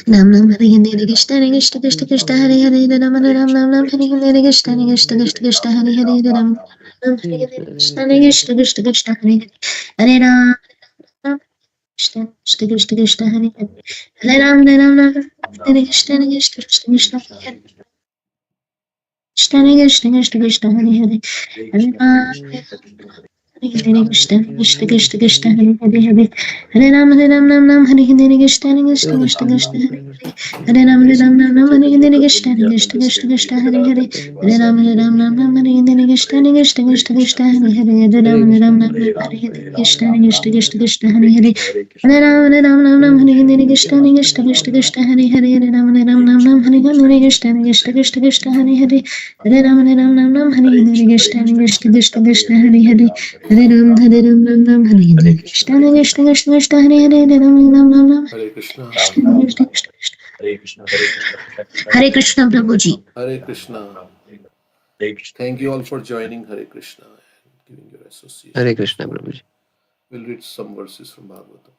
B: Nam Nam Hare Hare Krishna Krishna Krishna Krishna Hare Hare Ram Ram Hare Hare Krishna Krishna Krishna Krishna Hare Hare Ram Ram Hare Hare Krishna Krishna Krishna Krishna Hare Hare Hare Ram Krishna Krishna Krishna Krishna Hare Hare Hare Ram Hare Krishna Krishna Krishna Krishna Hare Hare Krishna Krishna Krishna Hare Hare Hare Rama Hare Krishna Krishna Krishna Krishna Hare Hare Hare Ram Ram Ram Hare Hare Krishna Krishna Krishna Krishna Hare Hare Ram Ram Hare Hare Krishna Krishna Krishna Krishna Hare Hare Hare Ram Ram Hare Hare Krishna Krishna Krishna Krishna Hare Hare Hare Ram Hare Hare Krishna Krishna Krishna Krishna Hare Hare Hare Ram Hare Hare Krishna Krishna Krishna Krishna Hare Hare Hare Ram Hare Hare Krishna Krishna Krishna Krishna Hare Hare Hare Ram Hare Hare Krishna Krishna Krishna Krishna Hare Hare Hare Ram Hare Hare Krishna Krishna Krishna Krishna Hare Hare Hare Ram
A: Hare Krishna.
B: Krishna Krishna Hare Krishna Prabhuji.
A: Hare Krishna. Thank you all for joining. Hare Krishna and giving your association.
D: Hare Krishna, Prabhuji.
A: We'll read some verses from Bhagavatam.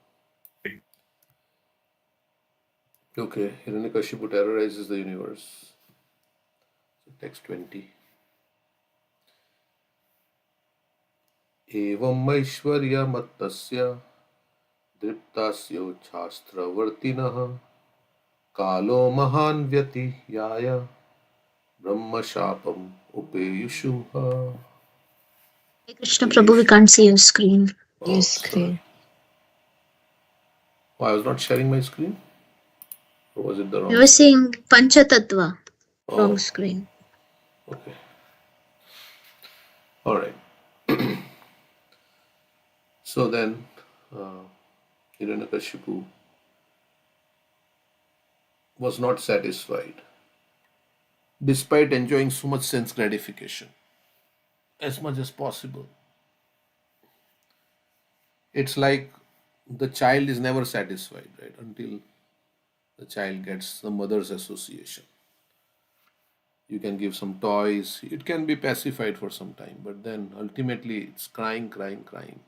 A: Okay, Hiranyakashipu terrorizes the universe. Text 20. Evam Aishwarya Mattasya Driptasya Chastravartinaha Kalo Mahan Vyati Yaya Brahma Shapam Upeyushuha.
B: Krishna Prabhu, we can't see your screen.
D: Your screen.
A: Oh, I was not sharing my screen? Or was it the wrong?
B: You were saying Pancha Tattva. Wrong
A: Oh,
B: screen.
A: okay. All right. So then, Hiranyakashipu was not satisfied, despite enjoying so much sense gratification, as much as possible. It's like the child is never satisfied, right? Until the child gets the mother's association. You can give some toys, it can be pacified for some time, but then ultimately it's crying, crying, crying.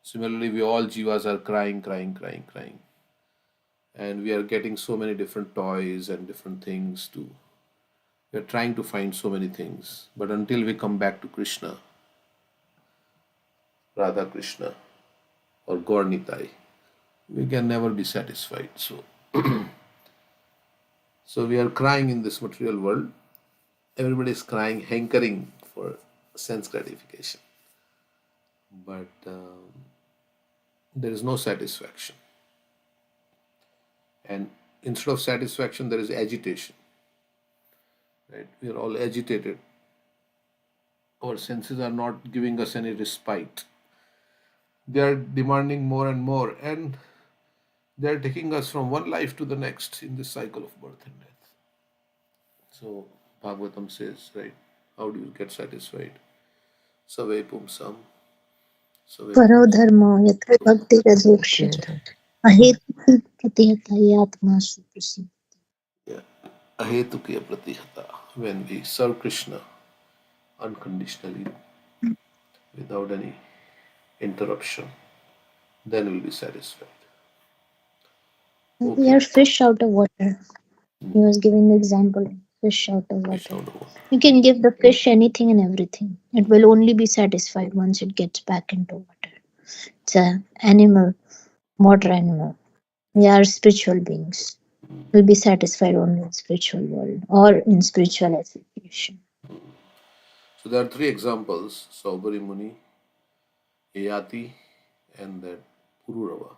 A: Similarly, we all jivas are crying, crying, crying, crying. And we are getting so many different toys and different things to, we are trying to find so many things. But until we come back to Krishna, Radha Krishna, or Gaurnitai, we can never be satisfied. So, so we are crying in this material world. Everybody is crying, hankering for sense gratification. But there is no satisfaction. And instead of satisfaction, there is agitation. Right? We are all agitated. Our senses are not giving us any respite. They are demanding more and more, and they are taking us from one life to the next in this cycle of birth and death. So Bhagavatam says, right, how do you get satisfied? Save pumsam.
B: Paro dharma yatra bhakti radhokshya ahetu pratihata atma suprasita.
A: Yeah. Ahetukiya pratihata. When we serve Krishna unconditionally, without any interruption, then we'll be satisfied.
B: We are fish out of water. He was giving the example fish out of water. You can give the fish anything and everything. It will only be satisfied once it gets back into water. It's an animal, water animal. We are spiritual beings. We'll be satisfied only in spiritual world or in spiritual association.
A: So there are three examples, Saubari Muni, Yayati, and that Pururava,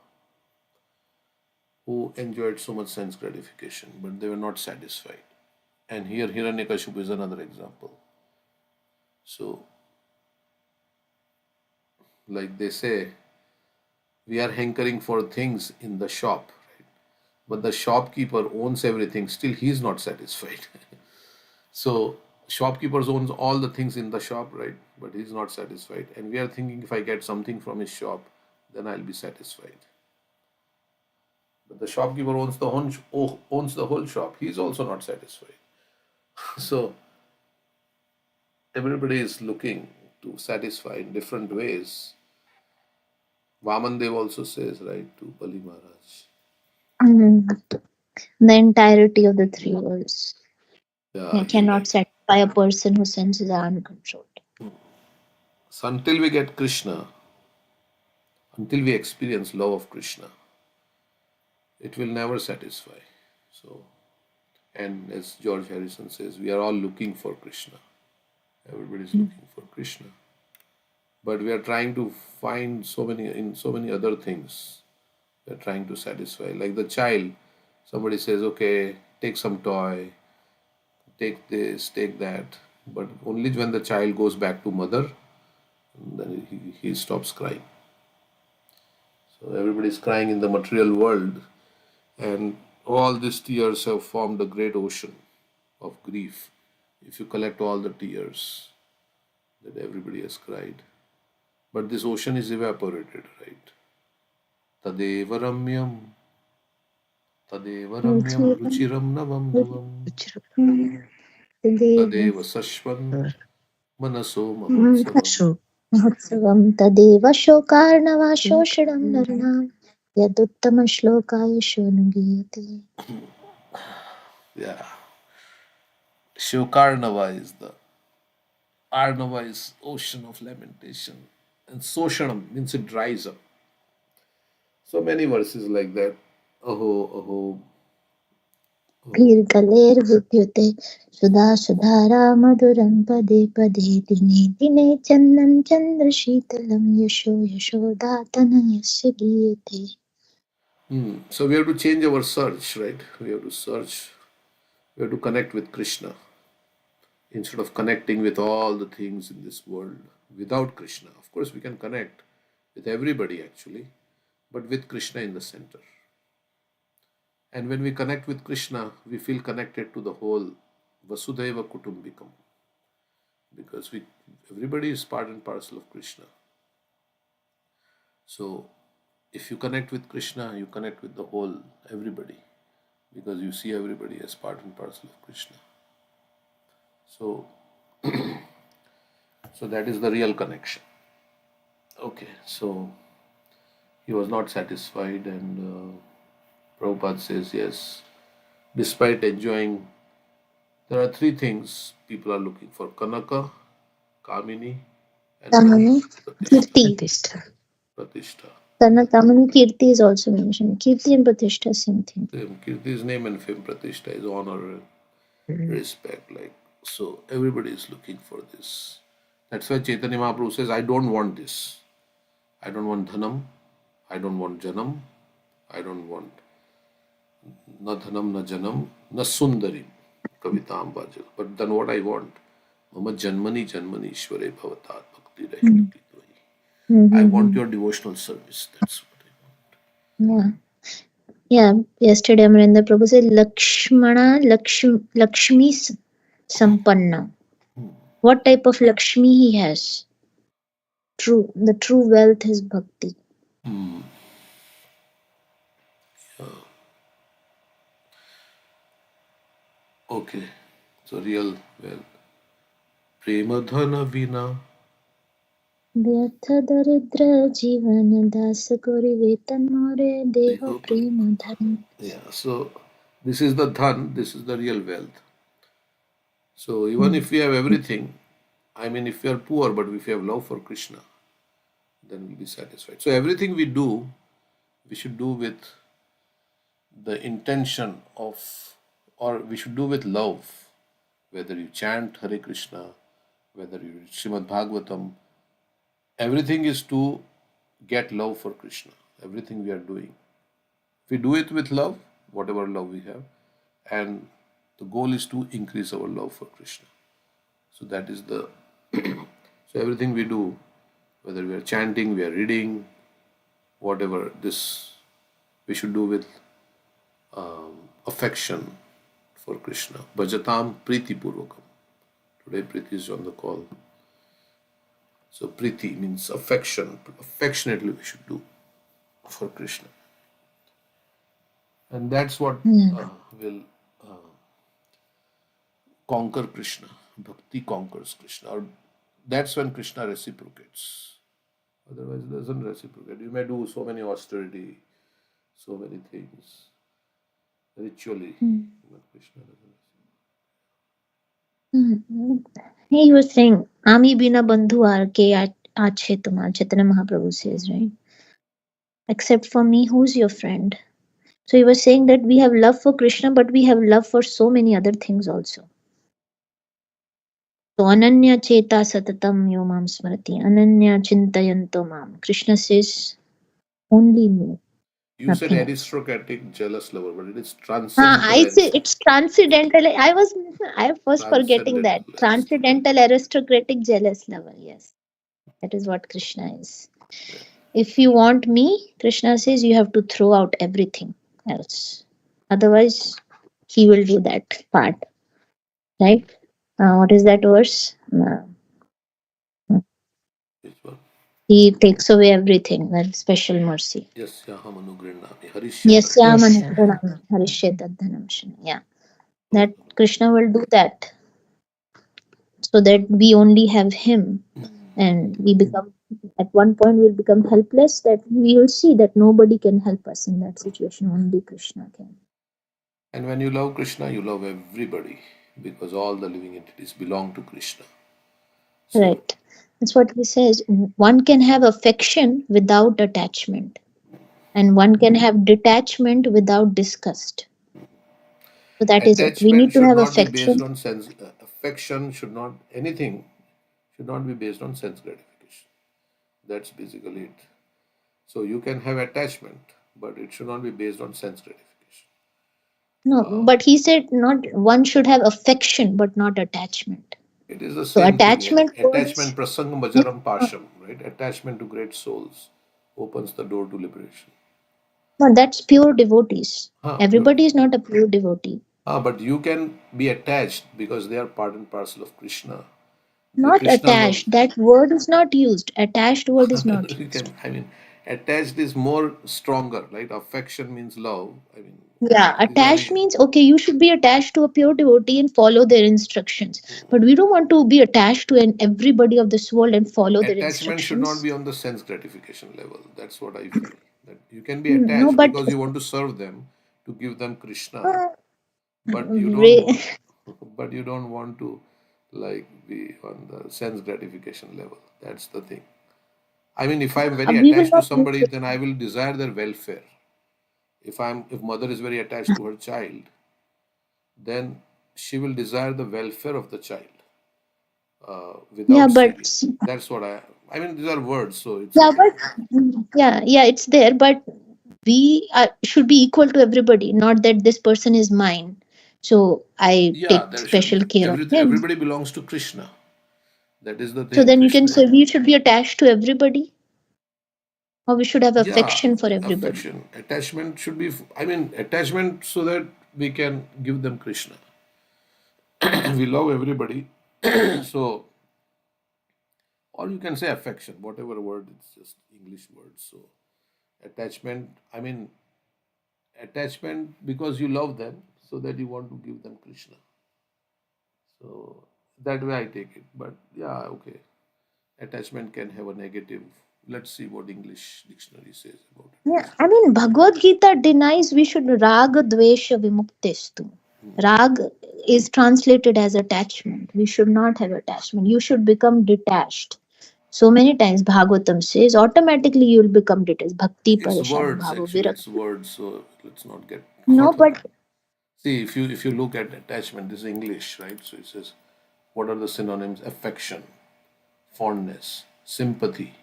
A: who enjoyed so much sense gratification, but they were not satisfied. And here Hiranyakashipu is another example. So, like they say, we are hankering for things in the shop, right? But the shopkeeper owns everything, still he is not satisfied. So, shopkeepers owns all the things in the shop, right? But he's not satisfied. And we are thinking if I get something from his shop, then I'll be satisfied. But the shopkeeper owns the whole shop. He's also not satisfied. So everybody is looking to satisfy in different ways. Vamandev also says, right, to Bali Maharaj.
B: The entirety of the three worlds.
A: Yeah,
B: You cannot satisfy a person whose senses are uncontrolled.
A: So until we get Krishna, until we experience love of Krishna, it will never satisfy. So And as George Harrison says, we are all looking for Krishna. Everybody is looking for Krishna. But we are trying to find so many other things. We are trying to satisfy. Like the child, somebody says, okay, take some toy, take this, take that. But only when the child goes back to mother, then he stops crying. So everybody is crying in the material world, and all these tears have formed a great ocean of grief. If you collect all the tears that everybody has cried, but this ocean is evaporated, right? Tadeva ramyam, tadeva ramyam ruchiram navam navam,
B: Tadeva
A: tadeva sashvam manaso mahotsavam.
B: mahotsavam tadeva shokarnavashoshanam narnam yaduttama shlokaya shunugiyate.
A: Yeah, Shokarnava is the Arnava is ocean of lamentation, and Soshanam means it dries up. So many verses like that. Aho, aho, aho.
B: Kirkalervidyute sudha sudhara maduram pade pade dine dine chandam chandra shitalam yasho yashodatanayasya giyate.
A: So we have to change our search, right? We have to search, we have to connect with Krishna instead of connecting with all the things in this world without Krishna. Of course, we can connect with everybody actually, but with Krishna in the center. And when we connect with Krishna, we feel connected to the whole Vasudhaiva Kutumbikam, because everybody is part and parcel of Krishna. So if you connect with Krishna, you connect with the whole everybody, because you see everybody as part and parcel of Krishna. So so that is the real connection. Okay, so he was not satisfied, and Prabhupada says, yes, despite enjoying, there are three things people are looking for: Kanaka, Kamini, and
B: Tamani Kirti.
A: Pratishtha.
B: Tamani Kirti is also mentioned. Kirti and Pratishtha, same thing.
A: Kirti is name and fame, Pratishtha is honor and respect. Like, so everybody is looking for this. That's why Chaitanya Mahaprabhu says, I don't want this. I don't want dhanam. I don't want janam. I don't want na dhanam, na janam, na sundarim. Kavitam Bhajal. But then what I want? Mama janmani janmani ishware bhavatat bhakti rahilaki tvai. I want your devotional service. That's what I want.
B: Yeah. Yesterday Amarendra Prabhu said Lakshmi Sampanna. What type of Lakshmi he has? The true wealth is bhakti.
A: Okay. So real wealth. Prema dhana vina.
B: व्यर्थ दरिद्र जीवन दास कोरि वेतन मोरे देह प्रेम धन.
A: Yeah, so this is the dhan, this is the real wealth. So even if we have everything, I mean, if we are poor, but if we have love for Krishna, then we'll be satisfied. So everything we do, we should do with the intention of, or we should do with love. Whether you chant Hare Krishna, whether you read Srimad Bhagavatam, everything is to get love for Krishna. Everything we are doing. If we do it with love, whatever love we have, and the goal is to increase our love for Krishna. So that is the so everything we do, whether we are chanting, we are reading, whatever, this we should do with affection for Krishna. Bhajatam Priti Purvakam. Today Priti is on the call. So Priti means affection. Affectionately we should do for Krishna. And that's what will conquer Krishna. Bhakti conquers Krishna. Or that's when Krishna reciprocates. Otherwise it doesn't reciprocate. You may do so many austerity, so many things ritually, but Krishna doesn't.
B: He was saying, Ami bina bandhu arke ache tumar, Chaitanya Mahaprabhu says, right? Except for me, who's your friend? So he was saying that we have love for Krishna, but we have love for so many other things also. So Ananya Cheta Satatam Yo Mam Smrati. Ananya Chintayanto Mam. Krishna says, only me.
A: You said
B: Nothing else.
A: aristocratic, jealous lover, but it is
B: I
A: transcendental
B: say it's transcendental. I was forgetting that.
A: transcendental aristocratic.
B: Transcendental aristocratic jealous lover. Yes. That is what Krishna is.
A: Yeah.
B: If you want me, Krishna says you have to throw out everything else. Otherwise, he will do that part. Right? What is that verse?
A: Which one?
B: He takes away everything, that special mercy.
A: Yasyaham anugrihannami
B: Yes,
A: harishyadhanam.
B: yeah. That Krishna will do that so that we only have him and we become, at one point we'll become helpless, that we will see that nobody can help us in that situation, only Krishna can.
A: And when you love Krishna, you love everybody because all the living entities belong to Krishna. So
B: Right. That's what he says. One can have affection without attachment, and one can have detachment without disgust. So that is it. We
A: attachment
B: need to
A: should
B: have
A: not be based
B: affection.
A: on sense. Affection should not, anything should not be based on sense gratification. That's basically it. So you can have attachment, but it should not be based on sense gratification.
B: No, but he said not one should have affection but not attachment.
A: It is the
B: So
A: same thing.
B: attachment
A: Attachment
B: was,
A: prasangam
B: no,
A: bajaram pasham, right? Attachment to great souls opens the door to liberation.
B: no, that's pure devotees.
A: Pure.
B: Everybody is not a pure devotee.
A: But you can be attached because they are part and parcel of Krishna.
B: Not
A: Krishna loves.
B: attached. That word is not used. Attached word is not
A: You
B: used.
A: can. I mean, attached is more stronger, right? Affection means love. I mean,
B: Yeah,
A: these are
B: attached means okay, you should be attached to a pure devotee and follow their instructions. But we don't want to be attached to everybody of this world and follow their
A: attachment should not
B: instructions.
A: be on the sense gratification level. That's what I feel. That you can be
B: No,
A: attached
B: but
A: because you want to serve them, to give them Krishna,
B: uh,
A: but you don't
B: re-
A: want, but you don't want to like be on the sense gratification level. That's the thing. I mean, if I'm very
B: we will
A: attached to
B: not use
A: somebody,
B: it.
A: then I will desire their welfare. If mother is very attached to her child, then she will desire the welfare of the child
B: Yeah,
A: without
B: but
A: seeking. That's what I mean. These are words, so it's
B: yeah,
A: okay.
B: but yeah, it's there. But should be equal to everybody. Not that this person is mine, so I
A: Yeah,
B: take
A: there should
B: special
A: be.
B: care of him.
A: Everybody belongs to Krishna. That is the
B: So
A: thing.
B: then you can
A: Krishna.
B: say we should be attached to everybody, or we should have
A: Yeah,
B: affection for everybody.
A: affection. Attachment should be. I mean, attachment so that we can give them Krishna. We love everybody. So, or you can say affection, whatever word, it's just English word. So, attachment, I mean, attachment because you love them so that you want to give them Krishna. So, that way I take it. But yeah, okay. Attachment can have a negative. Let's see what English dictionary says about
B: Yeah,
A: attachment.
B: I mean Bhagavad Gita denies we should raga dvesha vimuktestu. Rag is translated as attachment. We should not have attachment. You should become detached. So many times Bhagavatam says automatically you will become detached. Bhakti
A: It's
B: parashara
A: words
B: bhava
A: actually. It's
B: virakti.
A: words. So let's not get
B: No,
A: caught up.
B: but
A: See, if you look at attachment, this is English, right? So it says, what are the synonyms? Affection, fondness, sympathy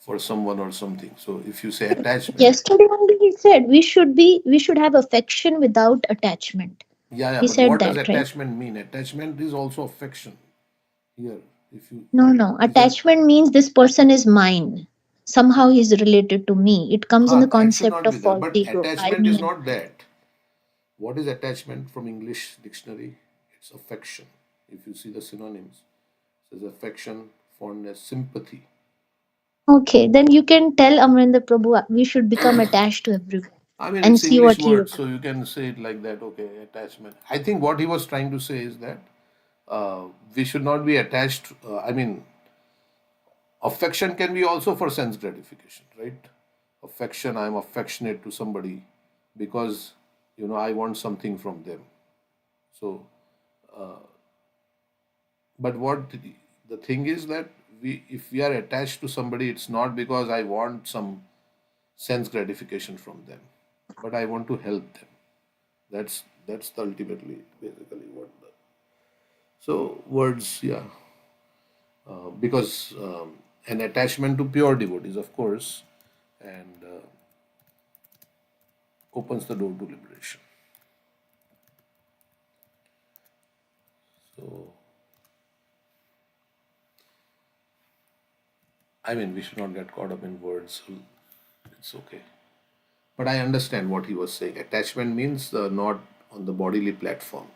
A: for someone or something. So if you say attachment,
B: yesterday only he said we should have affection without attachment.
A: yeah,
B: He
A: but
B: said
A: what does
B: that, right?
A: attachment mean? Attachment is also affection. Here, if you,
B: No, no.
A: he says,
B: Attachment means this person is mine. Somehow he's related to me. It comes in the
A: that should
B: concept
A: not
B: of
A: be there.
B: false
A: But
B: ego. I,
A: attachment is
B: me.
A: not that. What is attachment from English dictionary? It's affection. If you see the synonyms, it says affection, fondness, sympathy.
B: Okay, then you can tell Amrinder Prabhu we should become attached to everyone
A: I mean,
B: and
A: it's
B: see
A: English
B: what he will
A: word,
B: do.
A: so you can say it like that. Okay, attachment. I think what he was trying to say is that we should not be attached. I mean, affection can be also for sense gratification, right? Affection. I am affectionate to somebody because I want something from them. So, but what the thing is that if we are attached to somebody, it's not because I want some sense gratification from them. but I want to help them. That's ultimately basically what the so words, yeah, because an attachment to pure devotees, of course, and opens the door to liberation. So, I mean, we should not get caught up in words. So it's okay. But I understand what he was saying. Attachment means not on the bodily platform.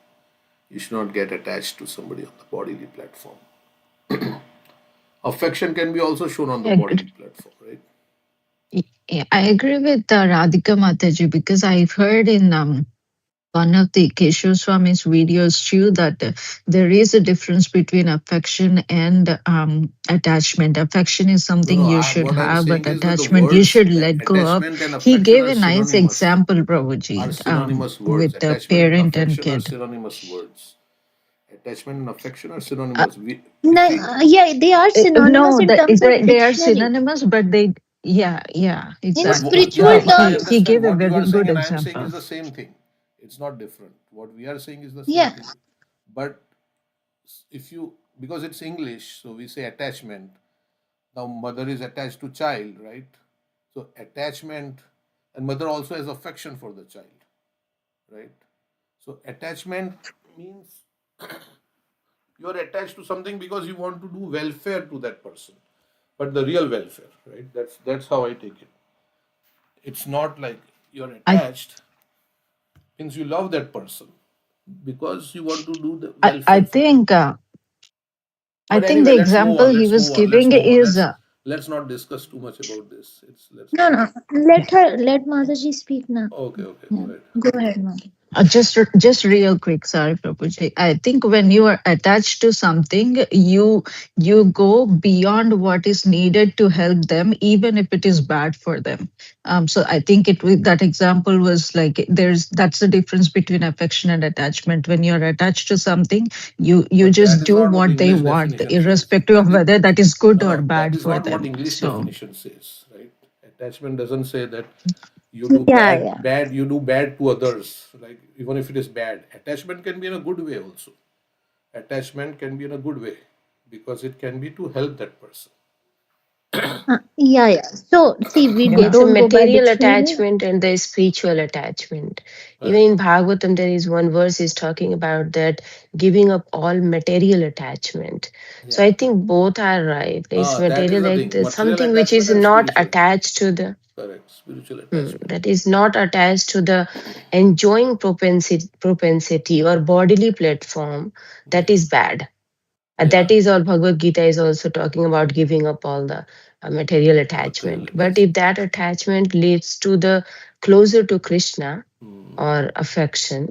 A: You should not get attached to somebody on the bodily platform. Affection can be also shown on the
D: I agree.
A: bodily platform, right?
D: Yeah, I agree with Radhika Mataji because I've heard in one of the Keshava Swami's videos too that there is a difference between affection and attachment. Affection is
A: No,
D: something
A: no.
D: you should
A: What I'm
D: have, but
A: saying is that the
D: attachment you
A: words
D: should let go of.
A: attachment and
D: He
A: affection
D: gave
A: are
D: a nice
A: synonymous.
D: example,
A: Are
D: Prabhuji,
A: synonymous words.
D: with the
A: Attachment and
D: parent and
A: affection are
D: kid.
A: synonymous words. Attachment and affection are
D: Uh,
A: synonymous.
B: No,
A: If we
B: yeah, they are synonymous
D: no,
B: in terms of
D: they are
B: dictionary.
D: synonymous, but yeah,
B: In
A: but
D: exactly.
B: spiritual
A: yeah, I
B: terms,
D: He
A: understand
D: gave a
A: what you
D: very
A: are saying,
D: good
A: and I am saying
D: example.
A: is the same thing. It's not different. What we are saying is the same
B: yeah.
A: thing. But if you because it's English, so we say attachment. Now mother is attached to child, right? So attachment and mother also has affection for the child, right? So attachment means you are attached to something because you want to do welfare to that person, but the real welfare, right? That's how I take it. It's not like you're
D: I
A: attached means you love that person because you want to do the
D: I, I
A: welfare for them.
D: think uh, I
A: But
D: think
A: anyway,
D: the
A: let's move
D: example
A: on.
D: he
A: Let's
D: was
A: move on. Let's
D: giving
A: move on.
D: is
A: Let's not discuss too much about this. It's let's
B: No,
A: move
B: no.
A: on.
B: Let Mataji speak now.
A: Okay, okay, go
B: Yeah.
A: ahead.
B: Go ahead, ma'am.
D: just real quick, sorry, Prabhuji. I think when you are attached to something, you go beyond what is needed to help them, even if it is bad for them. So I think that example was like that's the difference between affection and attachment. When you're attached to something, you
A: But that
D: just
A: is
D: do
A: not what
D: what they
A: English
D: want,
A: definition says.
D: irrespective of whether that is good
A: No,
D: or
A: no, that
D: bad
A: is
D: for
A: not what
D: them.
A: English
D: So
A: definition says, right? Attachment doesn't say that you do
B: Yeah, yeah.
A: you do bad to others, like even if it is bad. Attachment can be in a good way also. Attachment can be in a good way because it can be to help that person.
B: Yeah, yeah. So, see, we
D: yeah.
C: It's a
B: don't go by
C: material
B: dictionary.
C: attachment and there's spiritual attachment. Even
A: Right.
C: in Bhagavatam, there is one verse is talking about that giving up all material attachment. So I
A: Yeah.
C: think both are right. It's
A: That is
C: material,
A: the
C: like
A: thing. Material
C: something which
A: attachment
C: is
A: and
C: not
A: spiritual.
C: attached to the
A: Correct. Spiritual attachment.
C: that is not attached to the enjoying propensity or bodily platform. That
A: Yeah.
C: is bad. That
A: Yeah.
C: is all Bhagavad Gita is also talking about giving up all the material
A: Material
C: attachment. But if
A: attachment.
C: that attachment leads to the closer to Krishna
A: Hmm.
C: or affection,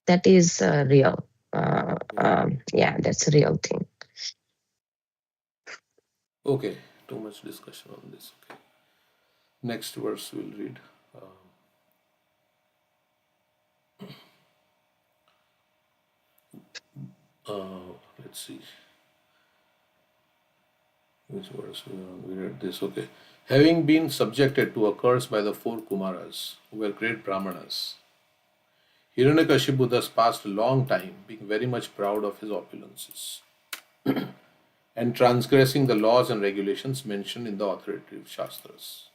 C: that is real.
A: Yeah.
C: Yeah, that's a real thing.
A: Okay. Too much discussion on this. Okay. Next verse we'll read. Let's see. Which verse we read this? Okay. Having been subjected to a curse by the four Kumaras, who were great Brahmanas, Hiranyakashipu thus passed a long time, being very much proud of his opulences, and transgressing the laws and regulations mentioned in the authoritative Shastras.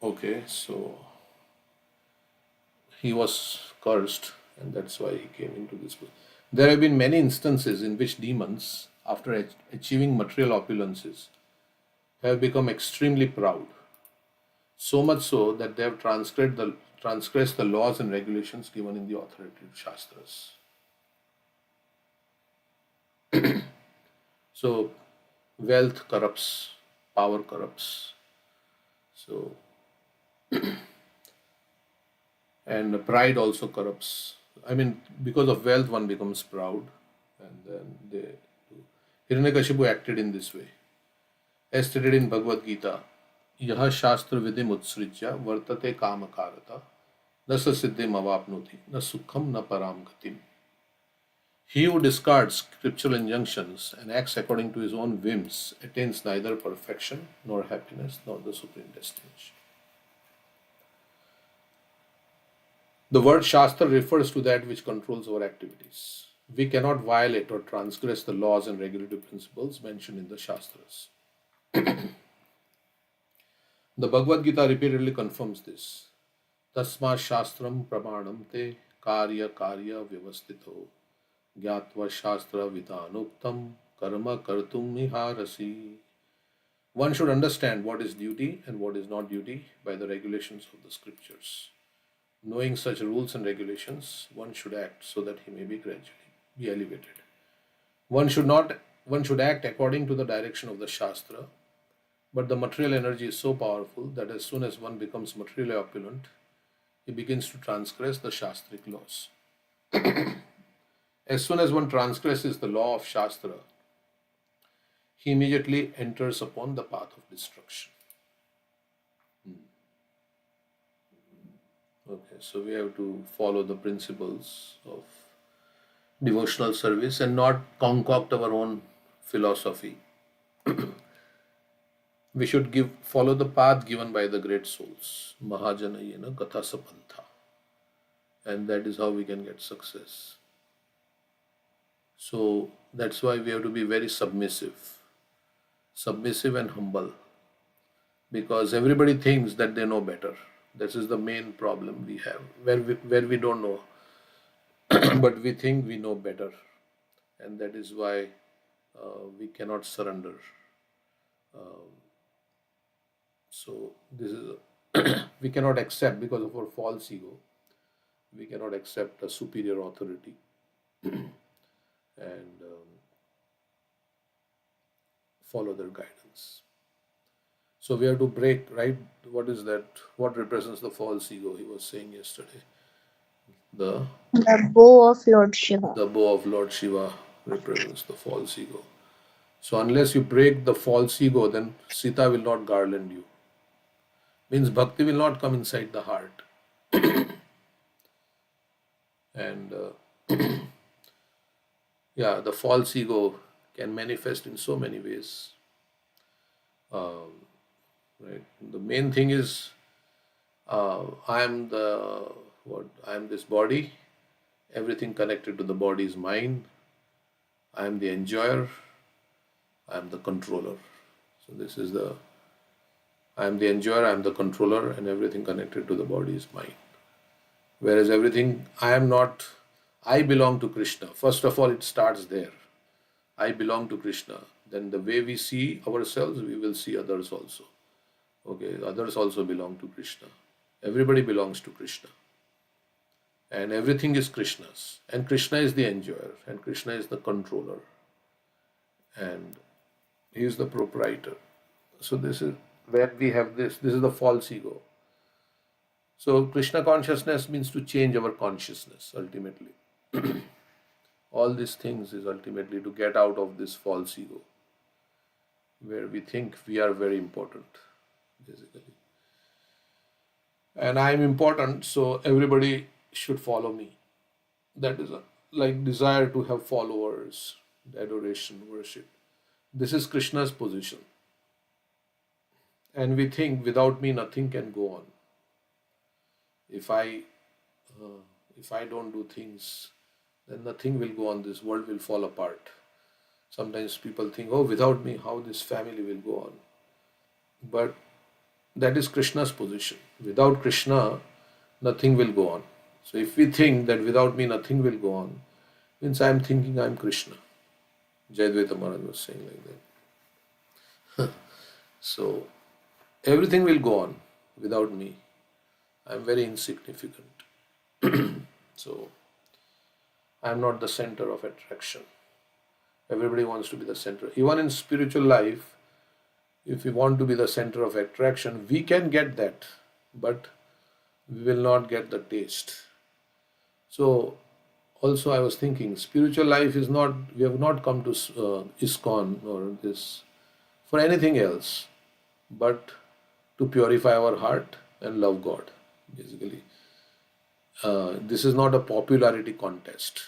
A: Okay, so he was cursed, and that's why he came into this. There have been many instances in which demons, after achieving material opulences, have become extremely proud, so much so that they have transgressed the laws and regulations given in the authoritative Shastras. So, wealth corrupts, power corrupts. So, and pride also corrupts. I mean, because of wealth, one becomes proud, and then Hiranyakashipu acted in this way. As stated in Bhagavad Gita, यह शास्त्र विधि मुत्सृज्य वर्तते कामकारता न स सिद्धिम अवाप्नोति न सुखम न पराम गतिम. He who discards scriptural injunctions and acts according to his own whims attains neither perfection nor happiness nor the supreme destination. The word Shastra refers to that which controls our activities. We cannot violate or transgress the laws and regulatory principles mentioned in the Shastras. The Bhagavad Gita repeatedly confirms this. Tasma Shastram Pramanam Te Karya Karya Vyavastito Gyatva Shastra Vidanuktam Karma Kartum Niharasi. One should understand what is duty and what is not duty by the regulations of the scriptures. Knowing such rules and regulations, one should act so that he may be gradually be elevated. One should act according to the direction of the Shastra, but the material energy is so powerful that as soon as one becomes materially opulent, he begins to transgress the Shastric laws. As soon as one transgresses the law of Shastra, he immediately enters upon the path of destruction. Okay, so we have to follow the principles of devotional service and not concoct our own philosophy. We should follow the path given by the great souls. Mahajanayena Gatha Sapantha. And that is how we can get success. So that's why we have to be very submissive and humble. Because everybody thinks that they know better. This is the main problem we have, where we don't know. But we think we know better. And that is why we cannot surrender. So this is we cannot accept, because of our false ego, we cannot accept a superior authority and follow their guidance. So we have to break, right? What is that? What represents the false ego? He was saying yesterday. The
B: bow of Lord Shiva.
A: The bow of Lord Shiva represents the false ego. So unless you break the false ego, then Sita will not garland you. Means bhakti will not come inside the heart. And yeah, the false ego can manifest in so many ways. Right. The main thing is, I am this body. Everything connected to the body is mine. I am the enjoyer. I am the controller. So this is I am the enjoyer, I am the controller, and everything connected to the body is mine. Whereas everything, I belong to Krishna. First of all, it starts there. I belong to Krishna. Then the way we see ourselves, we will see others also. Okay, others also belong to Krishna. Everybody belongs to Krishna. And everything is Krishna's. And Krishna is the enjoyer. And Krishna is the controller. And he is the proprietor. So this is where we have this. This is the false ego. So Krishna consciousness means to change our consciousness ultimately. All these things is ultimately to get out of this false ego, where we think we are very important, basically. And I am important, so everybody should follow me. That is like desire to have followers, adoration, worship. This is Krishna's position. And we think without me nothing can go on. If I don't do things, then nothing will go on. This world will fall apart. Sometimes people think, oh, without me, how this family will go on? But that is Krishna's position. Without Krishna, nothing will go on. So if we think that without me nothing will go on, means I am thinking I am Krishna. Jayadvaita Maharaj was saying like that. So everything will go on without me. I am very insignificant. So I am not the center of attraction. Everybody wants to be the center. Even in spiritual life, if we want to be the center of attraction, we can get that, but we will not get the taste. So also I was thinking, spiritual life is not, we have not come to ISKCON or this for anything else, but to purify our heart and love God, basically. This is not a popularity contest.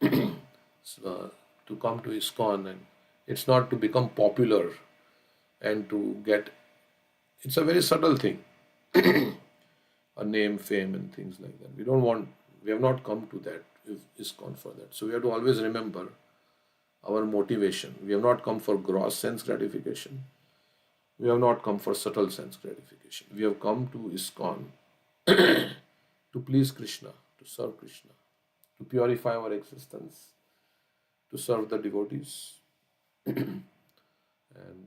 A: So, to come to ISKCON, and it's not to become popular and to get, it's a very subtle thing, a name, fame, and things like that. We have not come to that, if ISKCON for that. So we have to always remember our motivation. We have not come for gross sense gratification. We have not come for subtle sense gratification. We have come to ISKCON to please Krishna, to serve Krishna, to purify our existence, to serve the devotees, and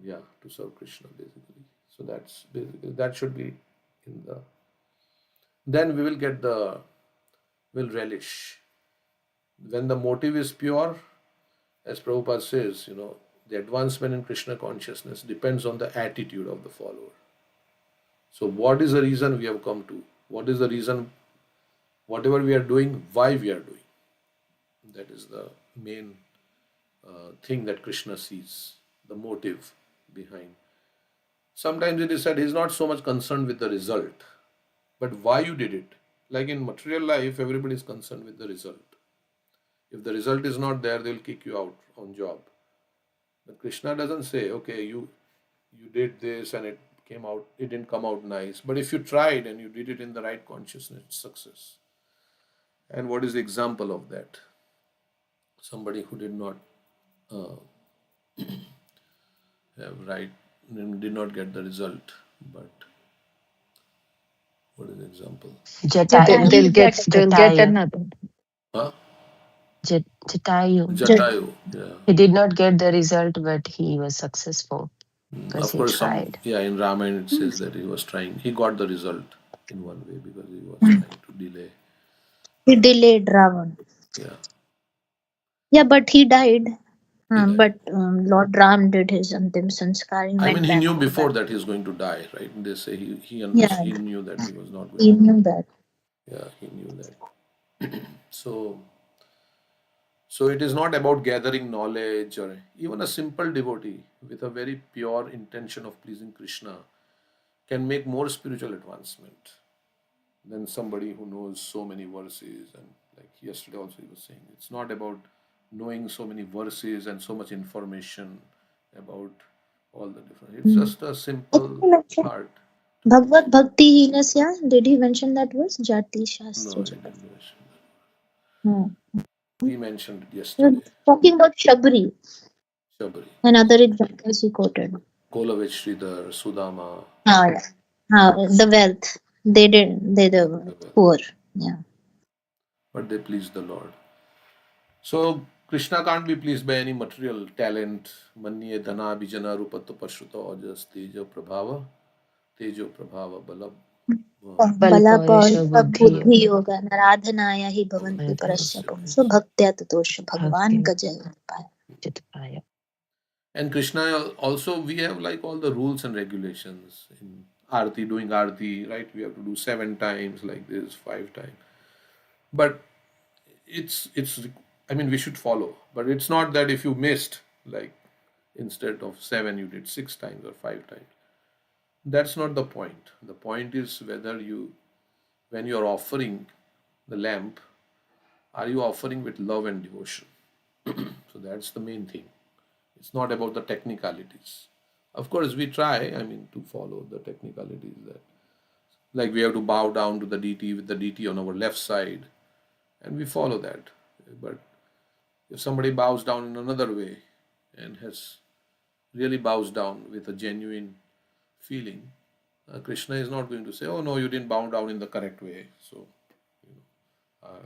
A: yeah, to serve Krishna basically. So that's basically, that should be in the, then we will get the, will relish. When the motive is pure, as Prabhupada says, the advancement in Krishna consciousness depends on the attitude of the follower. So what is the reason we have come to? What is the reason, whatever we are doing, why we are doing? That is the main thing that Krishna sees, the motive behind. Sometimes it is said he's not so much concerned with the result, but why you did it. Like in material life, everybody is concerned with the result. If the result is not there, they will kick you out on job. But Krishna doesn't say, okay, you did this and it didn't come out nice. But if you tried and you did it in the right consciousness, it's success. And what is the example of that? Somebody who did not did not get the result, but what is the example?
D: They'll still get another.
A: Huh?
E: Jatayu.
A: Jatayu, yeah.
E: He did not get the result, but he was successful because
A: Of
E: he
A: course,
E: tried.
A: in Ramayana it says that he was trying. He got the result in one way because he was trying to delay.
B: He delayed Ravan.
A: Yeah.
B: Yeah, but he died.
A: died.
B: But Lord Ram did his antim sanskar.
A: I mean, he knew before that he's going to die, right? They say he knew that he was not going
B: He
A: to
B: knew
A: die.
B: that.
A: Yeah, he knew that. So it is not about gathering knowledge, or even a simple devotee with a very pure intention of pleasing Krishna can make more spiritual advancement than somebody who knows so many verses. And like yesterday also he was saying, it's not about knowing so many verses and so much information about all the different. It's just a simple heart.
B: Bhagavad Bhakti Hinasya, did he mention that verse? Jati Shastra.
A: No, he didn't mention that. We mentioned it yesterday.
B: Talking about Shabri.
A: Shabri.
B: And other examples he quoted.
A: Kolavich Sridhar, Sudama.
B: The wealth. They were poor. Yeah.
A: But they pleased the Lord. So Krishna can't be pleased by any material talent. Manye dhana bijana rupatto pashruta ojas tejo prabhava balab.
B: Bala buddhi yoga naradhanaya hi bhavanti parasya pumso bhaktya tatosha bhagwan ka jaya.
A: And Krishna also, we have like all the rules and regulations in Aarti, doing Aarti, right? We have to do 7 times like this, 5 times. But it's I mean, we should follow. But it's not that if you missed, like instead of 7, you did 6 times or 5 times. That's not the point. The point is whether when you're offering the lamp, are you offering with love and devotion? So that's the main thing. It's not about the technicalities. Of course, we try, to follow the technicalities that, like we have to bow down to the deity with the deity on our left side, and we follow that. But if somebody bows down in another way and really bows down with a genuine feeling, Krishna is not going to say, oh no, you didn't bow down in the correct way, so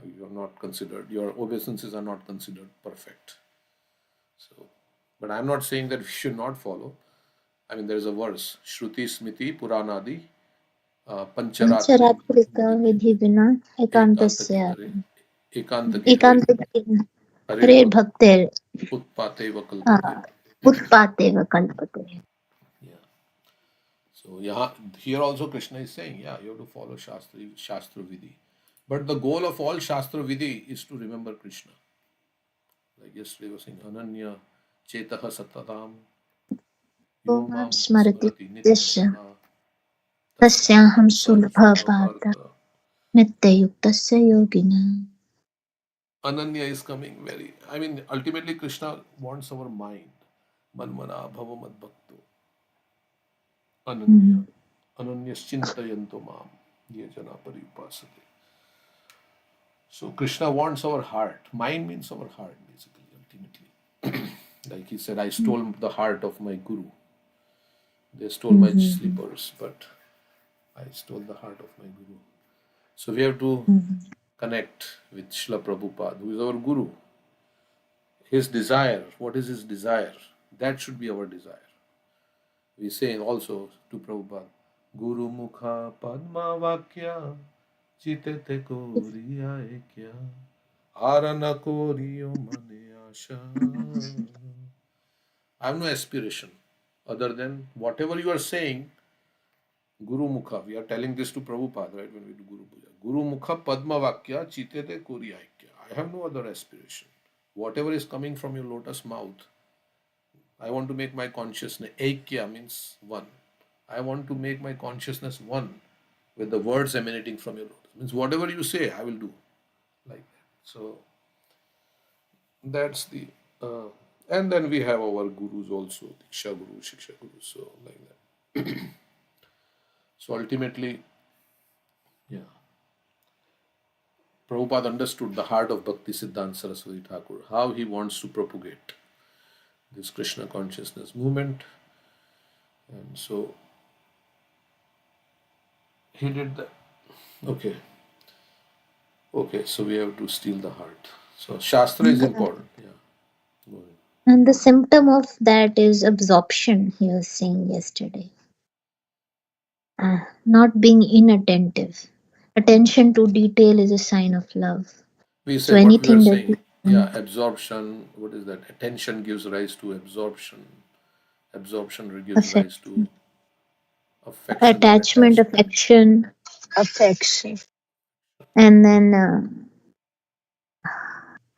A: you are not considered, your obeisances are not considered perfect. So, but I'm not saying that we should not follow. There is a verse, Shruti Smiti Puranadi
B: Pancharatrika vidhi vina ekantasya Hare Bhakte
A: Utpate Vakalpate.
B: Utpate Vakalpate.
A: Yeah. So here also Krishna is saying, you have to follow Shastra Vidhi. But the goal of all Shastra Vidhi is to remember Krishna. Like yesterday was saying, Ananya Chetaha Satatam Yomam Smarati Nityasya
B: Tasyaham sulabha bhata nityayuktasya yogina.
A: Ananya is coming very. I mean, ultimately, Krishna wants our mind. Manmana bhava mad bhakto. Ananya. Ananyascintayanto mam. Ye jana paripasate. So Krishna wants our heart. Mind means our heart, basically, ultimately. Like he said, I stole the heart of my guru. They stole my slippers, but I stole the heart of my guru. So we have to connect with Srila Prabhupada, who is our guru. His desire, what is his desire? That should be our desire. We say also to Prabhupada, Guru Mukha Padma Vakya Chitete Koriya Ekya Arana Koriyo Mane Asha. I have no aspiration other than whatever you are saying, Guru Mukha. We are telling this to Prabhupada, right, when we do Guru Puja. Guru Mukha Padma Vakya Chitete Koriya Ekya. I have no other aspiration. Whatever is coming from your lotus mouth, I want to make my consciousness, Aikya means one. I want to make my consciousness one with the words emanating from your lotus. Means whatever you say, I will do. Like that. So that's the, and then we have our gurus also, Diksha Guru, Shiksha Guru, so like that. So ultimately, yeah, Prabhupada understood the heart of Bhakti Siddhanta Saraswati Thakur, how he wants to propagate this Krishna consciousness movement. And so he did that. Okay. Okay, so we have to steal the heart. So Shastra is important. Yeah. Go ahead.
B: And the symptom of that is absorption, he was saying yesterday. Not being inattentive. Attention to detail is a sign of love.
A: We
B: So
A: said what we are
B: anything that
A: saying. Yeah, absorption. What is that? Attention gives rise to absorption. Absorption gives rise to affection or
B: attachment,
A: attachment.
D: Affection.
B: and then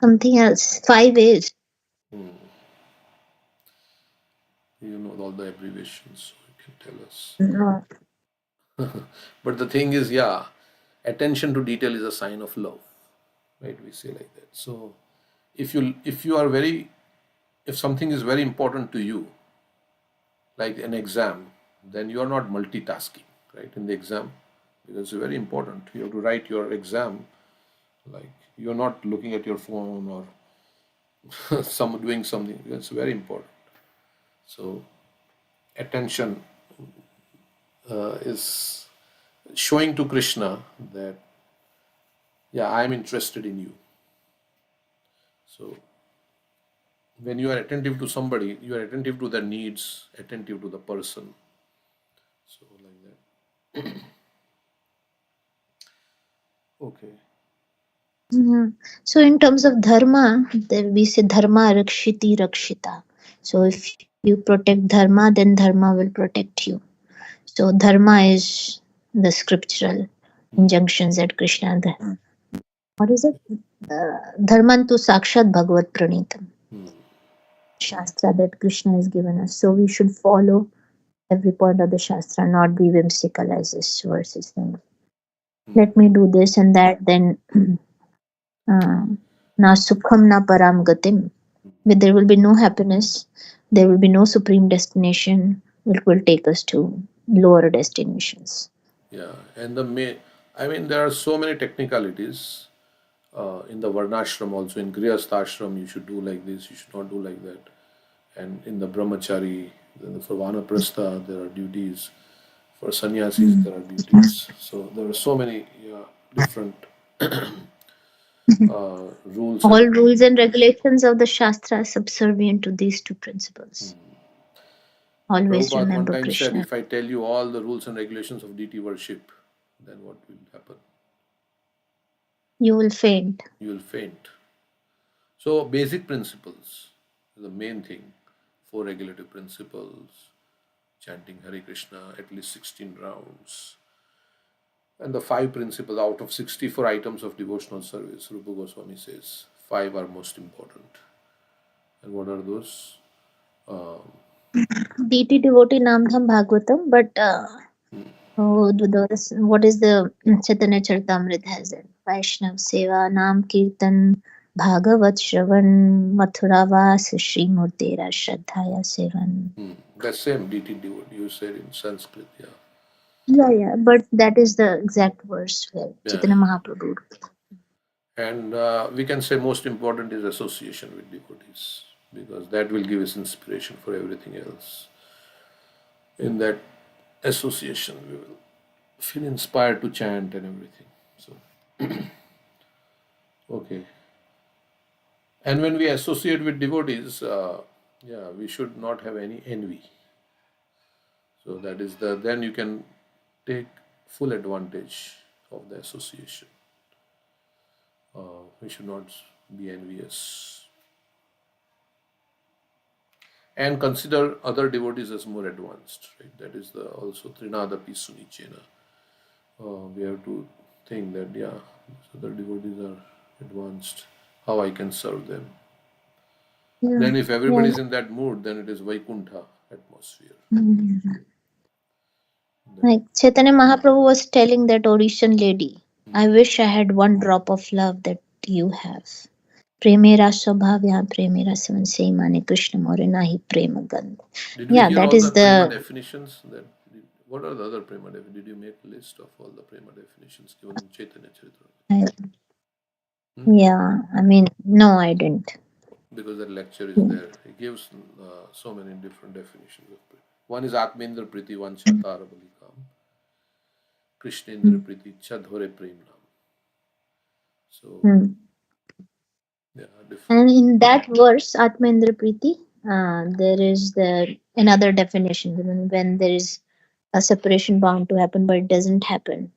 B: something else. 5 A's.
A: You know all the abbreviations, so you can tell us.
B: No.
A: But the thing is, yeah, attention to detail is a sign of love, right? We say like that. So if you are very, if something is very important to you, like an exam, then you are not multitasking, right? In the exam, because it's very important. You have to write your exam, like you're not looking at your phone or doing something. It's very important. So attention is showing to Krishna that, yeah, I am interested in you. So when you are attentive to somebody, you are attentive to their needs, attentive to the person. So like that. Okay.
B: So in terms of dharma, we say dharma rakshiti rakshita. So if you protect dharma, then dharma will protect you. So dharma is the scriptural injunctions that Krishna. What is it? Dharmantu sakshat bhagavat pranitam. Shastra that Krishna has given us. So we should follow every point of the Shastra, not be whimsical as this verse is saying. Let me do this and that, then na sukham na param gatim. But there will be no happiness, there will be no supreme destination, it will take us to lower destinations.
A: Yeah, and I mean, there are so many technicalities in the Varnashram also. In Grihasthashram, you should do like this, you should not do like that. And in the Brahmachari, for Vanaprastha, there are duties. For sannyasis, there are duties. So there are so many different rules.
B: All rules and regulations of the Shastra are subservient to these two principles. Always
A: Prabhupada one
B: remember
A: time said,
B: Krishna.
A: if I tell you all the rules and regulations of deity worship, then what will happen?
B: You will faint.
A: You will faint. So basic principles is the main thing. 4 regulative principles, chanting Hare Krishna at least 16 rounds. And the 5 principles out of 64 items of devotional service, Rupa Goswami says, 5 are most important. And what are those?
B: Deity devotee Namdham Bhagavatam, but Oh, what is the Chaitanya Charitamrita has it? Vaishnav Seva, Nam Kirtan, Bhagavat Shravan, Mathura Vas, Shri Murtera Shraddhaya Sevan.
A: That same DT you said in Sanskrit, yeah.
B: Yeah, but that is the exact verse where
A: Yeah.
B: Chaitanya Mahaprabhu.
A: And we can say most important is association with devotees, because that will give us inspiration for everything else. In that association, we will feel inspired to chant and everything. So, okay. And when we associate with devotees, yeah, we should not have any envy. So that is then you can take full advantage of the association. We should not be envious. And consider other devotees as more advanced, right? That is the also Trinada Pisunichena. We have to think that, yeah, other devotees are advanced, how I can serve them.
B: Yeah.
A: Then if everybody is in that mood, then it is Vaikuntha atmosphere.
B: Like Chaitanya Mahaprabhu was telling that Orishan lady, I wish I had one drop of love that you have. Premera Swabhavya Premera Savansei Mane Krishna More Nahi Prema Gandh.
A: Did we
B: Yeah,
A: hear
B: that
A: all
B: is
A: the prema
B: the
A: definitions? What are the other prema definitions? Did you make a list of all the prema definitions given in Chaitanya Charitamrita?
B: yeah, I mean, no, I didn't.
A: Because that lecture is there. He gives so many different definitions of prema. One is Atmendra Priti Vancha Tarabalikam. Krishnendra Priti Chadhore Prem Nam. So, yeah, different.
B: And in that verse, Atmendra Priti, there is another definition when there is a separation bound to happen, but it doesn't happen.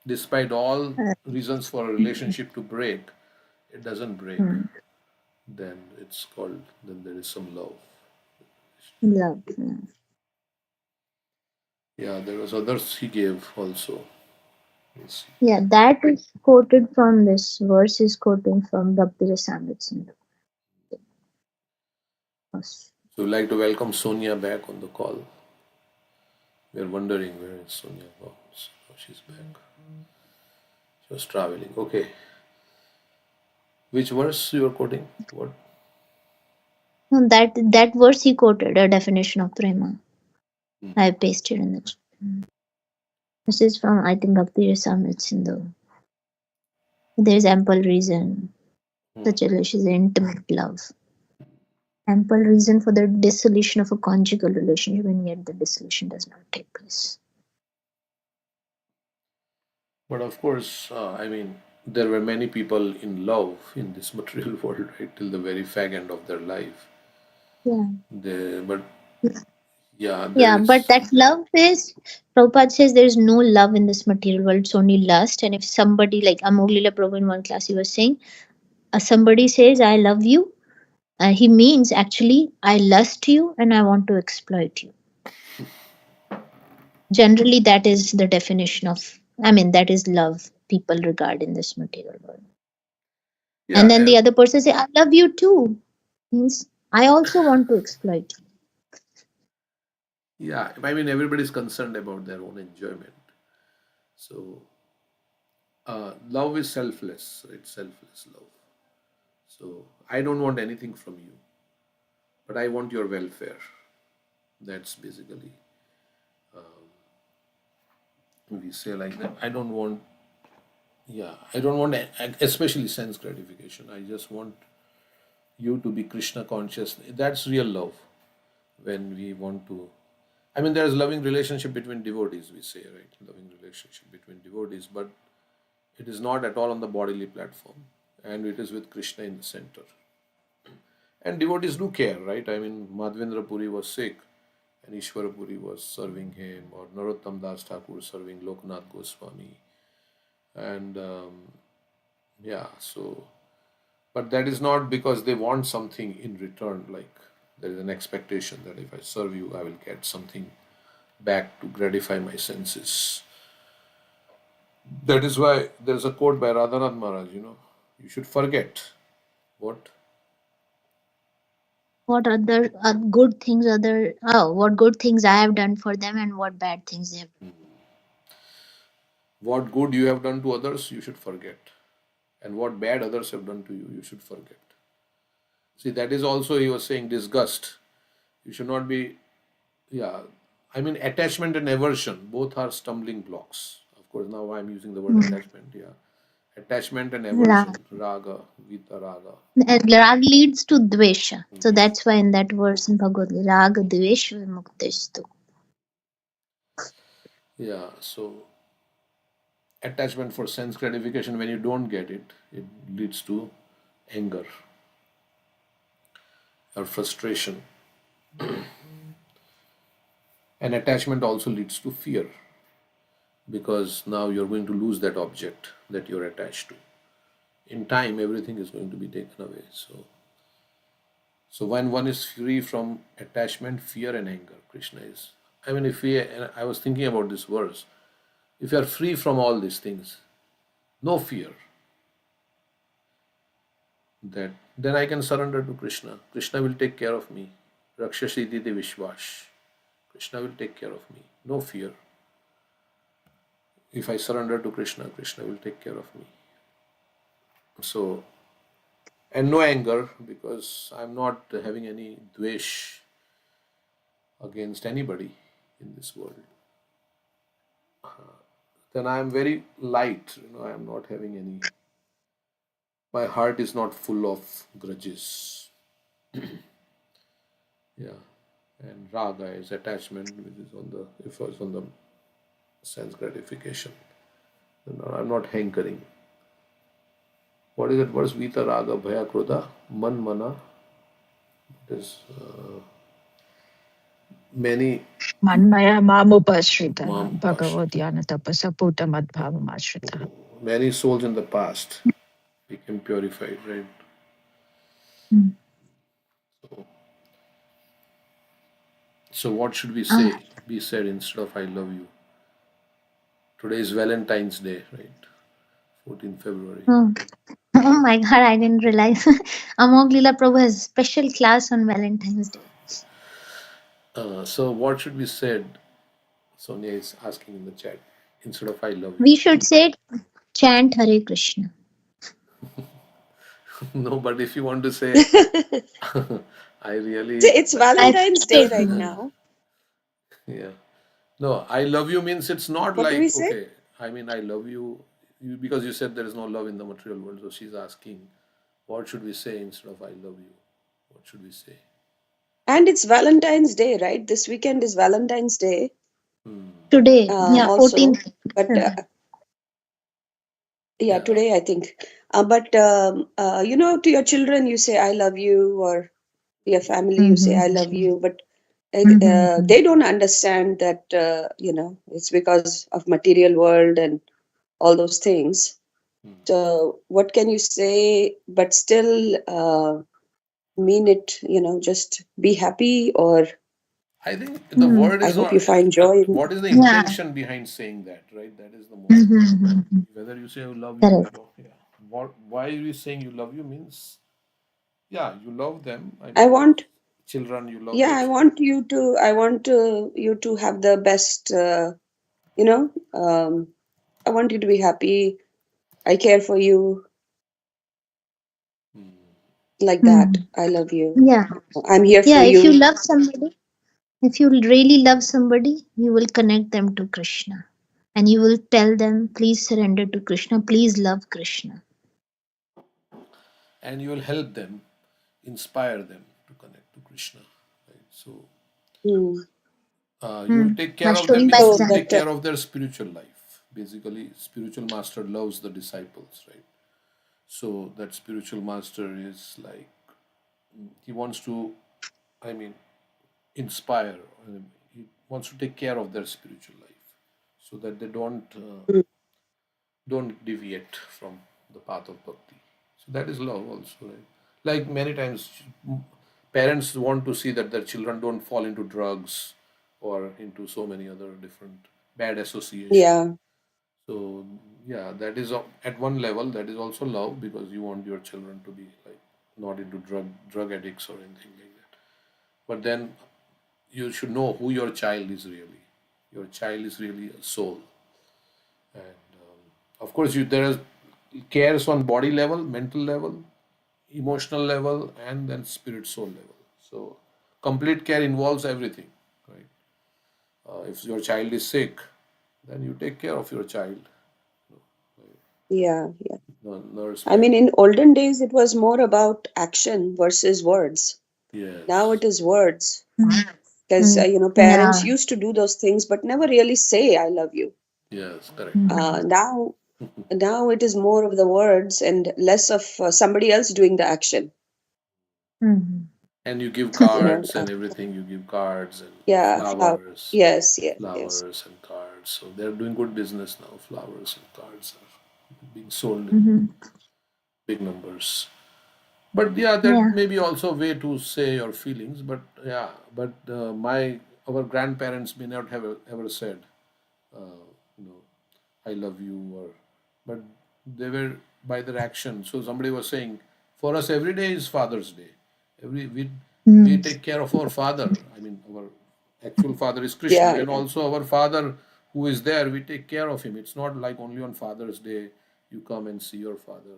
A: Despite all reasons for a relationship to break, it doesn't break. Then there is some love.
B: Love.
A: Yeah, there was others he gave also.
B: Yeah, that is quoted from this verse is quoting from Bhakti Rasamrita.
A: So we'd like to welcome Sonia back on the call. We are wondering where is Sonia. Oh, she's back. She was traveling. Okay. Which verse you are quoting? What?
B: No, that verse he quoted a definition of prema. I pasted in the chat. This is from I think Bhakti Rasamrita Sindhu. There is ample reason. Such a relationship is intimate love. Ample reason for the dissolution of a conjugal relationship, and yet the dissolution does not take place.
A: But of course, I mean, there were many people in love in this material world, right, till the very fag end of their life.
B: Yeah.
A: But yeah,
B: But that love is, Prabhupada says there is no love in this material world, it's only lust. And if somebody, like Amoglila Prabhu in one class, he was saying, somebody says, I love you, he means actually, I lust you and I want to exploit you. Generally, that is the definition of, that is love people regard in this material world.
A: yeah,
B: And then the other person say, I love you too. Means, I also want to exploit you.
A: yeah, I mean, everybody's concerned about their own enjoyment. So, love is selfless. It's selfless love. So, I don't want anything from you, but I want your welfare. That's basically, we say like that. I don't want, especially sense gratification. I just want you to be Krishna conscious. That's real love. When we want to, I mean, there's loving relationship between devotees, we say, right? Loving relationship between devotees, but it is not at all on the bodily platform, and it is with Krishna in the center. And devotees do care, right? I mean, Madhvendra Puri was sick, and Ishwara Puri was serving him, or Narottam Das Thakur serving Loknath Goswami, and so, but that is not because they want something in return, like there is an expectation that if I serve you, I will get something back to gratify my senses. That is why there's a quote by Radhanath Maharaj, you should forget what?
B: what other good things what good things I have done for them and what bad things they have.
A: What good you have done to others, you should forget. And what bad others have done to you, you should forget. See, that is also, he was saying, disgust. You should not be, yeah. I mean, attachment and aversion, both are stumbling blocks. Of course, now I'm using the word attachment, yeah. Attachment and
B: Ra-
A: aversion, raga, vita raga.
B: Rag leads to dvesha. So that's why in that verse in Bhagavad Gita, Raga Dvesh Vimuktestu.
A: Yeah, so attachment for sense gratification, when you don't get it, it leads to anger or frustration. And attachment also leads to fear because now you're going to lose that object that you're attached to. In time, everything is going to be taken away. So when one is free from attachment, fear, and anger, Krishna is. I mean, and I was thinking about this verse. If you are free from all these things, no fear, that then I can surrender to Krishna. Krishna will take care of me. Rakshasiti de Vishwash. Krishna will take care of me. No fear. If I surrender to Krishna, Krishna will take care of me. So, and no anger because I'm not having any dvesh against anybody in this world. Then I am very light. I am not having any. My heart is not full of grudges. Yeah, and raga is attachment, which is on the if it's on the sense gratification. I'm not hankering. What is it? What's Vita Raga Bhaya Krodha? Man Mana. It is many
D: Manmaya mamupashrita
A: Mam
D: bhagavadyana tapasa putamad
A: many souls in the past became purified, right?
B: Mm.
A: So what should we
B: Ah,
A: say? Be said instead of I love you. Today is Valentine's Day, right? 14th February.
B: oh. Oh my god, I didn't realize. Amog Lila Prabhu has special class on Valentine's Day.
A: So what should be said? Sonia is asking in the chat instead of I love you.
B: We should say chant Hare Krishna.
A: No, but if you want to say, I really,
C: It's
B: I
C: Valentine's Day
B: said
C: right now.
A: yeah. No, I love you means it's not
C: What do we
A: like,
C: say?
A: okay, I mean, I love you, because you said there is no love in the material world. So she's asking, what should we say instead of I love you? What should we say?
C: And it's Valentine's Day, right? This weekend is Valentine's Day
B: today, yeah,
C: also.
B: 14th.
C: But yeah,
A: Yeah.
C: today I think. But to your children you say I love you, or your family you say I love you. But they don't understand that it's because of material world and all those things. So what can you say? But still mean it. Just be happy, or
A: I think the word
C: I
A: is
C: hope
A: not,
C: you find joy in.
A: what is the
B: Yeah.
A: intention behind saying that, right? That is the most, whether you say you love you,
B: Correct.
A: yeah. Why are you saying you love you means, yeah, you love them. I
C: I
A: mean, like
C: want.
A: children, you love
C: Yeah,
A: your
C: I
A: children.
C: want you to. I want you to have the best. You know. I want you to be happy. I care for you, like that.
B: Mhm.
C: I love you.
B: Yeah.
C: I'm here for
B: Yeah. If you
C: you.
B: love somebody, if you really love somebody, you will connect them to Krishna. And you will tell them, please surrender to Krishna, please love Krishna.
A: And you will help them, inspire them to connect to Krishna. Right? So
C: Hmm.
A: you will take
B: By
A: care of them
B: showing by
A: means
C: So
A: you will take
B: example.
C: that.
A: care of their spiritual life. Basically, spiritual master loves the disciples, right? So that spiritual master is like he wants to, I mean, inspire. He wants to take care of their spiritual life, so that they don't deviate from the path of bhakti. So that is love also. Right? Like many times, parents want to see that their children don't fall into drugs or into so many other different bad association.
C: Yeah.
A: So yeah, that is at one level that is also love because you want your children to be like not into drug addicts or anything like that. But then you should know who your child is really. Your child is really a soul. And of course, there is cares on body level, mental level, emotional level, and then spirit soul level. So complete care involves everything, right? If your child is sick, then you take care of your child.
F: Yeah.
A: Nurse
F: I mean, in olden days, it was more about action versus words.
A: Yes.
F: Now it is words. Because, parents used to do those things, but never really say, I love you.
A: Yes, correct.
F: Now it is more of the words and less of somebody else doing the action.
A: And you give cards and everything. You give cards and flowers.
F: Yes.
A: Flowers and cards. So they're doing good business now. Flowers and cards are being sold in big numbers. But yeah, that may be also a way to say your feelings. But yeah, but our grandparents may not have ever said, you know, I love you, but they were by their action. So somebody was saying, for us every day is Father's Day. We take care of our father. I mean, our actual father is Krishna, and also our father who is there. We take care of him. It's not like only on Father's Day you come and see your father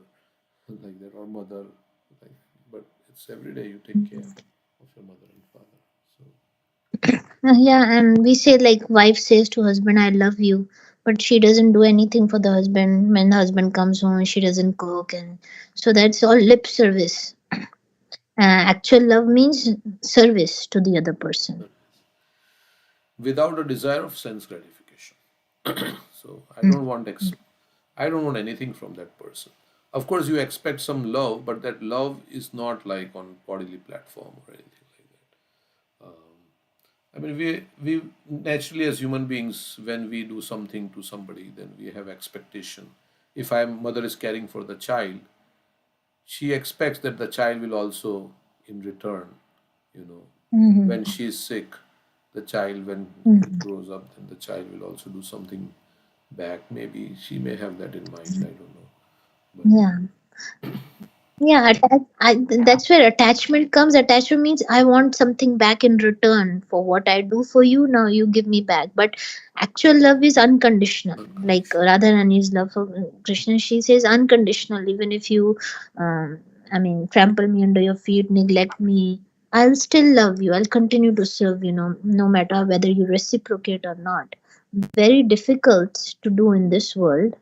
A: like that or mother, like, but it's every day you take care of your mother and father. So
B: Yeah, and we say like wife says to husband, I love you, but she doesn't do anything for the husband. When the husband comes home, she doesn't cook, and so that's all lip service. Actual love means service to the other person.
A: without a desire of sense gratification. So I don't want anything from that person. Of course, you expect some love, but that love is not like on bodily platform or anything like that. I mean, we naturally as human beings, when we do something to somebody, then we have expectation. If mother is caring for the child, she expects that the child will also in return, you know, when she is sick, the child when it grows up, then the child will also do something back. Maybe she may have that in mind, I don't know. But
B: Yeah. Yeah, that's where attachment comes. Attachment means I want something back in return for what I do for you. Now you give me back. But actual love is unconditional. Like Radharani's love for Krishna, she says unconditional. Even if you, trample me under your feet, neglect me, I'll still love you. I'll continue to serve you, no matter whether you reciprocate or not. Very difficult to do in this world.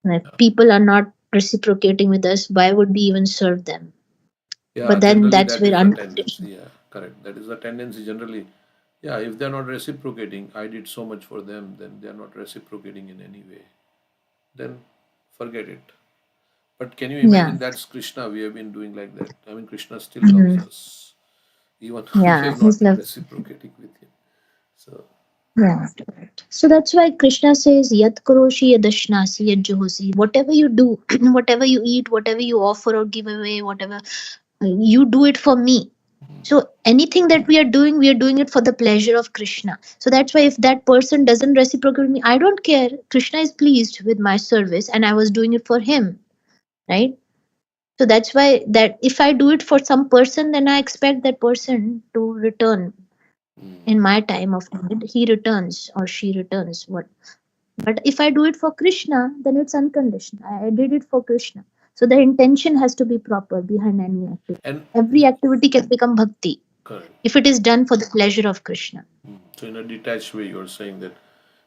B: If people are not reciprocating with us, why would we even serve them?
A: yeah,
B: But then
A: generally
B: that's
A: that
B: where
A: is the tendency.
B: unconditional.
A: Yeah, correct. That is the tendency generally. Yeah, if they're not reciprocating, I did so much for them, then they're not reciprocating in any way. Then forget it. But can you
B: Yeah.
A: imagine that's Krishna? We have been doing like that. I mean, Krishna still loves
B: Mm-hmm.
A: us, even we
B: Yeah.
A: are
B: He's
A: not
B: love.
A: reciprocating with him. So,
B: Yeah. So that's why Krishna says, Yat karoshi yadashnasi yad juhosi. Whatever you do, whatever you eat, whatever you offer or give away, whatever, you do it for me. So anything that we are doing it for the pleasure of Krishna. So that's why if that person doesn't reciprocate me, I don't care. Krishna is pleased with my service and I was doing it for him. Right? So that's why that if I do it for some person, then I expect that person to return in my time of need. He returns or she returns. What? But if I do it for Krishna, then it's unconditional. I did it for Krishna. So the intention has to be proper behind any activity.
A: and
B: Every activity can become bhakti
A: correct.
B: if it is done for the pleasure of Krishna.
A: So in a detached way, you're saying that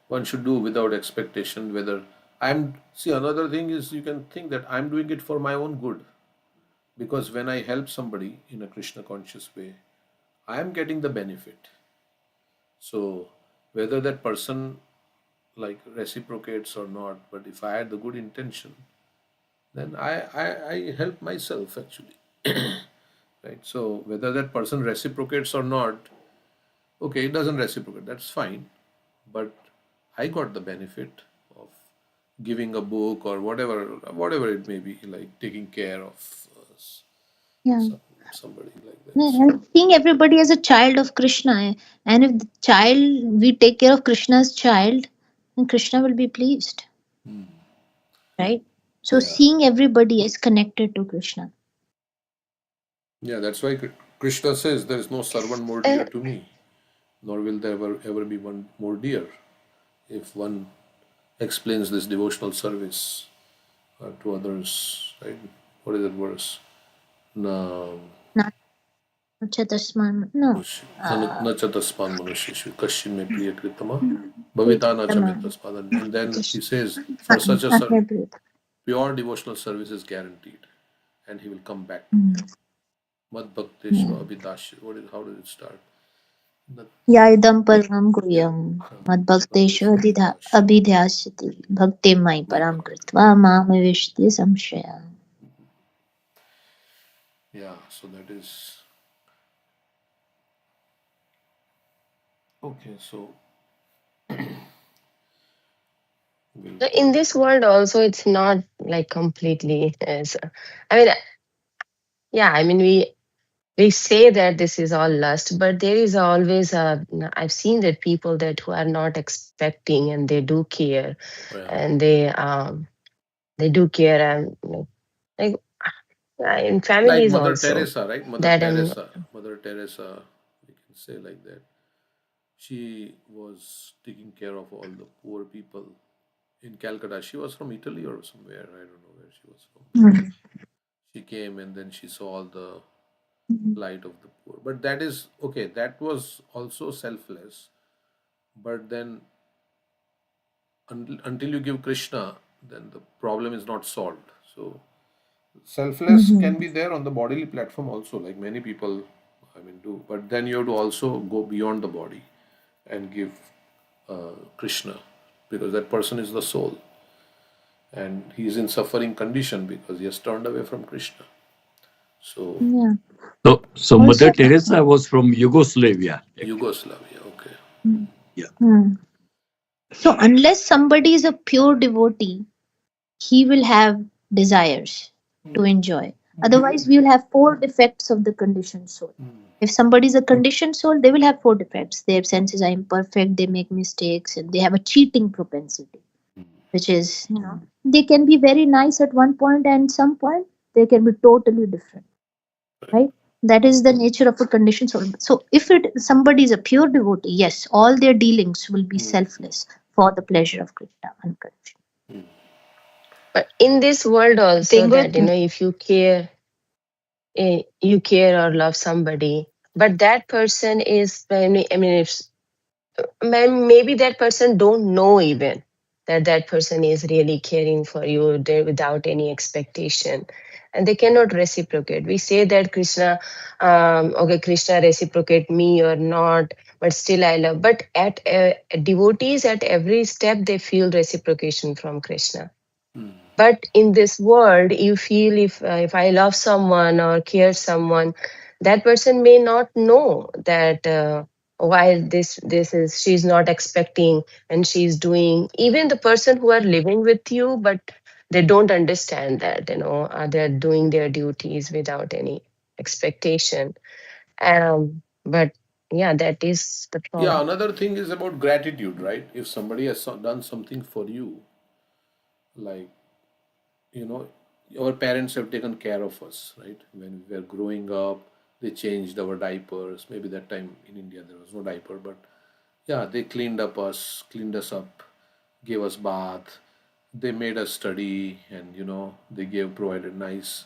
A: one should do without expectation. Whether see, another thing is you can think that I'm doing it for my own good, because when I help somebody in a Krishna conscious way, I am getting the benefit. So whether that person like reciprocates or not, but if I had the good intention, then I help myself actually. Right? So whether that person reciprocates or not, okay, it doesn't reciprocate, that's fine. But I got the benefit of giving a book or whatever it may be, like taking care of
B: Yeah.
A: somebody like that.
B: Yeah,
A: So,
B: and seeing everybody as a child of Krishna, and if the child we take care of Krishna's child, then Krishna will be pleased, right? So
A: yeah,
B: seeing everybody as connected to Krishna.
A: yeah, that's why Krishna says there is no servant more dear to me, nor will there ever be one more dear. If one explains this devotional service to others, right? What is that verse? No. न च तस्मान् मनुष्येषु कश्चिन् मे प्रियकृतमः भविता न च मे तस्मात्. And then he says, for such a pure devotional service is guaranteed, and he will come back to me. Mad bhakteshva abhidashya. How does it start?
B: Yaidam param guhyam madbhakteshu abhidhyasyati bhaktimai param kritva mamavishti samshaya.
A: Yeah, so that is okay. So
E: So in this world also, it's not like completely as, I mean, yeah, I mean, we say that this is all lust, but there is always I've seen that people that who are not expecting and they do care, and they do care, and like in families
A: like Mother
E: also.
A: Teresa, right? Mother
E: That
A: Teresa, Mother Teresa, we can say like that. She was taking care of all the poor people in Calcutta. She was from Italy or somewhere. I don't know where she was from. She came and then she saw all the plight of the poor. But that is okay. That was also selfless. But then until you give Krishna, then the problem is not solved. So selfless can be there on the bodily platform also, like many people, I mean, do. But then you have to also go beyond the body and give Krishna, because that person is the soul, and he is in suffering condition because he has turned away from Krishna. So
G: So Mother Teresa was from Yugoslavia.
A: Yugoslavia, okay.
G: Yeah.
B: So unless somebody is a pure devotee, he will have desires to enjoy. Otherwise, we will have 4 defects of the conditioned soul. If somebody is a conditioned soul, they will have 4 defects. Their senses are imperfect, they make mistakes, and they have a cheating propensity, which is, they can be very nice at one point, and some point they can be totally different, right? That is the nature of a conditioned soul. So if somebody is a pure devotee, yes, all their dealings will be selfless for the pleasure of Krishna unconditioned.
E: But in this world also, that if you care, you care or love somebody, but that person is, I mean, if maybe that person don't know even that person is really caring for you without any expectation, and they cannot reciprocate. We say that Krishna, okay, Krishna reciprocate me or not, but still I love. But at devotees at every step they feel reciprocation from Krishna. But in this world, you feel if I love someone or care someone, that person may not know that why this is, she's not expecting and she's doing. Even the person who are living with you, but they don't understand that they're doing their duties without any expectation. But yeah, that is the problem.
A: Yeah, another thing is about gratitude, right? If somebody has done something for you, like, our parents have taken care of us, right? When we were growing up, they changed our diapers. Maybe that time in India there was no diaper, but yeah, they cleaned us up, gave us bath, they made us study, and they provided nice.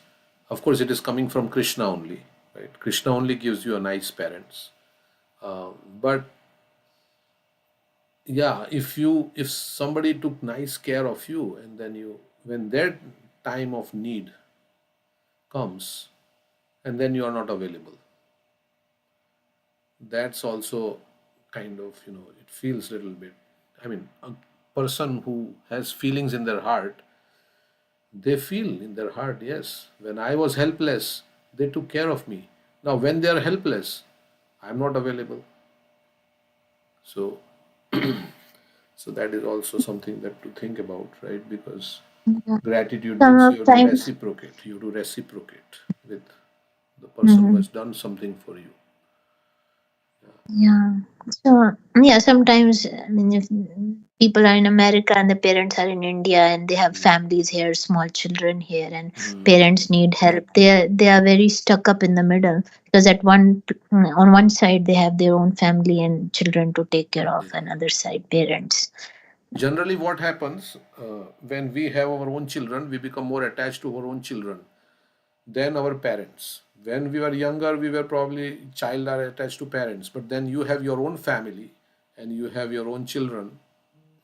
A: Of course, it is coming from Krishna only, right? Krishna only gives you a nice parents. But yeah, if somebody took nice care of you, and then when their time of need comes, and then you are not available, that's also kind of, it feels a little bit, I mean, a person who has feelings in their heart, they feel in their heart, yes, when I was helpless, they took care of me. Now when they are helpless, I'm not available. So so that is also something that to think about, right? Because gratitude means you have to reciprocate. You have to reciprocate with the person who has done something for you.
B: Yeah. So yeah, sometimes I mean, if people are in America and the parents are in India and they have families here, small children here, and parents need help, they are very stuck up in the middle because on one side they have their own family and children to take care of, and other side parents.
A: Generally, what happens when we have our own children, we become more attached to our own children than our parents. When we were younger, we were probably child are attached to parents, but then you have your own family and you have your own children,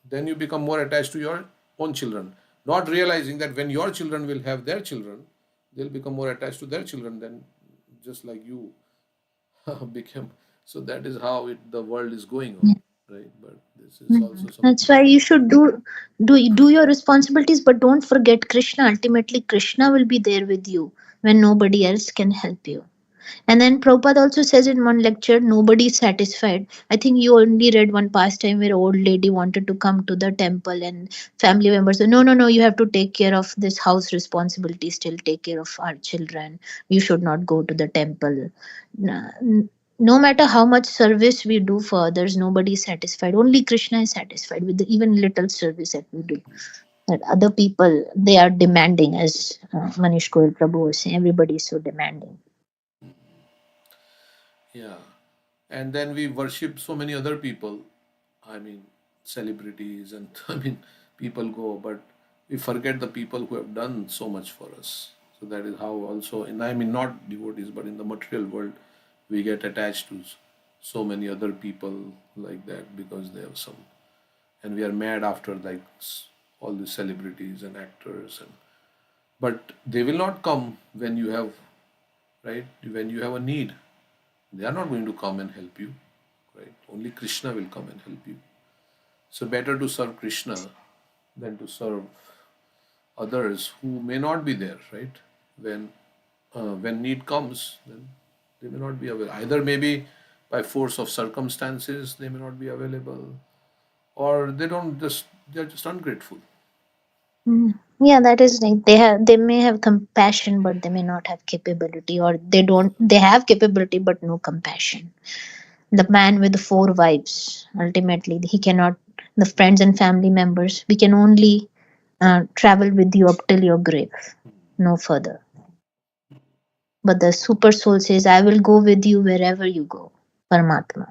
A: then you become more attached to your own children, not realizing that when your children will have their children, they'll become more attached to their children than just like you became. So that is how the world is going on, right? But this is also
B: That's
A: something.
B: why you should do your responsibilities, but don't forget Krishna. Ultimately, Krishna will be there with you when nobody else can help you. And then Prabhupada also says in one lecture, nobody is satisfied. I think you only read one pastime where old lady wanted to come to the temple and family members said, no, you have to take care of this house responsibility, still take care of our children. You should not go to the temple. No matter how much service we do for others, nobody is satisfied. Only Krishna is satisfied with the even little service that we do. That other people, they are demanding, as Manish Goyal Prabhu was saying, everybody is so demanding.
A: Yeah. And then we worship so many other people. I mean, celebrities, and I mean, people go, but we forget the people who have done so much for us. So that is how also, and I mean, not devotees, but in the material world, we get attached to so many other people like that because they have some, and we are mad after like all the celebrities and actors, and but they will not come when you have, right, when you have a need. They are not going to come and help you, right? Only Krishna will come and help you. So better to serve Krishna than to serve others who may not be there, right? When need comes, then they may not be available. Either maybe by force of circumstances they may not be available, or they're just ungrateful.
B: Yeah, that is right. They may have compassion, but they may not have capability, or they have capability but no compassion. The man with the four wives, ultimately, he cannot. The friends and family members, we can only travel with you up till your grave, no further. But the super soul says, I will go with you wherever you go, Paramatma.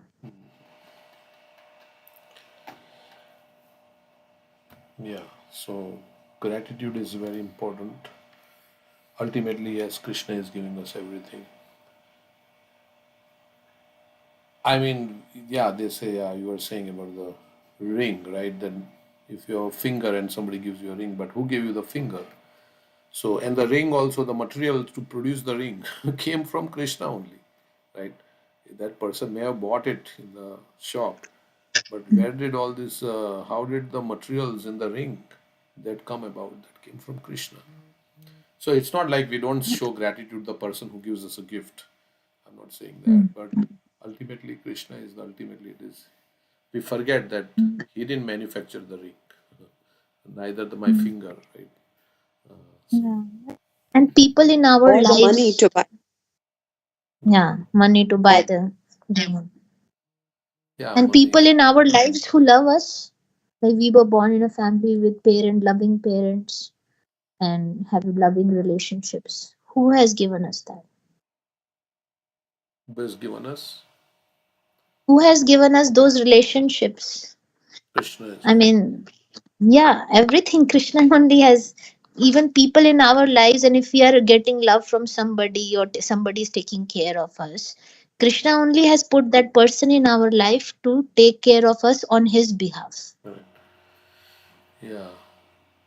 A: Yeah. So gratitude is very important. Ultimately, yes, Krishna is giving us everything. I mean, yeah, they say, yeah, you were saying about the ring, right? Then if you have a finger and somebody gives you a ring, but who gave you the finger? So, and the ring also, the material to produce the ring came from Krishna only, right? That person may have bought it in the shop, but where did all this, how did the materials in the ring that come about? That came from Krishna. So it's not like we don't show gratitude to the person who gives us a gift. I'm not saying that, but ultimately Krishna is the ultimately it is. We forget that he didn't manufacture the ring, neither my finger, right? So
B: Yeah. And people in our
F: Or the money
B: lives,
F: to buy.
B: yeah, money to buy the.
A: yeah,
B: And
A: money.
B: people in our lives who love us, like we were born in a family with loving parents and have loving relationships. Who has given us that?
A: Who has given us?
B: Who has given us those relationships?
A: Krishna has
B: I
A: given.
B: mean, yeah, everything Krishna only has. Even people in our lives, and if we are getting love from somebody or somebody is taking care of us, Krishna only has put that person in our life to take care of us on his behalf.
A: Correct. Yeah.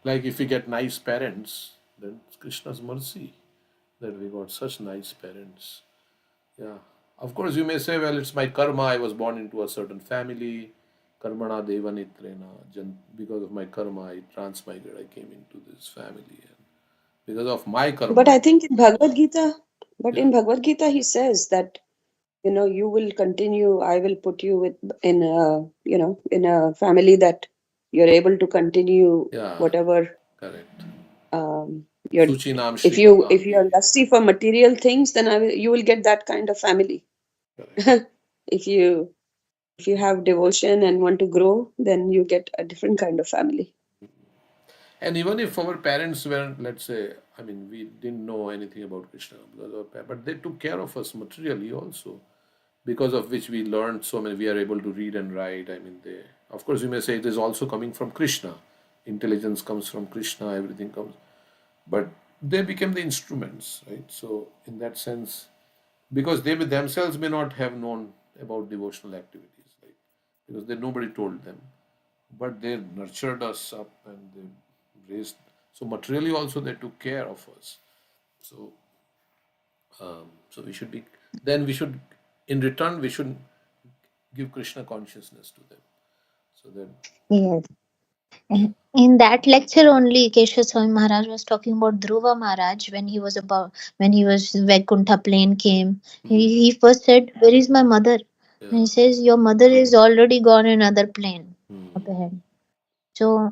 A: Like if we get nice parents, then it's Krishna's mercy that we got such nice parents. Yeah. Of course, you may say, well, it's my karma. I was born into a certain family. Karmana deva nitrena. Because of my karma, I transmigrated. I came into this family. And because of my
F: But
A: karma,
F: I think in Bhagavad Gita,
A: yeah,
F: in Bhagavad Gita, he says that, you will continue, I will put you in a, in a family that you're able to continue
A: yeah,
F: whatever,
A: correct.
F: you're,
A: Suchi Nam
F: if
A: Shri
F: you
A: Bhagavan
F: are
A: Ji.
F: lusty for material things, then you will get that kind of family.
A: Correct.
F: if you have devotion and want to grow, then you get a different kind of family.
A: And even if our parents were, let's say, I mean, we didn't know anything about Krishna, but they took care of us materially also, because of which we learned so many. We are able to read and write. I mean, they, of course, you may say it is also coming from Krishna. Intelligence comes from Krishna. Everything comes, but they became the instruments, right? So, in that sense, because they themselves may not have known about devotional activities, right? Because nobody told them, but they nurtured us up and they raised. So materially also they took care of us. So so we should be, then we should, in return we should give Krishna consciousness to them. So that
B: Yes. In that lecture only, Keshav Swami Maharaj was talking about Dhruva Maharaj when he was Vaikuntha plane came. He first said, "Where is my mother?" And he says, "Your mother is already gone in another plane up ahead." So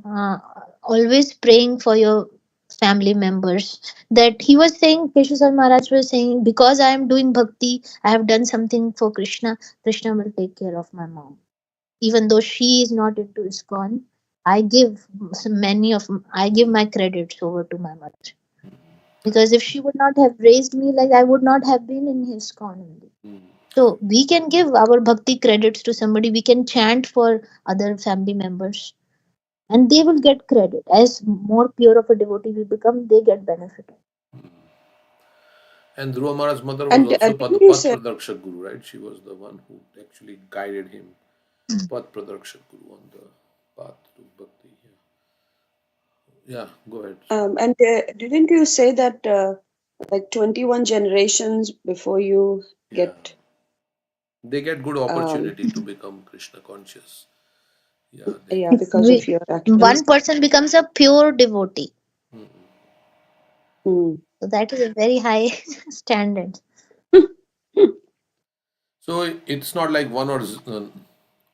B: always praying for your family members. That he was saying, Keshav Swami Maharaj was saying, because I am doing bhakti, I have done something for Krishna. Krishna will take care of my mom, even though she is not into ISKCON. I give I give my credits over to my mother, because if she would not have raised me, like I would not have been in ISKCON only. So we can give our bhakti credits to somebody. We can chant for other family members, and they will get credit. As more pure of a devotee we become, they get benefit.
A: and Dhruva Maharaj's mother was
F: And
A: also
F: didn't you
A: Pad
F: say,
A: Pradrakshak Guru, right? She was the one who actually guided him, Pad Pradrakshak Guru, on the path to bhakti. Yeah, go ahead.
F: and didn't you say that like 21 generations before you get
A: They get good opportunity to become Krishna conscious. Yeah, they.
F: yeah,
B: If
F: because of your actions.
B: one person becomes a pure devotee,
F: Hmm.
B: so that is a very high standard.
A: So it's not like one or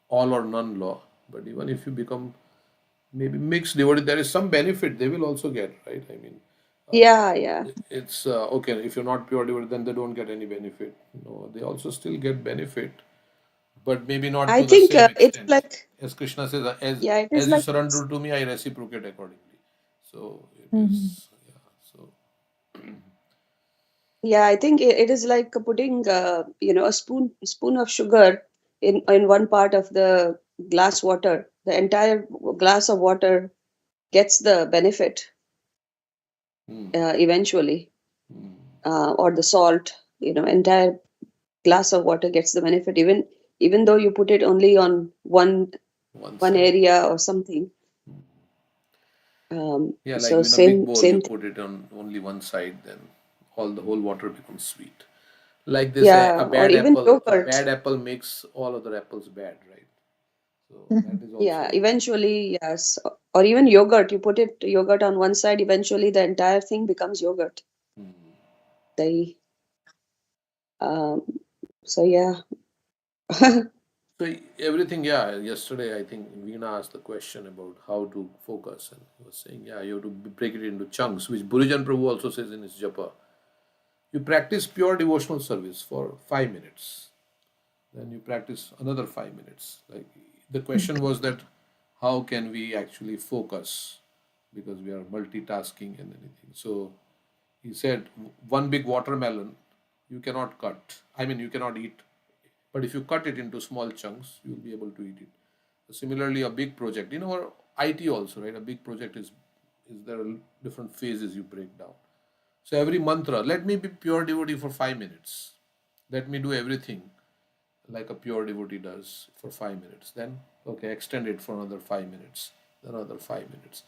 A: all or none law, but even if you become maybe mixed devotee, there is some benefit they will also get, right? I mean,
F: Yeah.
A: it's okay if you're not pure devotee, then they don't get any benefit. No, they also still get benefit, but maybe not
F: I
A: to the
F: think
A: same
F: it's
A: extent.
F: like,
A: As Krishna says,
F: yeah, it is
A: as you
F: like,
A: surrender to me, I reciprocate accordingly. So it
B: Mhm.
A: is, yeah. So
F: yeah, I think it is like putting a spoon of sugar in one part of the glass water. The entire glass of water gets the benefit eventually, or the salt. Entire glass of water gets the benefit, even though you put it only on one
A: one side.
F: area or something.
A: Yeah, like
F: So
A: in a big
F: same
A: bowl, you
F: same thing.
A: put it on only one side, then the whole water becomes sweet. Like they say,
F: Yeah, or even
A: a
F: yogurt.
A: bad apple makes all other apples bad, right? So that is
F: Yeah,
A: also.
F: eventually, yes. Or even yogurt. You put yogurt on one side, eventually the entire thing becomes yogurt. Dahi. Um, so yeah.
A: So everything, yeah. Yesterday, I think Veena asked the question about how to focus, and he was saying, yeah, you have to break it into chunks, which Burijan Prabhu also says in his Japa. You practice pure devotional service for 5 minutes, then you practice another 5 minutes. Like the question was that how can we actually focus, because we are multitasking and anything. So he said one big watermelon you cannot cut. I mean, you cannot eat, but if you cut it into small chunks, you will be able to eat it. Similarly, a big project, or IT also, right? A big project is there are different phases you break down. So every mantra, let me be pure devotee for 5 minutes. Let me do everything like a pure devotee does for 5 minutes. Then, okay, extend it for another 5 minutes, then another 5 minutes,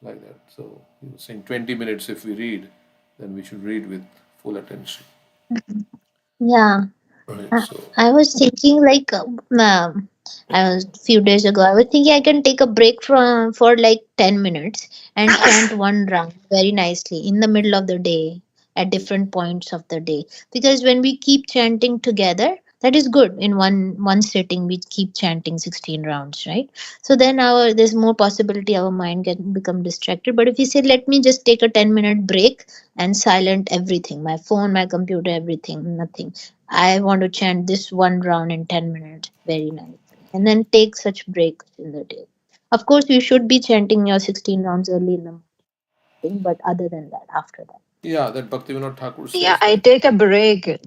A: like that. So, he was saying 20 minutes if we read, then we should read with full attention.
B: Yeah.
A: Right. So,
B: I was thinking like I was few days ago. I was thinking I can take a break for like 10 minutes and chant one round very nicely in the middle of the day at different points of the day. Because when we keep chanting together, That is good. In one sitting we keep chanting 16 rounds, right? So then there's more possibility our mind can become distracted. But if you say, let me just take a 10-minute break and silent everything, my phone, my computer, everything, nothing, I want to chant this one round in 10 minutes very nicely, and then take such breaks in the day. Of course you should be chanting your 16 rounds early in the morning, but other than that, after that.
A: Yeah, that Bhaktivinoda Thakur
D: Yeah,
A: says
D: I
A: that.
D: take a break.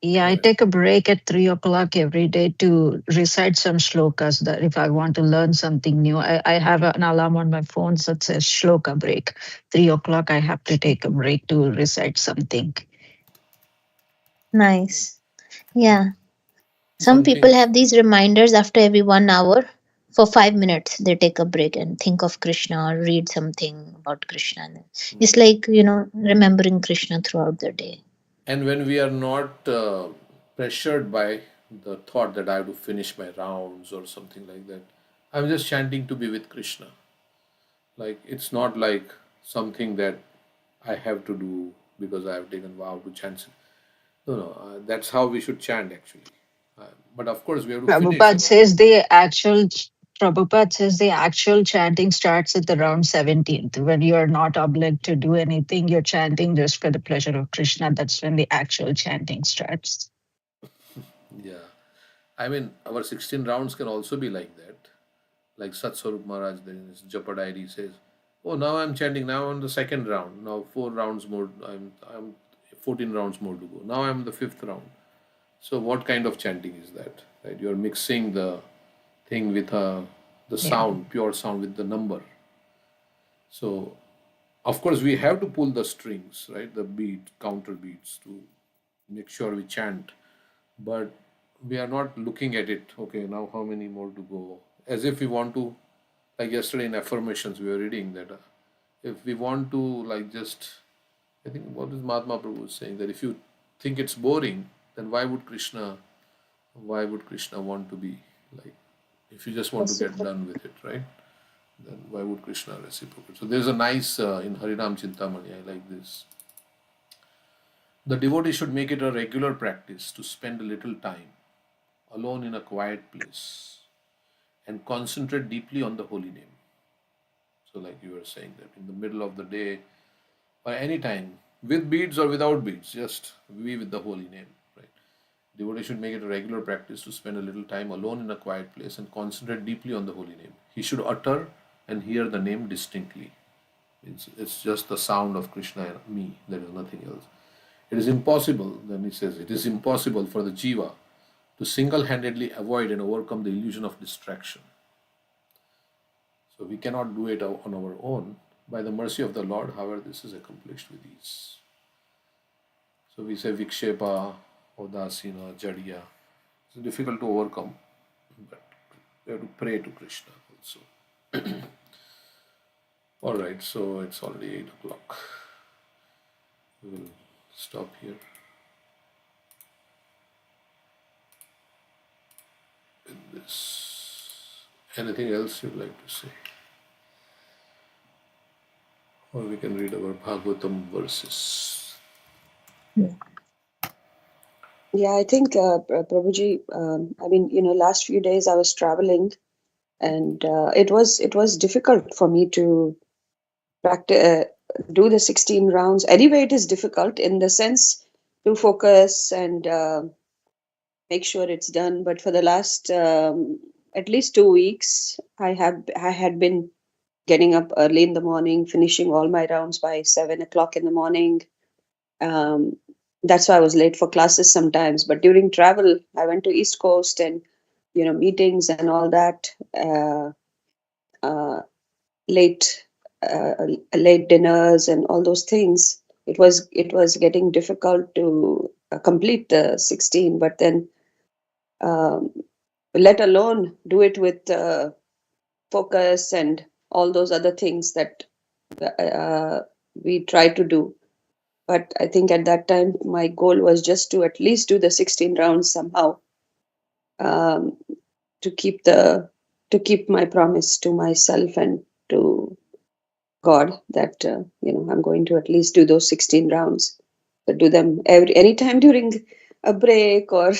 D: Yeah, I
A: Right.
D: take a break at 3 o'clock every day to recite some shlokas. That if I want to learn something new, I have an alarm on my phone that says shloka break. 3 o'clock, I have to take a break to recite something.
B: Nice. Yeah. Some people
A: Something.
B: have these reminders after every 1 hour. For 5 minutes, they take a break and think of Krishna or read something about Krishna. It's like, remembering Krishna throughout the day.
A: And when we are not pressured by the thought that I have to finish my rounds or something like that, I'm just chanting to be with Krishna. Like, it's not like something that I have to do because I have taken vow to chant. No, no, that's how we should chant actually. But of course, we have to finish
D: Prabhupada
A: our.
D: says the actual Prabhupada says the actual chanting starts at the round 17th. When you are not obliged to do anything, you're chanting just for the pleasure of Krishna. That's when the actual chanting starts.
A: Yeah. I mean, our 16 rounds can also be like that. Like Satswarup Maharaj there in his Japa diary says, oh, now I'm chanting, now I'm on the second round. Now 4 rounds more, I'm 14 rounds more to go. Now I'm the fifth round. So what kind of chanting is that? Right? You're mixing the thing with the
D: Yeah.
A: sound, pure sound with the number. So of course we have to pull the strings, right? The beat, counter beats to make sure we chant. But we are not looking at it, okay, now how many more to go? As if we want to, like yesterday in affirmations, we were reading that if we want to, like, just, I think what is Mahatma Prabhu saying, that if you think it's boring, then why would Krishna want to be like, if you just want to get done with it, right? Then why would Krishna reciprocate? So there's a nice, in Harinam Chintamani, I like this. The devotee should make it a regular practice to spend a little time alone in a quiet place and concentrate deeply on the holy name. So, like you were saying, that in the middle of the day or any time, with beads or without beads, just be with the holy name, right? Devotee should make it a regular practice to spend a little time alone in a quiet place and concentrate deeply on the holy name. He should utter and hear the name distinctly. It's just the sound of Krishna and me, there is nothing else. It is impossible, then he says, it is impossible for the jiva to single handedly avoid and overcome the illusion of distraction. So we cannot do it on our own. By the mercy of the Lord, however, this is accomplished with ease. So we say Vikshepa, Odasina, Jadiya. It's difficult to overcome, but we have to pray to Krishna also. All right, so it's already 8 o'clock. We will stop here. With this. Anything else you'd like to say? Or we can read our Bhagavatam verses.
F: Yeah, I think, Prabhuji, I mean, last few days I was traveling, and it was difficult for me to practice, do the 16 rounds. Anyway, it is difficult in the sense to focus and make sure it's done. But for the last at least 2 weeks, I had been getting up early in the morning, finishing all my rounds by 7 o'clock in the morning. Um, that's why I was late for classes sometimes. But during travel, I went to East Coast and meetings and all that. Uh, late uh, late dinners and all those things. It was getting difficult to complete the 16, but then um, let alone do it with focus and all those other things that uh, we try to do. But I think at that time my goal was just to at least do the 16 rounds somehow, um, to keep my promise to myself and to God that I'm going to at least do those 16 rounds. But do them anytime during a break or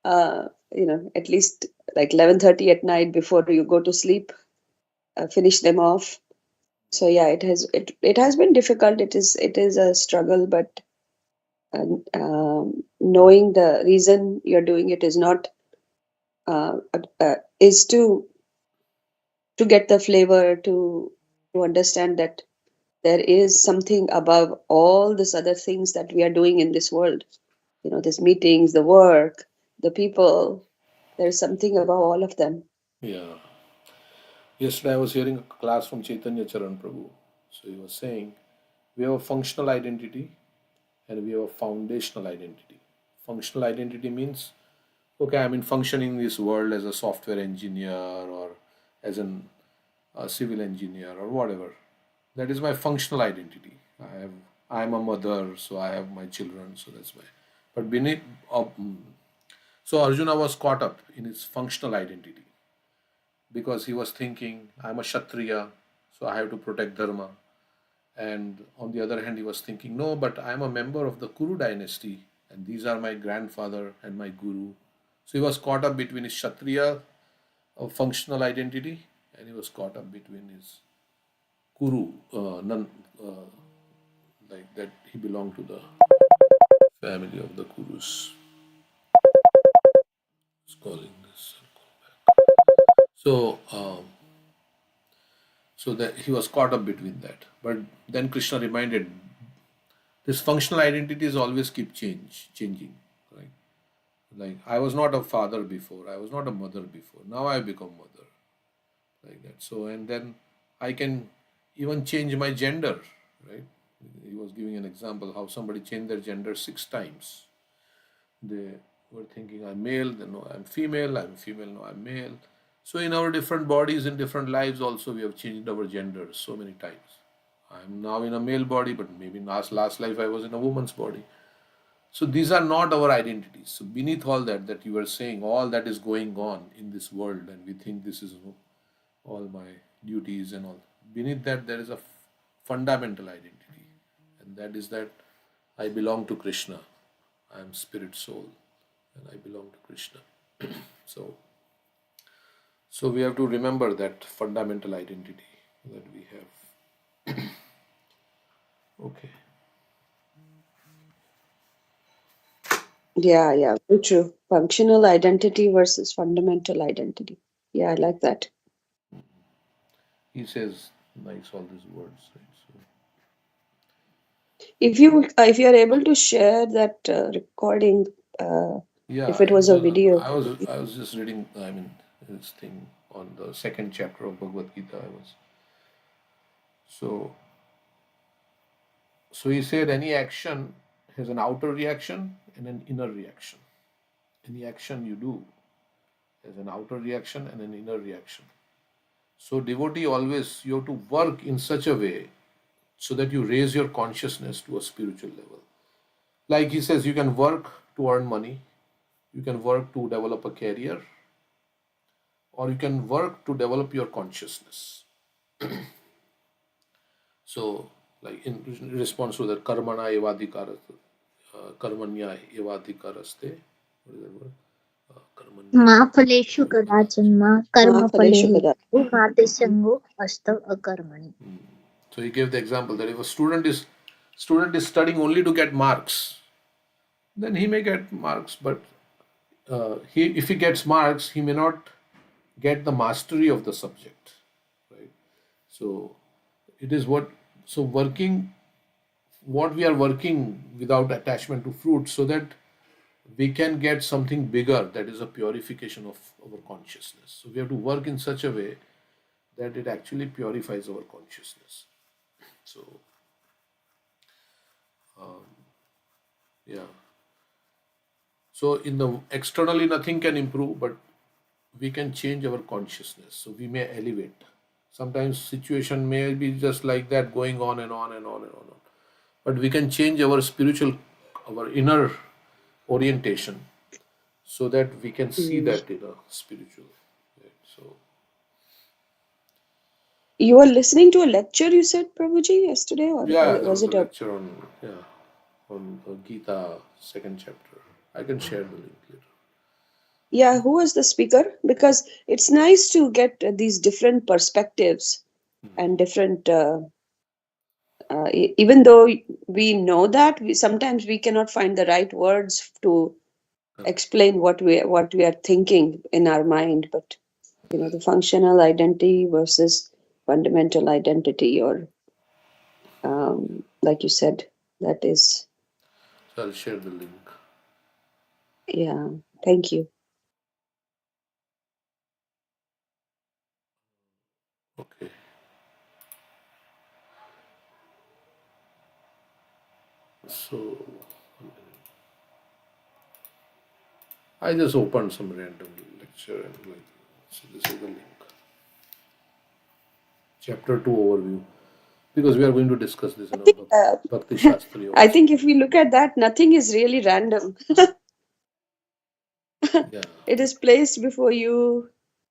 F: at least like 11:30 at night before you go to sleep, finish them off. So yeah, it has been difficult. It is a struggle, but knowing the reason you're doing it is not is to get the flavor, to understand that there is something above all these other things that we are doing in this world. These meetings, the work, the people. There is something above all of them.
A: Yeah. Yesterday I was hearing a class from Chaitanya Charan Prabhu. So he was saying we have a functional identity and we have a foundational identity. Functional identity means, okay, I'm in functioning in this world as a software engineer or as a civil engineer or whatever. That is my functional identity. I'm a mother, so I have my children, so that's my. But beneath, so Arjuna was caught up in his functional identity because he was thinking, I'm a Kshatriya, so I have to protect Dharma. And on the other hand, he was thinking, no, but I'm a member of the Kuru dynasty, and these are my grandfather and my guru. So he was caught up between his Kshatriya functional identity and he was caught up between his Kuru, like that he belonged to the family of the Kurus. It's calling this. So, so that he was caught up between that. But then Krishna reminded, this functional identities always keep changing. Right? Like I was not a father before, I was not a mother before. Now I become mother, like that. So and then I can even change my gender. Right? He was giving an example how somebody changed their gender 6 times. They were thinking I'm male, then no, I'm female, no, I'm male. So in our different bodies, in different lives also we have changed our genders so many times. I'm now in a male body, but maybe in last life I was in a woman's body. So these are not our identities. So beneath all that you were saying, all that is going on in this world, and we think this is all my duties and all. Beneath that there is a fundamental identity, and that is that I belong to Krishna. I am spirit soul, and I belong to Krishna. So we have to remember that fundamental identity that we have. Okay.
F: Yeah, very true. Functional identity versus fundamental identity. Yeah, I like that.
A: He says, likes all these words. Right? So,
F: If you are able to share that recording,
A: yeah,
F: if it was a video.
A: I was just reading. I mean, this thing on the second chapter of Bhagavad Gita. So he said any action has an outer reaction and an inner reaction. Any action you do has an outer reaction and an inner reaction. So devotee always, you have to work in such a way so that you raise your consciousness to a spiritual level. Like he says, you can work to earn money, you can work to develop a career, or you can work to develop your consciousness. So, like in response to the karmana evadikaraste, karmanya evadikaraste, what is that word?
B: माफलेषु कदाचन कर्मफलेषु नातिसंगो अस्तव अकर्मणि.
A: So he gave the example that if a student is studying only to get marks, then he may get marks, but if he gets marks, he may not get the mastery of the subject, right? So it is what we are working without attachment to fruit, so that we can get something bigger, that is a purification of our consciousness. So we have to work in such a way that it actually purifies our consciousness. So yeah. So in the externally nothing can improve, but we can change our consciousness. So we may elevate. Sometimes situation may be just like that, going on and on and on and on. But we can change our our inner orientation, so that we can see that in a spiritual. Right? So
F: You were listening to a lecture, you said, Prabhuji, yesterday, or
A: yeah, there
F: was
A: was a
F: it
A: lecture on the Gita second chapter. I can share the link later.
F: Yeah, who was the speaker? Because it's nice to get these different perspectives and different, even though we know that, sometimes we cannot find the right words to explain what we are thinking in our mind. But the functional identity versus fundamental identity, or like you said, that is,
A: So I'll share the link.
F: yeah. Thank you.
A: Okay. So I just opened some random lecture and so this is the link. Chapter 2 overview. Because we are going to discuss this in a Bhakti Shastri
F: I
A: also.
F: think if we look at that, nothing is really random.
A: Yeah.
F: It is placed before you.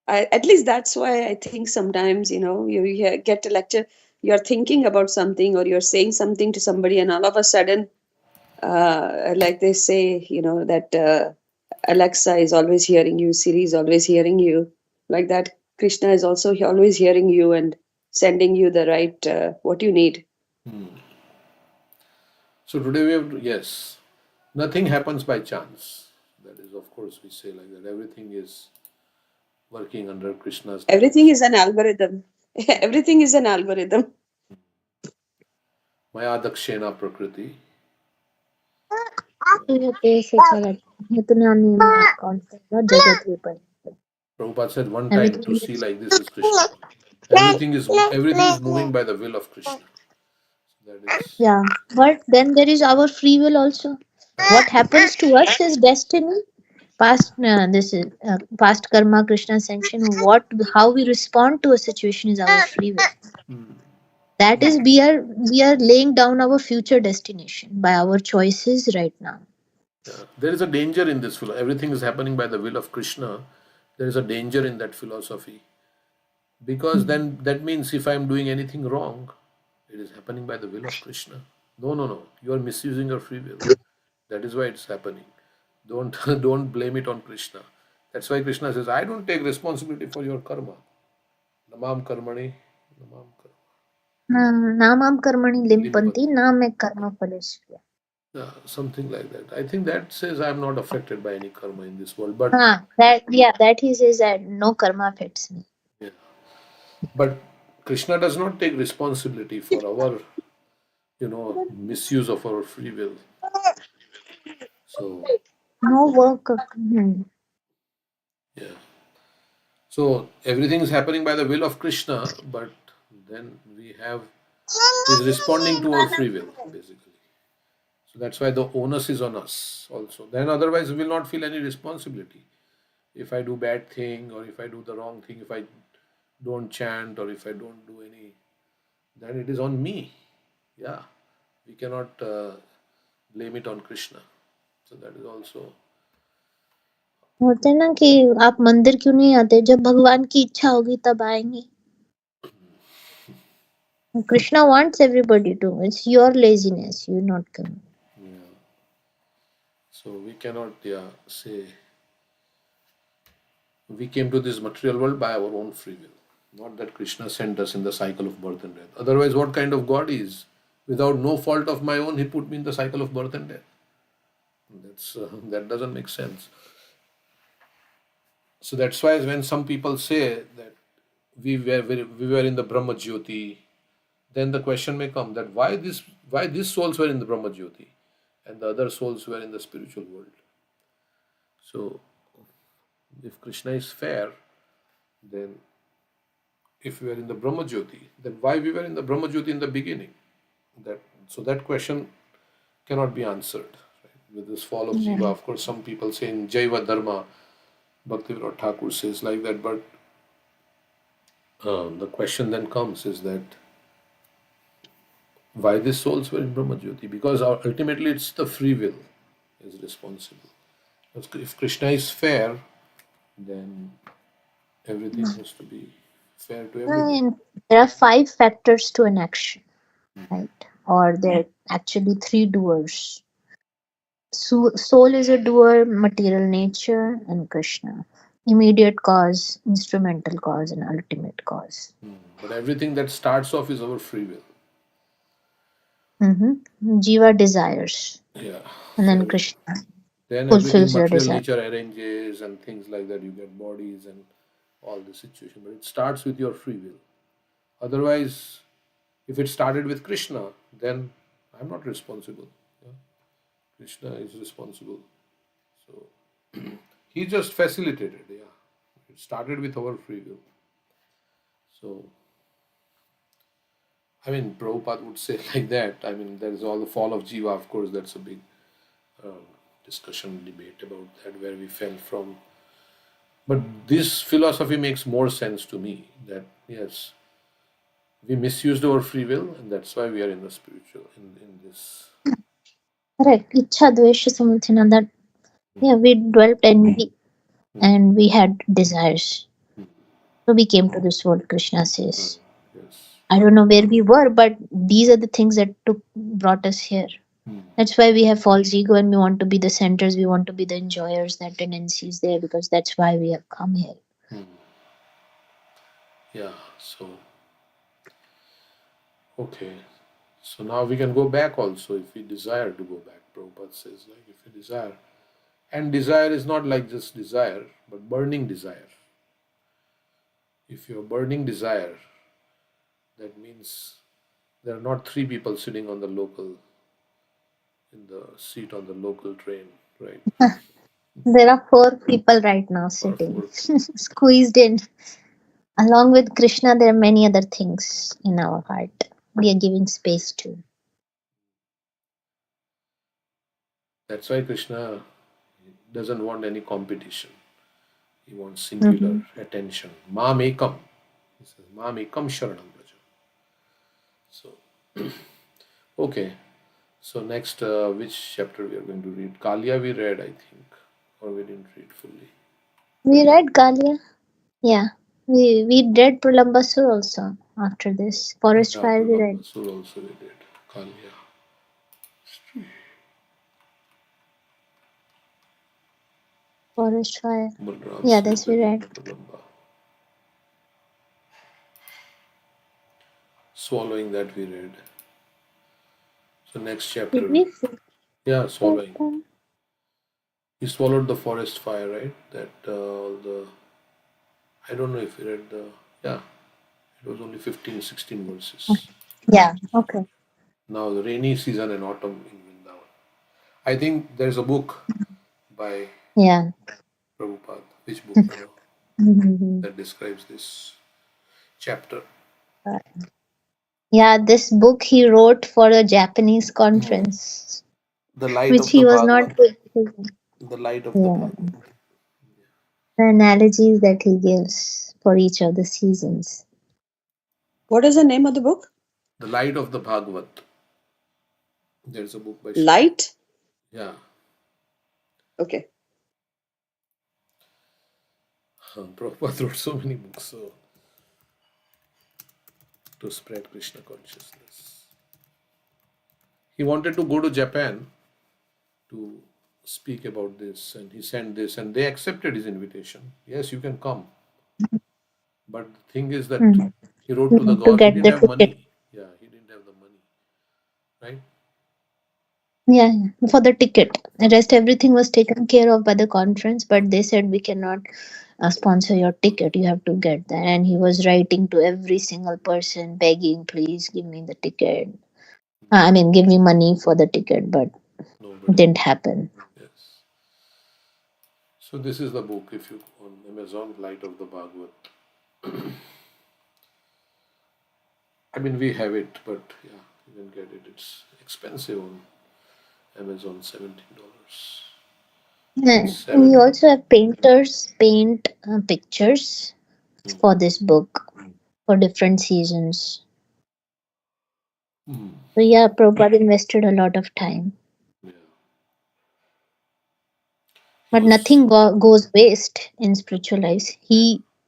F: At least that's why I think sometimes, you get a lecture, you're thinking about something, or you're saying something to somebody, and all of a sudden, like they say, that Alexa is always hearing you, Siri is always hearing you. Like that, Krishna is also always hearing you and sending you the right, what you need.
A: So today we have, yes, nothing happens by chance. That is, of course, we say like that. Everything is working under Krishna's
F: Everything
A: direction.
F: is an algorithm. Everything is an algorithm.
A: Maya Dakshena Prakriti. Prabhupada said one time to see like this is Krishna. Everything is moving by the will of Krishna. So that is.
B: Yeah, but then there is our free will also. What happens to us is destiny. This is past karma, Krishna sanction. How we respond to a situation is our free will. That is, we are laying down our future destination by our choices right now.
A: There is a danger in this philosophy. Everything is happening by the will of Krishna. There is a danger in that philosophy. Because then that means if I am doing anything wrong, it is happening by the will of Krishna. No, no, no. You are misusing your free will. That is why it's happening. Don't don't blame it on Krishna. That's why Krishna says, I don't take responsibility for your karma. Namam karmani, namam karma.
B: Namam karmani limpanti,
A: Limpanti.
B: name karma phalesya.
A: Something like that. I think that says I am not affected by any karma in this world. But
B: That he says that no karma affects me.
A: yeah. But Krishna does not take responsibility for our, misuse of our free will. So
B: No work.
A: yeah. So everything is happening by the will of Krishna, but then we have is responding to our free will, basically. So that's why the onus is on us also. Then otherwise we will not feel any responsibility. If I do bad thing or if I do the wrong thing, if I don't chant or if I don't do any, then it is on me. Yeah. We cannot blame it on Krishna. So that is also.
B: होते ना कि आप मंदिर क्यों नहीं आते, जब भगवान की इच्छा होगी तब आएंगे. Krishna wants everybody to. It's your laziness. You're not coming.
A: Yeah. So we cannot say we came to this material world by our own free will. Not that Krishna sent us in the cycle of birth and death. Otherwise, what kind of God is? Without no fault of my own, he put me in the cycle of birth and death. That doesn't make sense. So that's why when some people say that we were in the Brahma Jyoti, then the question may come that why these souls were in the Brahma Jyoti and the other souls were in the spiritual world. So if Krishna is fair, then if we are in the Brahma Jyoti, then why we were in the Brahma Jyoti in the beginning? That question cannot be answered. Right? With this fall of Jiva, of course, some people say in Jaiva Dharma, Bhaktivedanta Thakur says like that, but the question then comes is that why these souls were in Brahma Jyoti? Because ultimately it's the free will is responsible. If Krishna is fair, then everything has to be fair to everybody.
B: And there are 5 factors to an action, right? Or there are actually 3 doers. Soul is a doer, material nature, and Krishna. Immediate cause, instrumental cause, and ultimate cause.
A: But everything that starts off is our free will.
B: Jiva desires,
A: Yeah.
B: and then
A: So
B: Krishna
A: then everything
B: fulfills your
A: material
B: desire.
A: nature arranges and things like that. You get bodies and all the situation. But it starts with your free will. Otherwise, if it started with Krishna, then I'm not responsible. Yeah? Krishna is responsible. So he just facilitated. Yeah. It started with our free will. So I mean, Prabhupada would say like that. I mean, there is all the fall of Jiva, of course, that's a big discussion, debate about that, where we fell from. But this philosophy makes more sense to me that, yes, we misused our free will, and that's why we are in the spiritual, in this.
B: Correct. Ichha, dvesha, samudhina, that, yeah, we dwelt envy and we had desires. So we came to this world, Krishna says.
A: Yes.
B: I don't know where we were, but these are the things that brought us here. That's why we have false ego and we want to be the centers, we want to be the enjoyers. That tendency is there because that's why we have come here.
A: Yeah, so, okay. So now we can go back also if we desire to go back. Prabhupada says, like, if we desire. And desire is not like just desire, but burning desire. If you have burning desire, that means there are not three people sitting on the local, in the seat on the local train, right?
B: There are 4 people right now
A: Or
B: sitting,
A: 4
B: squeezed in. Along with Krishna, there are many other things in our heart we are giving space to.
A: That's why Krishna doesn't want any competition. He wants singular attention. Mam ekam. He says, Mam ekam sharanam braja. So, okay. So next, which chapter we are going to read? Kalia we read, I think, or we didn't read fully.
B: We read Galia. Yeah. We read Pralambasur also after this. Forest Fire we read.
A: Pralambasur also we did. Kalia.
B: Forest Fire.
A: Balram
B: Yeah,
A: says
B: this we
A: that
B: read.
A: Pralamba. Swallowing that we read. So next chapter.
B: Did we?
A: Yeah, swallowing. He swallowed the forest fire, right? That I don't know if we read the, yeah, it was only 15, 16 verses.
B: Yeah, okay.
A: Now the rainy season and autumn in Vrindavan. I think there's a book by Prabhupada. Which book, that describes this chapter?
B: Yeah, this book he wrote for a Japanese conference.
A: The light
B: Which
A: of
B: he
A: the
B: was not
A: Bhagavad. The light of the Bhagavad.
B: The analogies that he gives for each of the seasons.
F: What is the name of the book?
A: The Light of the Bhagavad. There's a book by
F: Light?
A: Yeah.
F: Okay.
A: Prabhupada wrote so many books so to spread Krishna consciousness. He wanted to go to Japan to speak about this, and he sent this, and they accepted his invitation. Yes, you can come. But the thing is that he wrote to the government. He didn't have money. Yeah, he didn't have the money. Right?
B: Yeah, for the ticket. The rest, everything was taken care of by the conference, but they said we cannot sponsor your ticket. You have to get that. And he was writing to every single person, begging, please give me the ticket. I mean, give me money for the ticket, but it didn't happen.
A: Yes. So this is the book, if you on Amazon, Light of the Bhagavad. I mean, we have it, but yeah, you can get it. It's expensive on Amazon, $17.
B: Yeah. We also have painters paint pictures for this book for different seasons. So yeah, Prabhupada invested a lot of time.
A: Yeah.
B: But nothing goes waste in spiritual lives.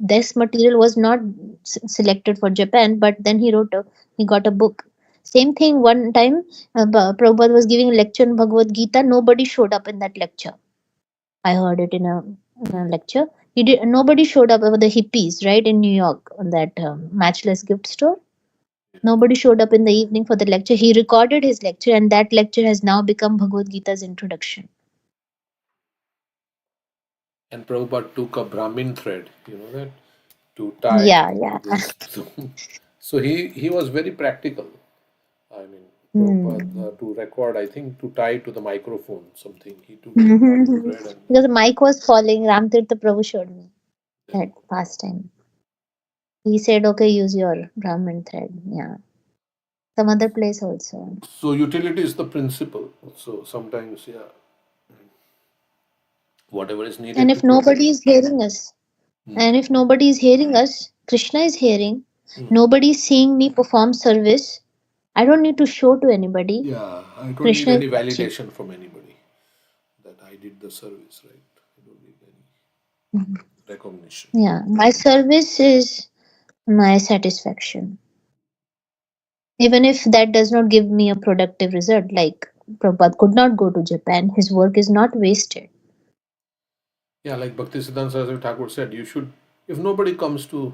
B: This material was not selected for Japan, but then he got a book Same thing, one time Prabhupada was giving a lecture on Bhagavad Gita. Nobody showed up in that lecture. I heard it in a lecture. Nobody showed up over the hippies, right, in New York, on that Matchless gift store. Nobody showed up in the evening for the lecture. He recorded his lecture, and that lecture has now become Bhagavad Gita's introduction.
A: And Prabhupada took a Brahmin thread, you know that, to tie
B: Yeah.
A: this. So he was very practical. I mean, Prabhupada to record, I think to tie to the microphone something. He took the Brahmin thread and
B: Because the mic was falling, Ramtirtha Prabhu showed me that past time. He said, okay, use your Brahmin thread. Yeah. Some other place also.
A: so utility is the principle. So sometimes, yeah, whatever is needed
B: And
A: to
B: if nobody is hearing us, Krishna is hearing, nobody is seeing me perform service, I don't need to show to anybody.
A: Yeah, I don't
B: Krishna
A: need
B: is
A: any
B: watching.
A: validation from anybody that I did the service, right? I don't need any recognition.
B: Yeah, my service is my satisfaction. Even if that does not give me a productive result, like Prabhupada could not go to Japan, his work is not wasted.
A: Yeah, like Bhaktisiddhanta Saraswati Thakur said, you should, if nobody comes to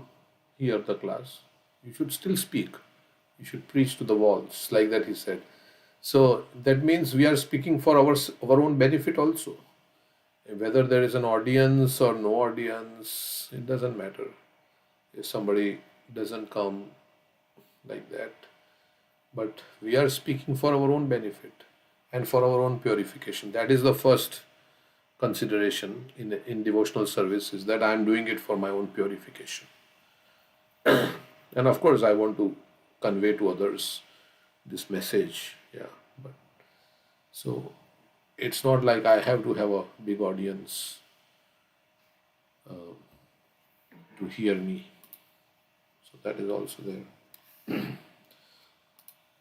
A: hear the class, you should still speak. You should preach to the walls, like that he said. So that means we are speaking for our own benefit also. Whether there is an audience or no audience, it doesn't matter. If somebody doesn't come like that, but we are speaking for our own benefit and for our own purification. That is the first consideration in devotional service, is that I am doing it for my own purification. And of course, I want to convey to others this message. Yeah, but so it's not like I have to have a big audience to hear me. So that is also there.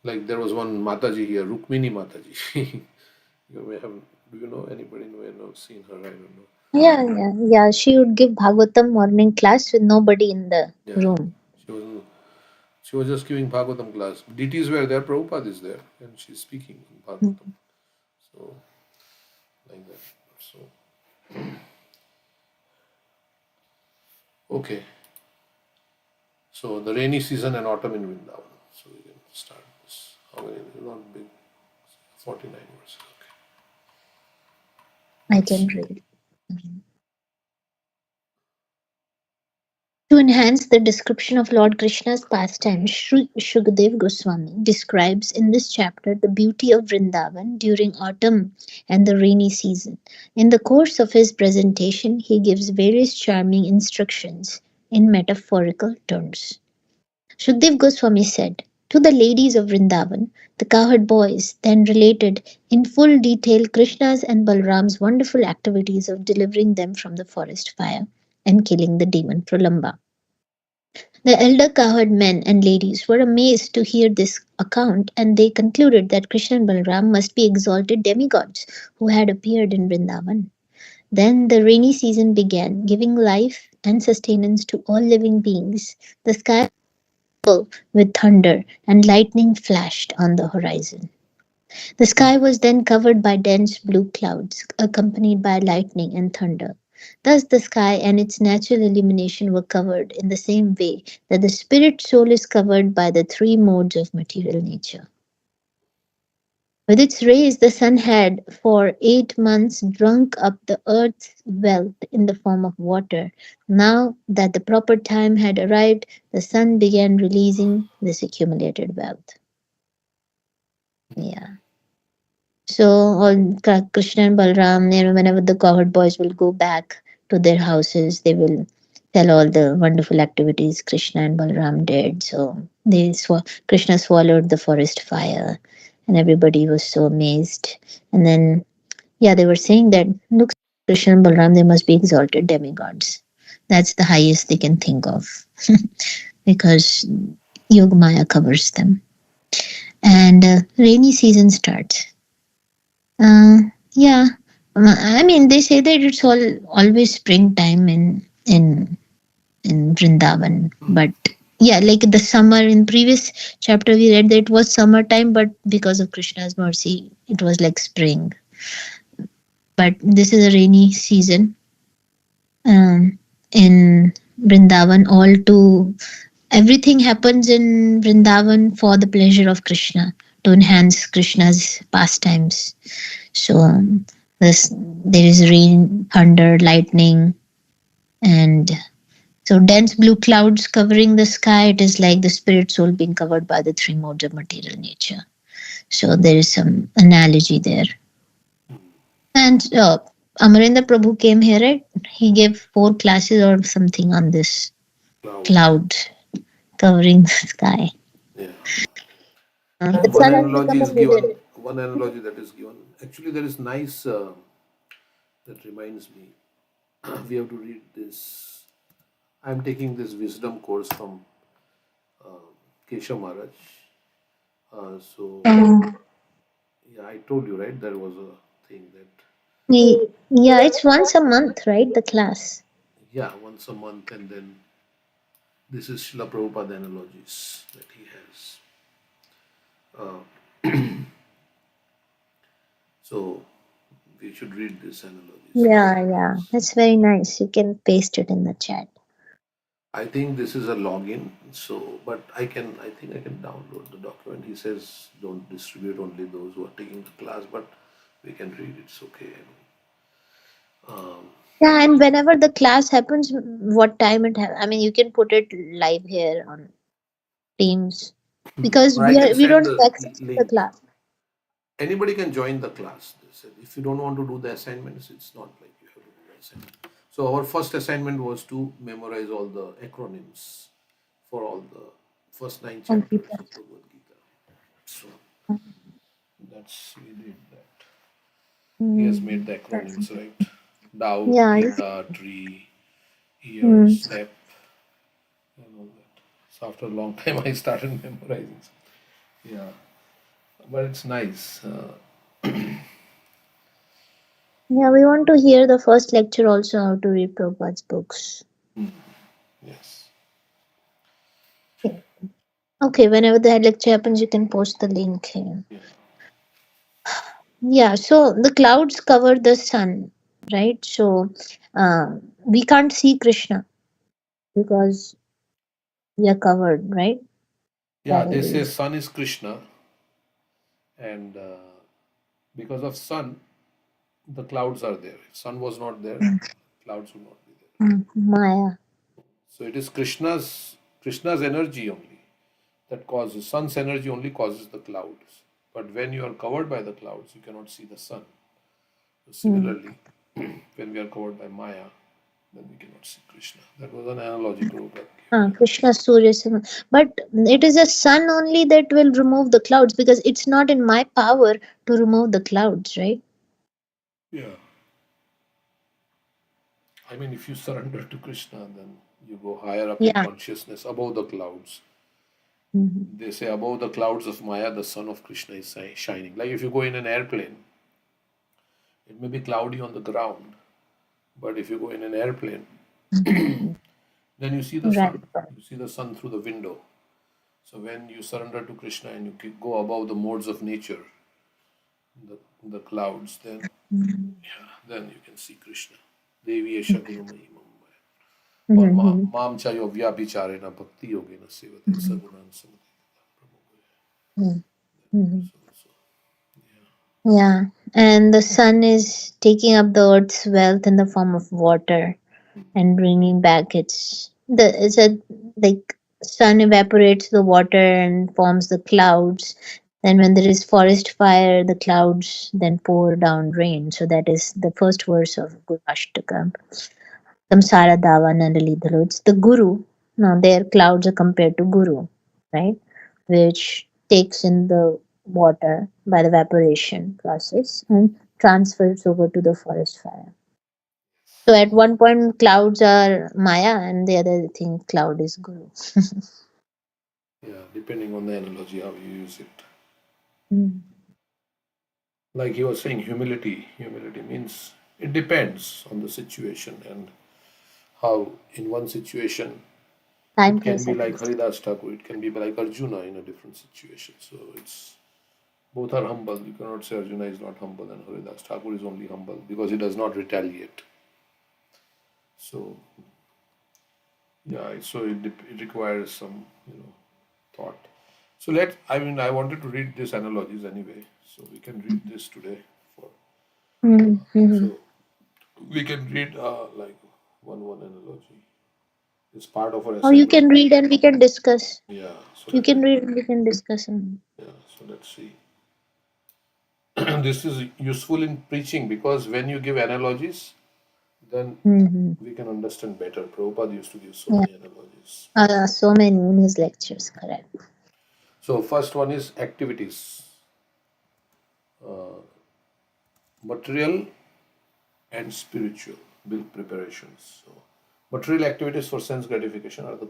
A: Like there was one Mataji here, Rukmini Mataji. You may have, do you know anybody who may have seen her? I don't know.
B: Yeah. She would give Bhagavatam morning class with nobody in the room.
A: She was just giving Bhagavatam class. DTs were there, Prabhupada is there, and she's speaking in Bhagavatam. So, like that. So, okay. So, the rainy season and autumn in Vrindavan. So, we can start this. How many? Not big. 49 verses. Okay.
B: I can read. To enhance the description of Lord Krishna's pastimes, Sri Shukadev Goswami describes in this chapter the beauty of Vrindavan during autumn and the rainy season. In the course of his presentation, he gives various charming instructions in metaphorical terms. Shukadev Goswami said, to the ladies of Vrindavan, the cowherd boys then related in full detail Krishna's and Balram's wonderful activities of delivering them from the forest fire and killing the demon Pralamba. The elder cowherd men and ladies were amazed to hear this account, and they concluded that Krishna and Balram must be exalted demigods who had appeared in Vrindavan. Then the rainy season began, giving life and sustenance to all living beings. The sky was full with thunder, and lightning flashed on the horizon. The sky was then covered by dense blue clouds, accompanied by lightning and thunder. Thus the sky and its natural illumination were covered in the same way that the spirit soul is covered by the three modes of material nature. With its rays, the sun had for 8 months drunk up the earth's wealth in the form of water. Now that the proper time had arrived, the sun began releasing this accumulated wealth. Yeah. So all Krishna and Balram, whenever the cowherd boys will go back to their houses, they will tell all the wonderful activities Krishna and Balram did. So Krishna swallowed the forest fire, and everybody was so amazed. And then, they were saying that look, Krishna and Balram, they must be exalted demigods. That's the highest they can think of, because Yogamaya covers them. And rainy season starts. Yeah, I mean, they say that it's always springtime in Vrindavan, but yeah, like the summer in previous chapter we read that it was summertime, but because of Krishna's mercy, it was like spring. But this is a rainy season in Vrindavan. Everything happens in Vrindavan for the pleasure of Krishna, to enhance Krishna's pastimes. So there is rain, thunder, lightning, and so dense blue clouds covering the sky. It is like the spirit soul being covered by the three modes of material nature. So there is some analogy there. And Amarendra Prabhu came here, right? He gave 4 classes or something on this cloud covering the sky.
A: Yeah.
B: The
A: One
B: sun has
A: analogy
B: become a
A: is given.
B: villain.
A: One analogy that is given. Actually, there is nice. That reminds me. We have to read this. I'm taking this wisdom course from Keshav Maharaj. So yeah, I told you right. There was a thing that
B: Yeah, it's once a month, right? The class.
A: yeah, once a month, and then this is Srila Prabhupada analogies that he has. So we should read this analogies.
B: Yeah. That's very nice. You can paste it in the chat.
A: I think this is a login. So, but I think I can download the document. He says don't distribute only those who are taking the class, but we can read. It's okay.
B: Yeah, and whenever the class happens, what time it I mean, you can put it live here on Teams because
A: Or I can
B: we
A: send
B: don't
A: the
B: have access to the
A: link.
B: class.
A: Anybody can join the class. They said if you don't want to do the assignments, it's not like you have to do the assignment. So our first assignment was to memorize all the acronyms for all the first 9 chapters of Bhagavad Gita. So that's we did that. He has made the acronyms right. Doubt,
B: Yeah.
A: Gita, tree, ear, step, and all that. So after a long time, I started memorizing. Yeah, but it's nice.
B: Yeah, we want to hear the first lecture also how to read Prabhupada's books.
A: Yes.
B: Okay, whenever the lecture happens, you can post the link here. Yeah, so the clouds cover the sun, right? So we can't see Krishna because we are covered, right?
A: Yeah, they say sun is Krishna, and because of sun, the clouds are there. If sun was not there, clouds would not be there.
B: Maya.
A: So it is Krishna's energy only that causes sun's energy only causes the clouds. But when you are covered by the clouds, you cannot see the sun. So similarly, when we are covered by Maya, then we cannot see Krishna. That was an analogy Prabhupada gave.
B: Krishna Surya Sama. But it is a sun only that will remove the clouds because it's not in my power to remove the clouds, right?
A: Yeah. I mean, if you surrender to Krishna, then you go higher up in consciousness, above the clouds. They say above the clouds of Maya, the sun of Krishna is shining. Like if you go in an airplane, it may be cloudy on the ground, but if you go in an airplane, then you see the sun. You see the sun through the window. So when you surrender to Krishna and you go above the modes of nature, the clouds, then then you can see Krishna. Devi Esha Gunamai और माम चायो व्याभिचारेण भक्ति योगेन सेवते सगुणान समते.
B: Yeah, and the sun is taking up the earth's wealth in the form of water and bringing back it's a like sun evaporates the water and forms the clouds. Then when there is forest fire, the clouds then pour down rain. So that is the first verse of Guru Ashtakam. Samsara Dava Nandalidhalu. It's the Guru. Now their clouds are compared to Guru, right? Which takes in the water by the evaporation process and transfers over to the forest fire. So at one point clouds are Maya and the other thing cloud is Guru.
A: Yeah, depending on the analogy how you use it. Like he was saying, humility. Humility means it depends on the situation and how in one situation
B: Time
A: It can
B: place
A: be
B: at
A: like
B: least.
A: Haridas Thakur, it can be like Arjuna in a different situation. So it's both are humble. You cannot say Arjuna is not humble and Haridas Thakur is only humble because he does not retaliate. So yeah, so it requires some thought. So I wanted to read these analogies anyway. So we can read this today.
B: Mm-hmm.
A: So we can read like one analogy. It's part of our
B: Or you
A: assignment.
B: can read and we can discuss.
A: Yeah. So
B: You can read and we can discuss.
A: yeah. So let's see. This is useful in preaching because when you give analogies, then
B: Mm-hmm.
A: we can understand better. Prabhupada used to give so
B: Yeah.
A: many analogies.
B: So many in his lectures, correct.
A: So first one is activities, material and spiritual, build preparations. So material activities for sense gratification are the